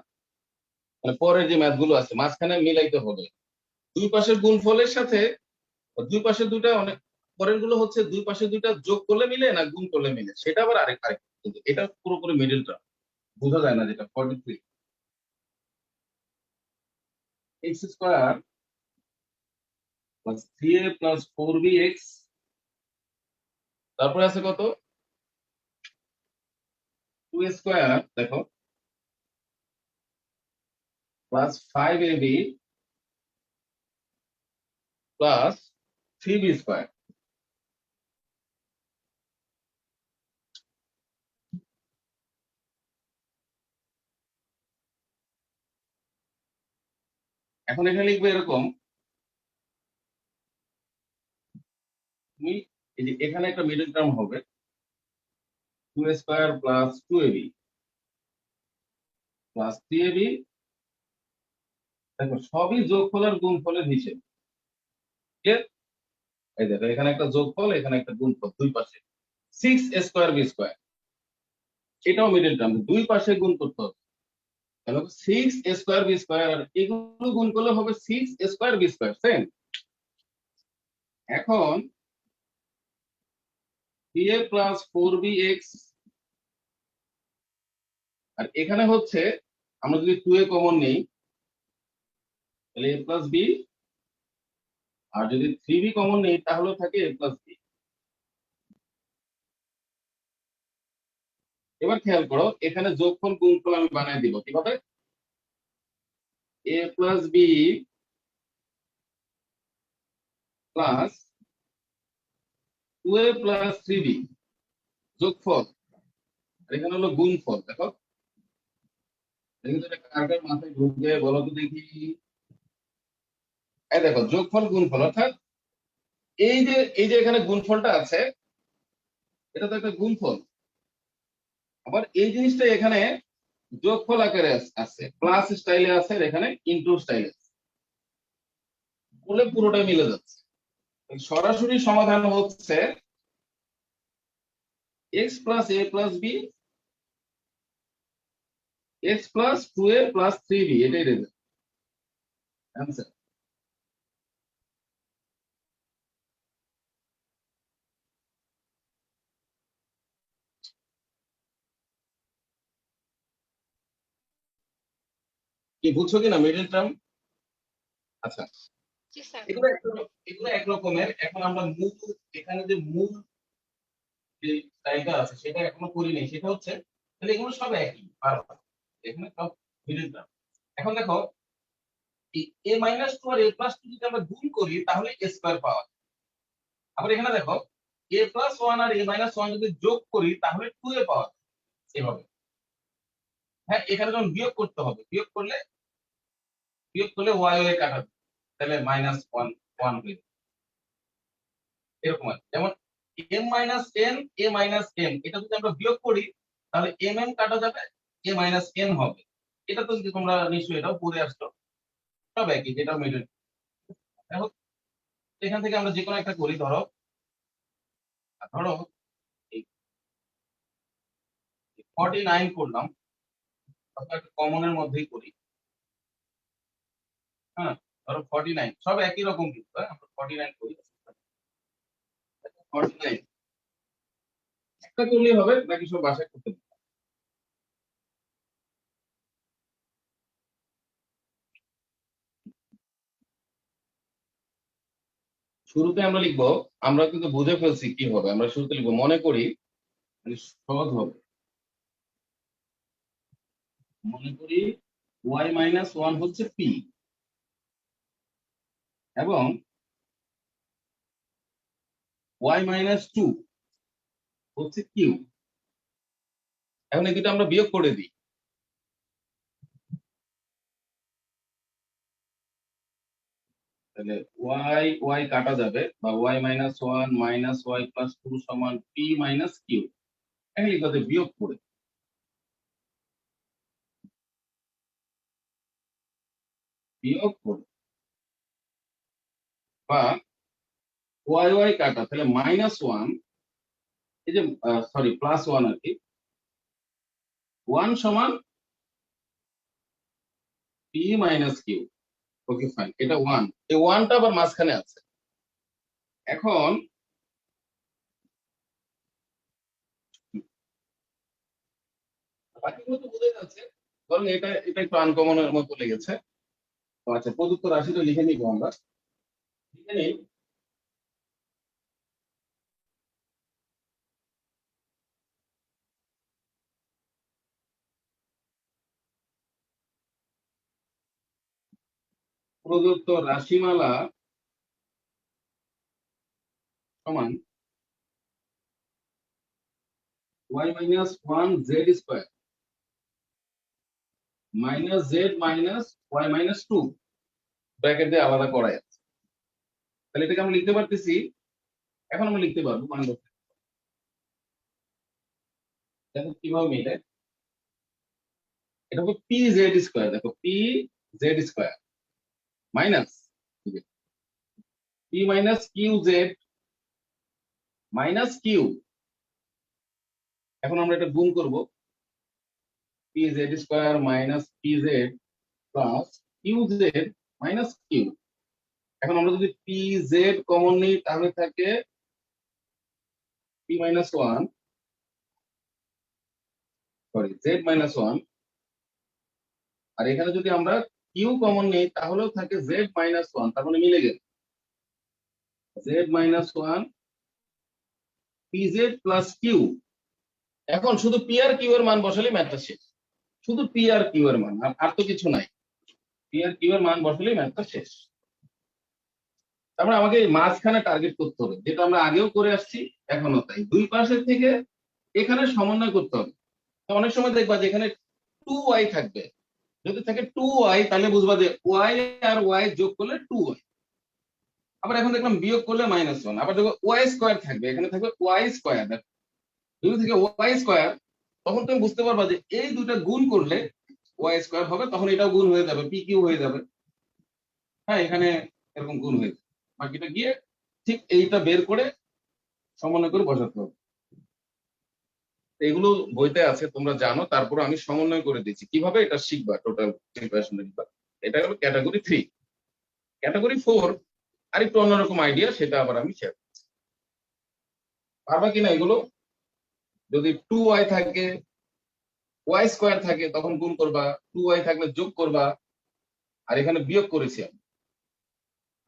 মানে পরের যে ম্যাথ গুলো আছে মাঝখানে মিলাইতে হবে দুই পাশের গুণফলের সাথে। দুই পাশে দুইটা অনেক পরের গুলো হচ্ছে দুই পাশে দুইটা যোগ করলে মিলে না গুণ করলে মিলে, সেটা আবার আরেক কিন্তু এটা পুরোপুরি মিডল টার্ম, বোঝা যায় না যেটা 43। X square plus three a plus four b x, তারপরে আছে কত, টু স্কোয়ার দেখো plus five a b plus three b square. এখন এখানে লিখবে এরকম, তুমি এই যে এখানে একটা মিডল টার্ম হবে two square plus two a b plus three a b. দেখো সবই যোগফল আর গুণফলের হিসেব। ঠিক আছে? এই দেখো এখানে একটা যোগফল, এখানে একটা গুণফল, দুই পাশে সিক্স স্কোয়ার বি স্কোয়ার, এটাও মিডল টার্ম, দুই পাশে গুণ করতে হবে। তাহলে সিক্স স্কোয়ার বি স্কোয়ার, আর এগুলো গুণ করলে হবে six square b square same. এখন b a plus four b x, আর এখানে হচ্ছে আমরা যদি টু এ কমন নেই তাহলে এ প্লাস বি, আর যদি থ্রি বি কমন নেই তাহলে থাকে এ প্লাস বি। এবার খেয়াল করো এখানে যোগফল গুণফল আমি বানাই দিব কিভাবে, এ plus b plus two a plus three B যোগফল, আর এখানে হলো গুণফল। দেখো এটা কার কার মাথায় ঢুকবে বলো তো দেখি। এই দেখো যোগফল গুণফল, অর্থাৎ এই যে এখানে গুণফলটা আছে এটা তো একটা গুণফল, আবার এই জিনিসটা এখানে যোগফল আকারে আছে, প্লাস স্টাইলে আছে, আর এখানে ইনটু স্টাইলে আছে, বলে পুরোটাই মিলে যাচ্ছে। সরাসরি সমাধান হচ্ছে x plus a plus b x plus two a plus three b, এটাই রেজাল্ট অ্যান্সার। কি বুঝছো কিনা মিডল টার্ম? আচ্ছা, জি স্যার। এগুলো একরকমের। এখন আমরা মূল, এখানে যে মূল যে স্টাইলটা আছে সেটা এখনো করিনি, সেটা হচ্ছে তাহলে এগুলো সব একই বারবার, এখানে সব মিডল টার্ম। এখন দেখো a minus two R A plus two যদি আমরা গুণ করি তাহলে এ স্কোয়ার পাওয়া যায়। আবার এখানে দেখো এ প্লাস ওয়ান আর এ মাইনাস ওয়ান যদি যোগ করি তাহলে টু এ পাওয়া যায়। এভাবে হ্যাঁ, এখানে যখন বিয়োগ করতে হবে, বিয়োগ করলে ওয়াই ওয়াই কাটাবে, তাহলে -1 1 হয়ে যাবে। এরকম আছে, যেমন m minus n a minus m, এটা যদি আমরা বিয়োগ করি তাহলে m কাটা যাবে, a মাইনাস n হবে। এটা তো যদি তোমরা নিশ্চয়ই এটাও পড়ে আসছো, সব একই, যেটা মিডল। দেখো এখান থেকে আমরা যে কোনো একটা করি, ধরো এই 49 করলাম, অথবা একটা কমনের মধ্যেই করি। হ্যাঁ, ধরো 49, সব একই রকম কিন্তু, হ্যাঁ, আমরা 49 করি। 49 একটা করলেই হবে, বাকি সব বাসায় করতে হবে। শুরুতে আমরা লিখবো, আমরা কিন্তু বুঝে ফেলছি কি হবে, আমরা শুরুতে লিখবো, মনে করি, মানে সহজ হবে, মনে করি y মাইনাস 1 হচ্ছে p এবং y মাইনাস 2 হচ্ছে q। এখন এই দুটো আমরা বিয়োগ করে দিই, তাহলে y কাটা যাবে, বা y minus 1 minus y plus 2 সমান p মাইনাস q। এখন লিখতে বিয়োগ করে, বা y কাটা, তাহলে -1, এই যে সরি +1 আর কি, 1 সমান p minus q। Okay fine, এটা 1, এই 1টা আবার মাঝখানে আছে। এখন বাকিগুলো তো বোঝা যাচ্ছে, কারণ এটা একটু আনকমনের মতো লেগেছে। তো আচ্ছা, প্রদত্ত রাশিটা লিখে নিব আমরা, লিখে নিই। প্রদত্ত রাশিমালা সমান y minus 1 z square minus z minus y minus 2 bracket দিয়ে আলাদা করাই আছে। তাহলে এটাকে আমরা লিখতে পারতেছি, এখন আমরা লিখতে পারবো মান বসে। দেখো কিভাবে মিলে, এটা হবে পি জেড স্কয়ার, দেখো p z square minus p minus q z minus q. এখন আমরা এটা গুণ করব, p z square minus p z plus q z minus q. এখন আমরা যদি পি জেড কমন নিই তাহলে থাকে p minus 1, sorry z minus 1, আর এখানে যদি আমরা কিউ কমন নিই তাহলেও থাকে জেড মাইনাস 1, তার মানে মিলে গেল z minus 1 p z plus q. এখন শুধু পি আর কিউ এর মান বসালে ম্যাথটা শেষ, শুধু পি আর কিউ এর মান, আর তো কিছু নাই, পি আর কিউ এর মান বসালেই ম্যাথটা শেষ। তারপরে আমাকে এই মাঝখানে টার্গেট করতে হবে, যেটা আমরা আগেও করে আসছি, এখনো তাই, দুই পাশের থেকে এখানে সমন্বয় করতে হবে। তো অনেক সময় দেখবা যে এখানে 2y থাকবে, যদি থাকে 2y তাহলে বুঝবা যে y আর y যোগ করলে 2y। আবার এখন দেখলাম বিয়োগ করলে -1, আবার দেখো y স্কয়ার থাকবে, এখানে থাকবে y স্কয়ার, যদি থেকে y স্কয়ার, তখন তুমি বুঝতে পারবা যে এই দুটো গুণ করলে y স্কয়ার হবে, তখন এটাও গুণ হয়ে যাবে, পি কিউ হয়ে যাবে। হ্যাঁ, এখানে এরকম গুণ হয়ে যাবে, বাকিটা গিয়ে ঠিক এইটা বের করে সমন্বয় করে বসাতে হবে। এগুলো বইতে আছে, তোমরা জানো, তারপরে আমি সমন্বয় করে দিচ্ছি কিভাবে এটা শিখবা, টোটাল প্রিপারেশন নিবা। এটা হলো ক্যাটাগরি 3। ক্যাটাগরি 4 আর একটু অন্যরকম আইডিয়া, সেটা আবার আমি শেয়ার করছি। পারবা কিনা এগুলো? যদি 2y থাকে, y স্কয়ার থাকে, তখন গুণ করবা, 2y থাকলে যোগ করবা, আর এখানে বিয়োগ করেছি আমি,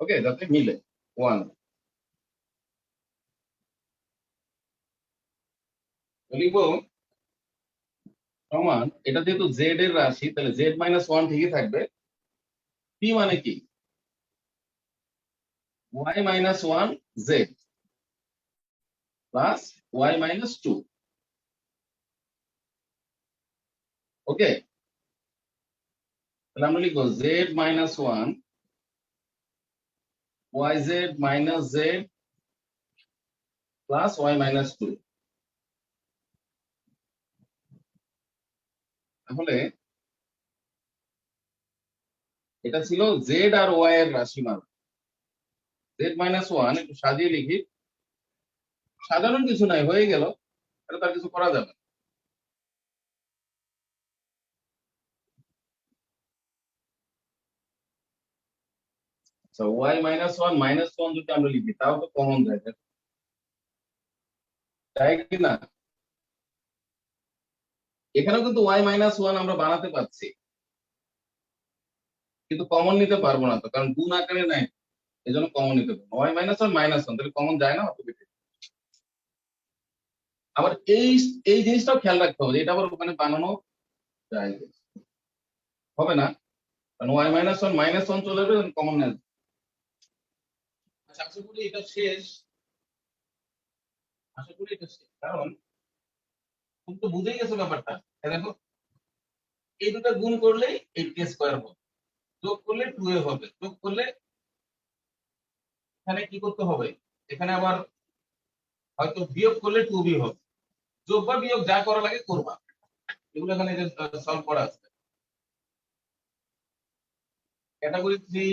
ওকে, যাতে মিলে 1। লিখবো সমান, এটা যেহেতু জেড এর রাশি, তাহলে জেড মাইনাস 1 ঠিকই থাকবে, পি মানে কি y minus 1 z plus y minus 2। Okay, তাহলে আমরা লিখবো z minus one y z minus z plus y minus two. তাহলে এটা ছিল জেড আর ওয়াই এর রাশিমালা। জেড মাইনাস ওয়ান একটু সাজিয়ে লিখি, সাধারণ কিছু নাই, হয়ে গেল, এটা তার কিছু করা যাবে না। আচ্ছা, ওয়াই মাইনাস ওয়ান যদি আমরা লিখি তাও তো কমন যায়, তাই কি না? এখানেও কিন্তু ওয়াই মাইনাস ওয়ান আমরা বানাতে পারছি, কিন্তু কমন নিতে পারবো না তো, কারণ গুণ আকারে নাই, এই জন্য কমন নিতে পারবো। ওয়াই মাইনাস ওয়ান তাহলে কমন যায় না অটোমেটিক। আবার এই এই জিনিসটাও খেয়াল রাখতে হবে, এটা আবার ওখানে বানানো যায় হবে না, কারণ ওয়াই মাইনাস ওয়ান চলে যাবে, কমন নেই। আচ্ছা, আশা করি এটা শেষ, আশা করি এটা শেষ, কারণ তুমি তো বুঝেই গেছো ব্যাপারটা। দেখো, এই দুটো গুণ করলেই এইট কে স্কোয়ার হবে, যোগ করলে টু এ হবে, যোগ করলে এখানে কি করতে হবে, এখানে আবার হয়তো বিয়োগ করলে টু বি হবে, যোগ বা বিয়োগ যা করা লাগে করবা, এগুলো এখানে সলভ করা আছে। ক্যাটাগরি থ্রি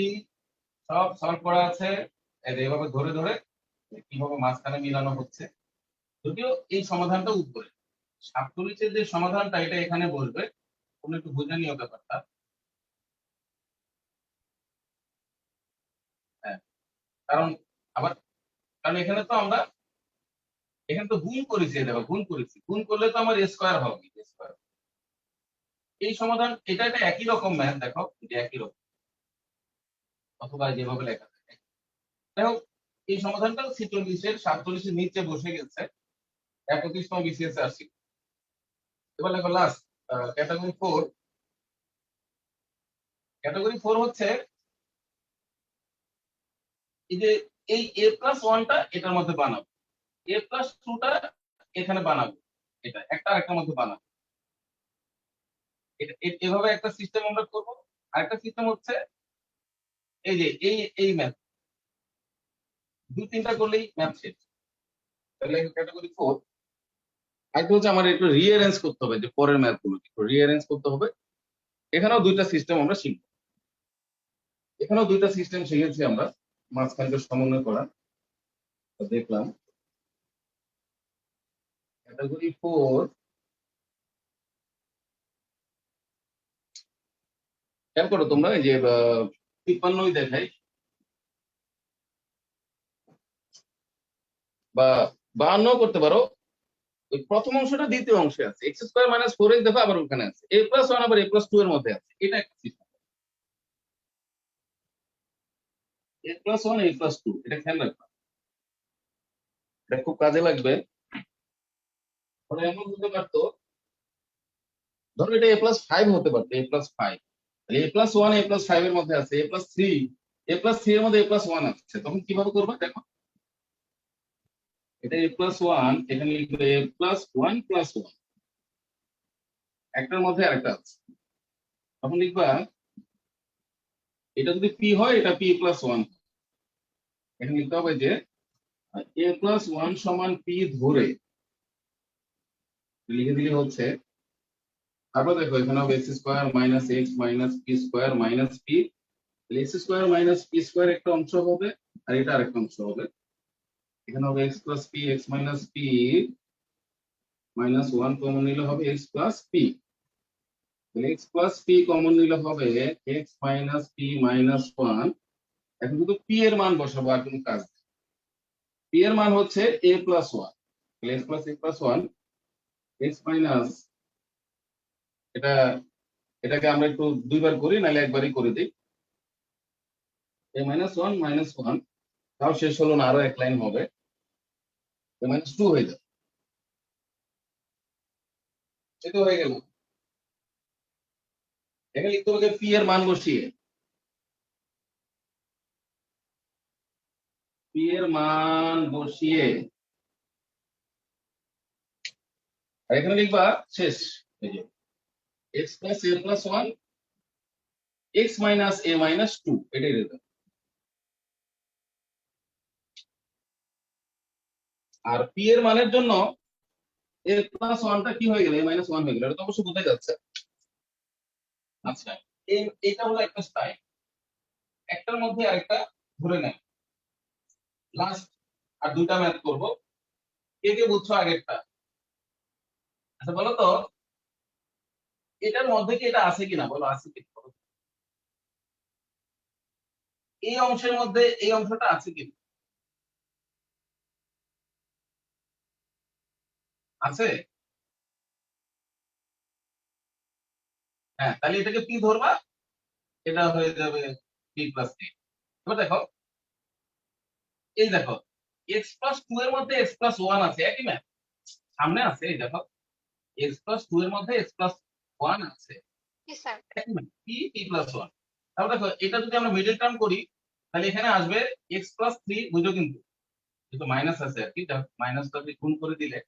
সব সলভ করা আছে, এই যে এভাবে ধরে ধরে কিভাবে মাঝখানে মিলানো হচ্ছে। যদিও এই সমাধানটা উপরে, 47 যে সমাধানটা এটা এখানে বসবে, তোমরা একটু বুঝে নিও ব্যাপারটা। হ্যাঁ, কারণ আবার কারণ এখানে তো আমরা এখানে তো গুণ করেছি, দেখো গুণ করেছি, গুণ করলে তো আমার স্কোয়ার হবে, স্কোয়ার। এই সমাধান এটা এটা একই রকম ম্যাথ, দেখো এটা একই রকম, অথবা যেভাবে লেখা থাকে। দেখো, এই সমাধানটা 47 নিচে বসে গেছে, 31তম বিসিএস আসছি। এবার দেখো last category four. Category four হচ্ছে এই যে এই এ প্লাস ওয়ানটা এটার মধ্যে বানাবো, এ প্লাস টুটা এখানে বানাবো, এটা একটা আরেকটার মধ্যে বানাবো, এটা এভাবে একটা সিস্টেম আমরা করব। আরেকটা সিস্টেম হচ্ছে এই যে এই ম্যাথ, দুই তিনটা করলেই ম্যাথ শেষ। তাহলে ক্যাটাগরি ফোর। আরেকটা হচ্ছে আমার একটু রিঅ্যারেঞ্জ করতে হবে, যে পরের ম্যাথ গুলো একটু রিঅ্যারেঞ্জ করতে হবে। এখানেও দুইটা সিস্টেম আমরা শিখবো, এখানেও দুইটা সিস্টেম শিখেছি আমরা, মাঝখানকে সমন্বয় করা। তো দেখলাম ক্যাটাগরি ফোর, খেয়াল করো তোমরা, এই যে 53 দেখাই বা 52 করতে পারো। ওই প্রথম অংশটা দ্বিতীয় অংশে আছে, x square minus four x, দেখো আবার ওখানে আছে এ প্লাস ওয়ান, আবার এ প্লাস টু এর মধ্যে আছে, এটা একটা সিস্টেম। এ প্লাস ওয়ান এ প্লাস টু, এটা খেয়াল রাখবা, এটা খুব কাজে লাগবে। মানে এমন হতে পারতো, ধরো এটা এ প্লাস ফাইভ হতে পারতো, এ প্লাস ফাইভ, এ প্লাস ওয়ান এ প্লাস ফাইভ এর মধ্যে আছে, এ প্লাস থ্রি এর মধ্যে এ প্লাস ওয়ান আছে, তখন কিভাবে করবা দেখো, এটা এ প্লাস ওয়ান, এখানে লিখবে এ প্লাস ওয়ান প্লাস ওয়ান, একটার মধ্যে আরেকটা আছে, তখন লিখবা এটা যদি পি হয় এটা পি প্লাস ওয়ান, এখানে লিখতে হবে যে এ প্লাস ওয়ান সমান পি ধরে লিখে দিলে হচ্ছে। তারপর দেখো এখানে হবে x square minus x minus P square minus P, x square minus P square একটা অংশ হবে, আর এটা আরেকটা অংশ হবে। এখানে হবে x plus P, x minus p minus one common নিলে হবে x plus P, x plus P common নিলে হবে x minus p minus one. এখন শুধু পি এর মান বসাবো, আর কোনো কাজ নেই। পি এর মান হচ্ছে এ plus one, x plus a plus one, x minus, এটা এটাকে আমরা একটু দুইবার করি, নাহলে একবারই করে দিই, এ মাইনাস ওয়ান, তাও শেষ হলো না, আরো এক লাইন হবে, এ মাইনাস টু হয়ে যাবে, এটা হয়ে গেল। এখানে লিখতে হবে পি এর মান বসিয়ে, পি এর মান বসিয়ে, আর এখানে লিখবা শেষ, এই যে x plus a plus one x minus A minus two, এটাই রেজাল্ট। আর পি এর মানের জন্য এ প্লাস ওয়ানটা কি হয়ে গেল, এ মাইনাস ওয়ান হয়ে গেল, এটা তো অবশ্যই বোঝা যাচ্ছে। আচ্ছা, এটা হলো একটা স্টাইল, একটার মধ্যে আরেকটা ধরে নেয়। লাস্ট আর দুইটা ম্যাথ করবো, কে কে বুঝছো আগেরটা? আচ্ছা বলো তো, এটার মধ্যে কি এটা আছে কিনা, বলো আছে কি? এই অংশের মধ্যে এই অংশটা আছে কিনা? আছে। হ্যাঁ, তাহলে এটাকে পি ধরবা, এটা হয়ে যাবে পি প্লাস এ। এবার দেখো, এই দেখো এক্স প্লাস টু এর মধ্যে এক্স প্লাস ওয়ান আছে, একই ম্যাথ সামনে আছে। এই দেখো এক্স প্লাস টু এর মধ্যে এক্স প্লাস ওয়ান আছে, জি স্যার। একই math, P P plus one. তাহলে দেখো এটা যদি আমরা মিডল টার্ম করি, তাহলে এখানে আসবে এক্স প্লাস থ্রি, বুঝো কিন্তু যেহেতু মাইনাস আছে আর কি, মাইনাসটা আপনি গুণ করে দিলে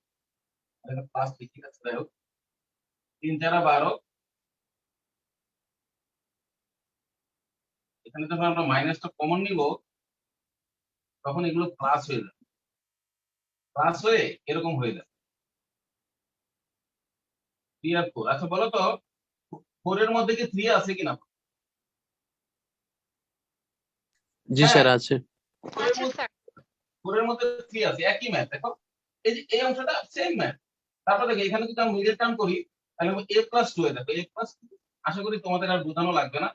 প্লাস ঠিক আছে। যাই হোক, তিন চারা 12, এখানে যখন আমরা মাইনাসটা কমন নিব তখন এগুলো প্লাস হয়ে যাবে, প্লাস হয়ে এরকম হয়ে যাবে 3 আর 4। আচ্ছা বলো তো, 4 এর মধ্যে কি 3 আছে কিনা? জি হ্যাঁ, স্যার আছে। আছে স্যার। 4 এর মধ্যে 3 আছে, একই ম্যাথ। দেখো এই যে এই অংশটা সেম ম্যাথ। তারপর দেখো এখানে যদি আমরা মিডল টার্ম করি, তাহলে এ প্লাস টু এ দেখো এ প্লাস, আশা করি তোমাদের আর বোঝানো লাগবে না,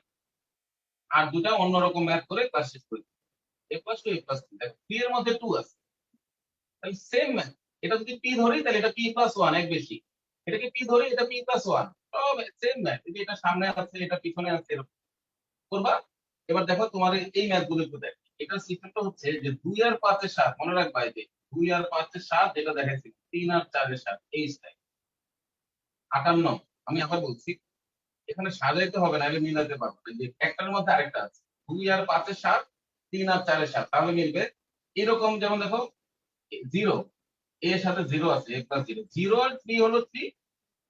আর দুটা অন্যরকম ম্যাথ করে ক্লাস শেষ করি। এ plus two a plus two, দেখো 3 এর মধ্যে 2 আছে, তাহলে সেম ম্যাথ। এটা যদি পি ধরি তাহলে এটা পি প্লাস ওয়ান, এক বেশি। এটাকে পি ধরি, এটা পি প্লাস ওয়ান, সব সেম ম্যাথ। এটা সামনে আছে, এটা পিছনে আছে, এরকম করবা। এবার দেখো তোমার এই ম্যাথ গুলো একটু দেখ। এটা সিস্টেমটা হচ্ছে যে 2 আর 5 এর 7, মনে রাখবা এই যে 2 আর 5 এর 7 যেটা দেখাচ্ছি, 3 আর 4 এর 7, এই স্টাইল 58। আমি আবার বলছি, এখানে সাজাইতে হবে না, এলে মিলাতে পারবো না। যে একটার মধ্যে আরেকটা আছে, 2 আর 5 এর 7, 3 আর 4 এর 7, তাহলে মিলবে। এরকম যেমন দেখো জিরো, এর সাথে জিরো আছে, এ প্লাস জিরো, 0 আর 3 হলো 3,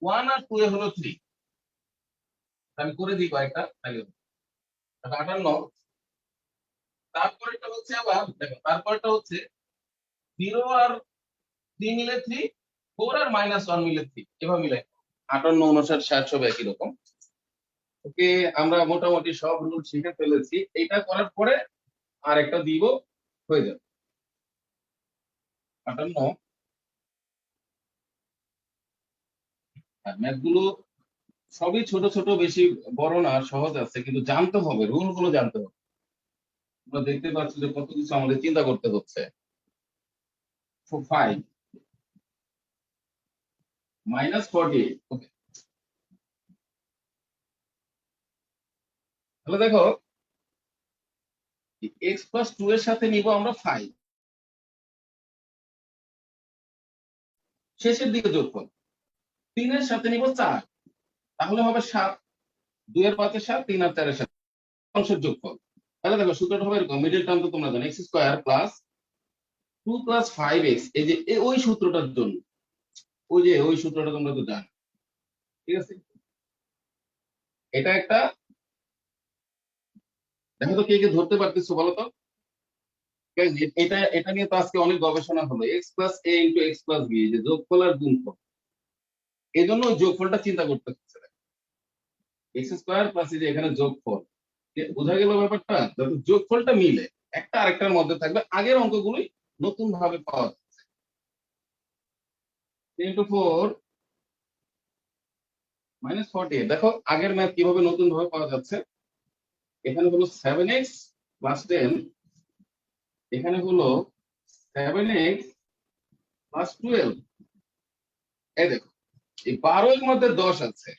1 আর 2 এ হলো 3। আমি করে দিই কয়েকটা, তাহলে 58। তারপরেটা হচ্ছে আবার দেখো, তারপরটা হচ্ছে 0 আর 3 মিলে 3, 4 আর মাইনাস 1 মিলে 3, এভাবে মিলে 58, 59, 60 সব একই রকম। ওকে, আমরা মোটামুটি সব রুল শিখে ফেলেছি। এটা করার পরে আর একটা দিব, হয়ে যাবে 58। আর ম্যাথ গুলো সবই ছোট ছোট, বেশি বড় না, সহজ আছে, কিন্তু জানতে হবে, রুল গুলো জানতে হবে। আমরা দেখতে পাচ্ছি যে কত কিছু আমাদের চিন্তা করতে হচ্ছে। 5 মাইনাস 48। ওকে, তাহলে দেখো এক্স প্লাস টু এর সাথে নিব আমরা 5, শেষের দিকে যোগফল। 3 এর সাথে নিব 4, তাহলে হবে 7, 2 এর 5 এর 7, 3 আর 4 এর 7, অংশের যোগফল। তাহলে দেখো সূত্রটা হবে এরকম, মিডল টার্ম তো তোমরা জানো, x square plus 2 plus 5x, এই যে ওই সূত্রটার জন্য, ওই যে ওই সূত্রটা তোমরা তো জানো, ঠিক আছে। এটা একটা, দেখো তো কে কে ধরতে পারতেছো বলো তো। এটা এটা নিয়ে তো আজকে অনেক গবেষণা হলো, এক্স প্লাস এ ইন্টু এক্স প্লাস বি, যে যোগফল আর গুণফল, এই জন্য ওই যোগফলটা চিন্তা করতে হচ্ছে। এক্স স্কয়ার প্লাস এই যে এখানে যোগফল, বোঝা গেল ব্যাপারটা। যত যোগফলটা মিলে একটা আরেকটার মধ্যে থাকবে, আগের অঙ্কগুলোই নতুন ভাবে পাওয়া যাচ্ছে। 3 ইন্টু 4 মাইনাস 48, দেখো আগের ম্যাথ কিভাবে নতুন ভাবে পাওয়া যাচ্ছে। এখানে হলো 7x প্লাস 10, এখানে হলো 7x প্লাস 12। এই দেখো এই 12 এর মধ্যে 10 আছে,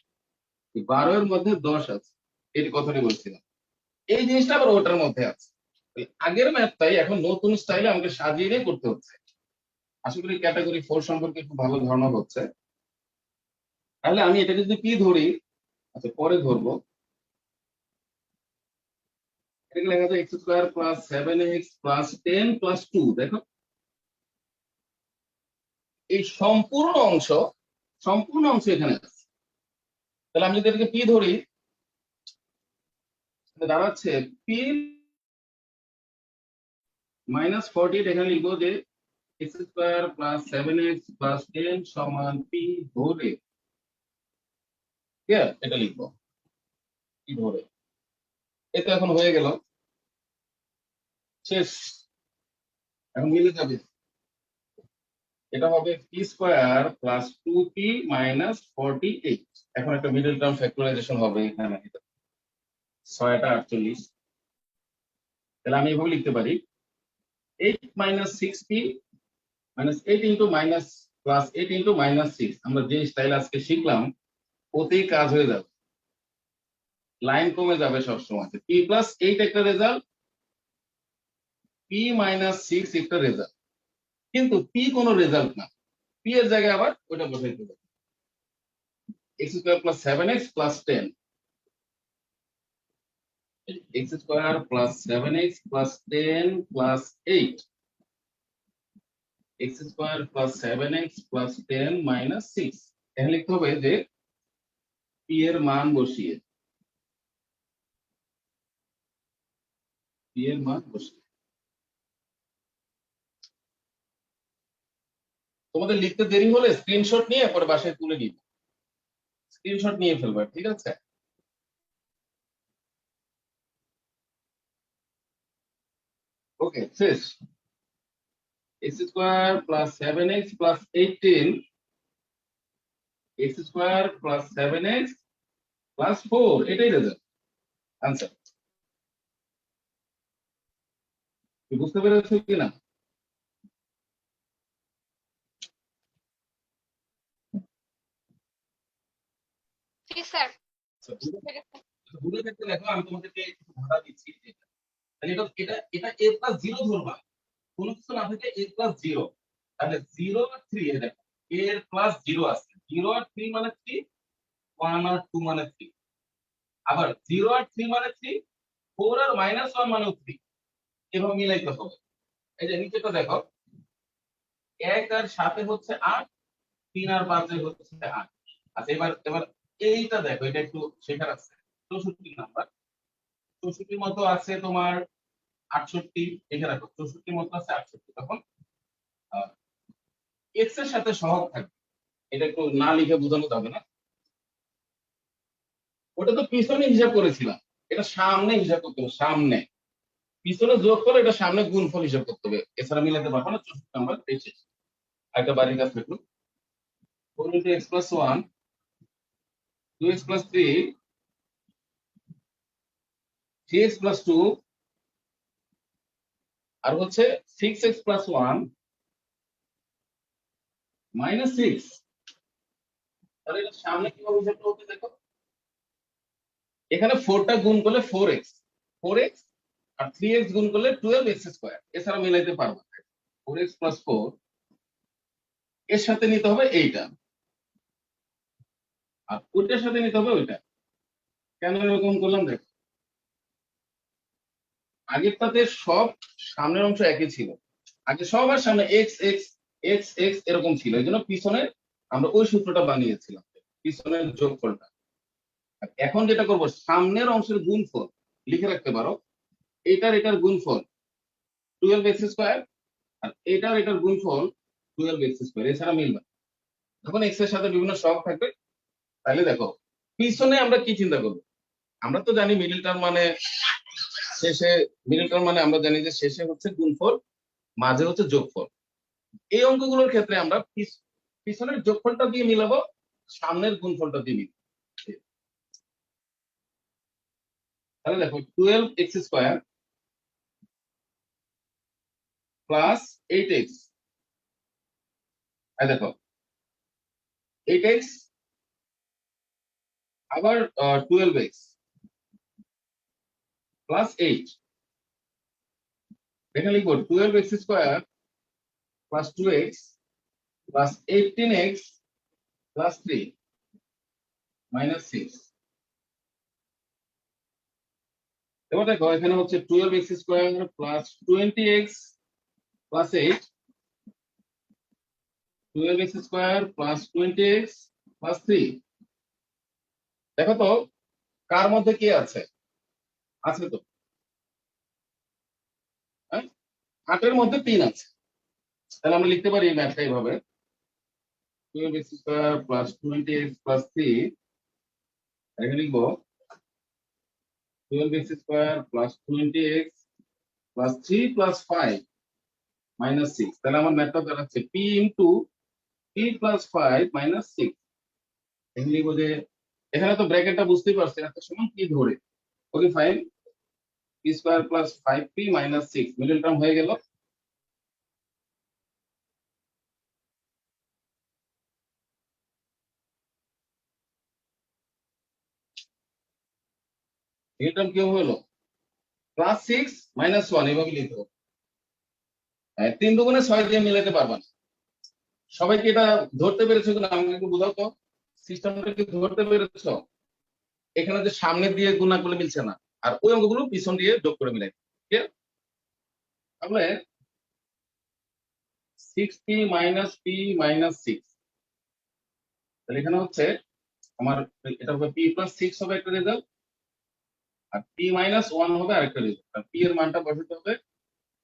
এই 12 এর মধ্যে 10 আছে, এই কথাটা বলছিলাম। এই জিনিসটা আবার ওটার মধ্যে আছে। এই আগের ম্যাথটাই এখন নতুন স্টাইলে আমাকে সাজিয়ে নিয়ে করতে হচ্ছে। আশা করি ক্যাটাগরি 4 সম্পর্কে খুব ভালো ধারণা হচ্ছে। তাহলে আমি এটা যদি পি ধরি, আচ্ছা পরে ধরবো, এটাকে লেখা যায় x square plus 7x plus 10 plus 2। দেখো এই সম্পূর্ণ অংশ এখানে আছে, তাহলে আমি যদি এটাকে পি ধরি তাহলে দাঁড়াচ্ছে পি মাইনাস 48, এখানে লিখবো যে x square plus 7x plus 10 সমান পি ধরে, ঠিক আছে? এটা লিখবো পি ধরে। এটা এখন হয়ে গেল, শেষ। এখন মিলে যাবে, এটা হবে P square plus 2p minus 48। এখন একটা মিডল টার্ম ফ্যাক্টরাইজেশন হবে এখানে, 6টা 48। তাহলে আমি এভাবে লিখতে পারি 8 minus 6p minus 8 into minus plus 8 into minus 6। আমরা যে স্টাইল আজকে শিখলাম ওতেই কাজ হয়ে যাবে, লাইন কমে যাবে সবসময়। পি প্লাস 8 একটা রেজাল্ট, পি মাইনাস 6 একটা রেজাল্ট, কিন্তু পি কোনো রেজাল্ট না। পি এর জায়গায় আবার ওটা বসাইতে হবে, x square plus 7x plus 10, x square plus 7x plus 10 plus 8, x square plus 7x plus 10 minus 6। এখানে লিখতে হবে যে পি এর মান বসিয়ে, পি এর মান বসিয়ে। তোমাদের লিখতে দেরি হলে স্ক্রিনশট নিয়ে পরে বাসায় তুলে নিবে, স্ক্রিনশট নিয়ে ফেলবা, ঠিক আছে? ওকে, শেষ। x square plus 7x plus 18, x square plus 7x plus 4, এটাই রেজাল্ট, আনসার। বুঝতে পেরেছো কিনা? জি স্যার। ভুলে থাকতে দেখো, আমি তোমাদেরকে একটু ধাঁধা দিচ্ছি। তাহলে এটা এটা a প্লাস 0 ধরবা, কোনো কিছু না থেকে a প্লাস 0। তাহলে 0 আর 3, এ দেখো a এর প্লাস 0 আছে, 0 আর 3 মানে 3, 1 আর 2 মানে 3। আবার 0 আর 3 মানে 3, 4 আর মাইনাস 1 মানে 3। এভাবে মিলাইতে হবে। এই যে নিচেটা দেখো, 1 আর 7 হচ্ছে 8, 3 আর 5 হচ্ছে 8। আচ্ছা, এবার এবার এইটা দেখো, এটা একটু শেখার আছে। 64 নাম্বার, 64 মতো আছে তোমার 68, এখানে রাখো 64 মতো আছে 68। তখন এক্স এর সাথে সহগ থাকবে, এটা একটু না লিখে বোঝানো যাবে না। ওটা তো পিছনে হিসাব করেছিলাম, এটা সামনে হিসাব করতে হবে, সামনে। পিছনে যোগ করে এটা সামনে গুণফল হিসাব করতে হবে, এছাড়া মিলাতে পারবো না। 64 নাম্বার এই শেষ। একটা বাড়ির কাজ একটু 4 into x plus 1, 2x plus 3, 3x plus 2, আর হচ্ছে 6x plus 1 minus 6। তাহলে এটা সামনে কিভাবে হিসাবটা হতে দেখো, এখানে 4টা গুণ করলে 4x, 4x আর 3x গুণ করলে 12x স্কয়ার, এছাড়া মিলাইতে পারবো না। 4x plus 4 এর সাথে নিতে হবে এইটা, আর ওইটার সাথে নিতে হবে ওইটা। কেন এরকম করলাম দেখো, আগেরটাতে সব সামনের অংশ একই ছিল, আগে সবার সামনে এক্স এক্স এক্স এক্স এরকম ছিল, এই জন্য পিছনে আমরা ওই সূত্রটা বানিয়েছিলাম, পিছনের যোগফলটা। আর এখন যেটা করব, সামনের অংশের গুণফল লিখে রাখতে পারো, এটার গুণফল 12x স্কয়ার, আর এটার গুণফল 12x স্কয়ার, এছাড়া মিলবে না। যখন এক্স এর সাথে বিভিন্ন সহগ থাকবে, তাহলে দেখো পিছনে আমরা কি চিন্তা করবো। আমরা তো জানি মিডল টার্ম মানে শেষে, মিডল টার্ম মানে আমরা জানি যে শেষে হচ্ছে গুণফল, মাঝে হচ্ছে যোগফল। এই অঙ্কগুলোর ক্ষেত্রে আমরা পিছনের যোগফলটা দিয়ে মিলাবো, সামনের গুণফলটা দিয়ে মিলাবো। তাহলে দেখো 12x স্কয়ার প্লাস 8x, দেখো 8x আবার 12x প্লাস 8, এখানে লিখবো 12x square plus 2x plus 18x plus 3 minus 6। এবার দেখো এখানে হচ্ছে 12x square plus 20x plus 8, 12x square plus 20x plus 3 দেখো তো কার মধ্যে কি আছে, আছে তো, হ্যাঁ 8 এর মধ্যে 3 আছে। তাহলে আমরা লিখতে পারি এই ম্যাথটা এইভাবে 12x square plus 20x plus 3, এখানে লিখবো 12x square plus 20x plus 3 plus 5 minus 6। তাহলে আমার ম্যাথটা দাঁড়াচ্ছে p into p plus 5 minus 6। এখানে লিখবো যে এখানে তো ব্র্যাকেটটা বুঝতেই পারছি একটা সমান কি ধরে, okay fine, p square plus 5p minus 6 middle term হয়ে গেল। মিডল টার্ম কি হলো প্লাস 6 মাইনাস 1, এভাবে লিখতে হবে। 3 দুগুণে 6 দিয়ে মিলাতে পারবা না। সবাই কি এটা ধরতে পেরেছো কিনা আমাকে একটু বোঝাও তো, সিস্টেমটা কি ধরতে পেরেছো? এখানে যে সামনে দিয়ে গুণা করলে মিলছে না, আর ওই অঙ্কগুলো পিছন দিয়ে যোগ করে মিলাই, ঠিক আছে? তাহলে 6p মাইনাস p মাইনাস 6, তাহলে এখানে হচ্ছে আমার এটা হবে p প্লাস 6 হবে একটা রেজাল্ট, আর p মাইনাস 1 হবে আরেকটা রেজাল্ট। আর p এর মানটা বসাতে হবে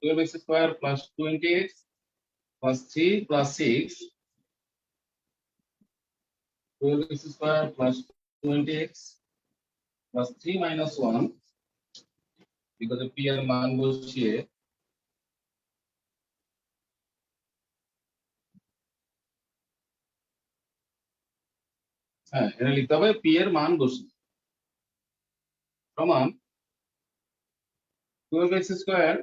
12x square plus 20x plus 3 plus 6, 12x square plus 20x plus 3 minus 1, because p এর মান বসিয়ে হ্যাঁ এটা লিখতে হবে p এর মান বসিয়ে সমান 12x square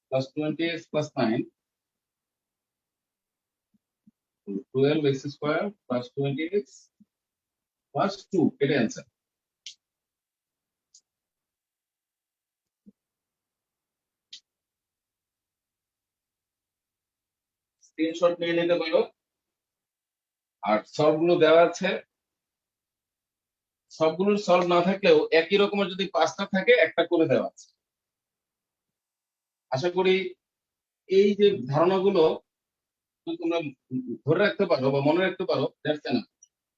plus 20x plus 9, 12x square plus 20x plus 2, এটা অ্যান্সার। স্ক্রিনশট নিয়ে নিতে পারো। আর সলভ গুলো দেওয়া আছে, সবগুলোর সলভ না থাকলেও একই রকমের যদি 5টা থাকে একটা করে দেওয়া আছে। আশা করি এই যে ধারণাগুলো তোমরা ধরে রাখতে পারো বা মনে রাখতে পারো, that's enough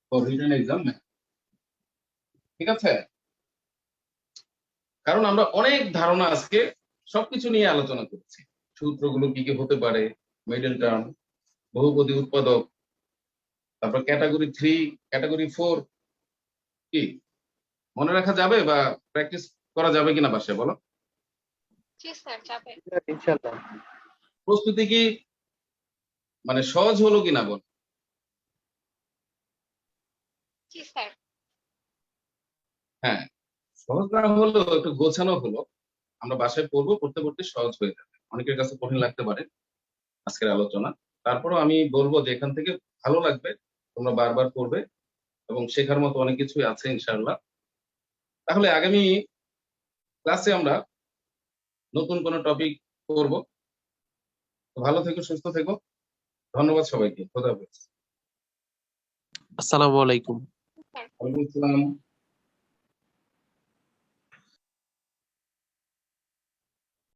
for written exam. ঠিক আছে, কারণ আমরা অনেক ধারণা আজকে সবকিছু নিয়ে আলোচনা করছি, সূত্রগুলো কি কি হতে পারে, মিডল টার্ম, বহুপদী উৎপাদক, তারপর ক্যাটাগরি 3 ক্যাটাগরি 4, কি মনে রাখা যাবে বা প্র্যাকটিস করা যাবে কিনা বাসায় বলো? জি স্যার যাবে। ইনশাআল্লাহ। প্রস্তুতি কি মানে সহজ হলো কিনা বল? জি স্যার। হ্যাঁ, সহজ না হলেও একটু গোছানো হলো, আমরা বাসায় পড়বো, পড়তে পড়তে সহজ হয়ে যাবে। অনেকের কাছে কঠিন লাগতে পারে আজকের আলোচনা, তারপরও আমি বলবো যে এখান থেকে ভালো লাগবে, তোমরা বারবার পড়বে এবং শেখার মতো অনেক কিছুই আছে ইনশাআল্লাহ। তাহলে আগামী ক্লাসে আমরা নতুন কোনো টপিক করব। ভালো থেকো, সুস্থ থেকো, ধন্যবাদ সবাইকে, খোদা হাফেজ। আসসালামু আলাইকুম। ওয়ালাইকুম আসসালাম।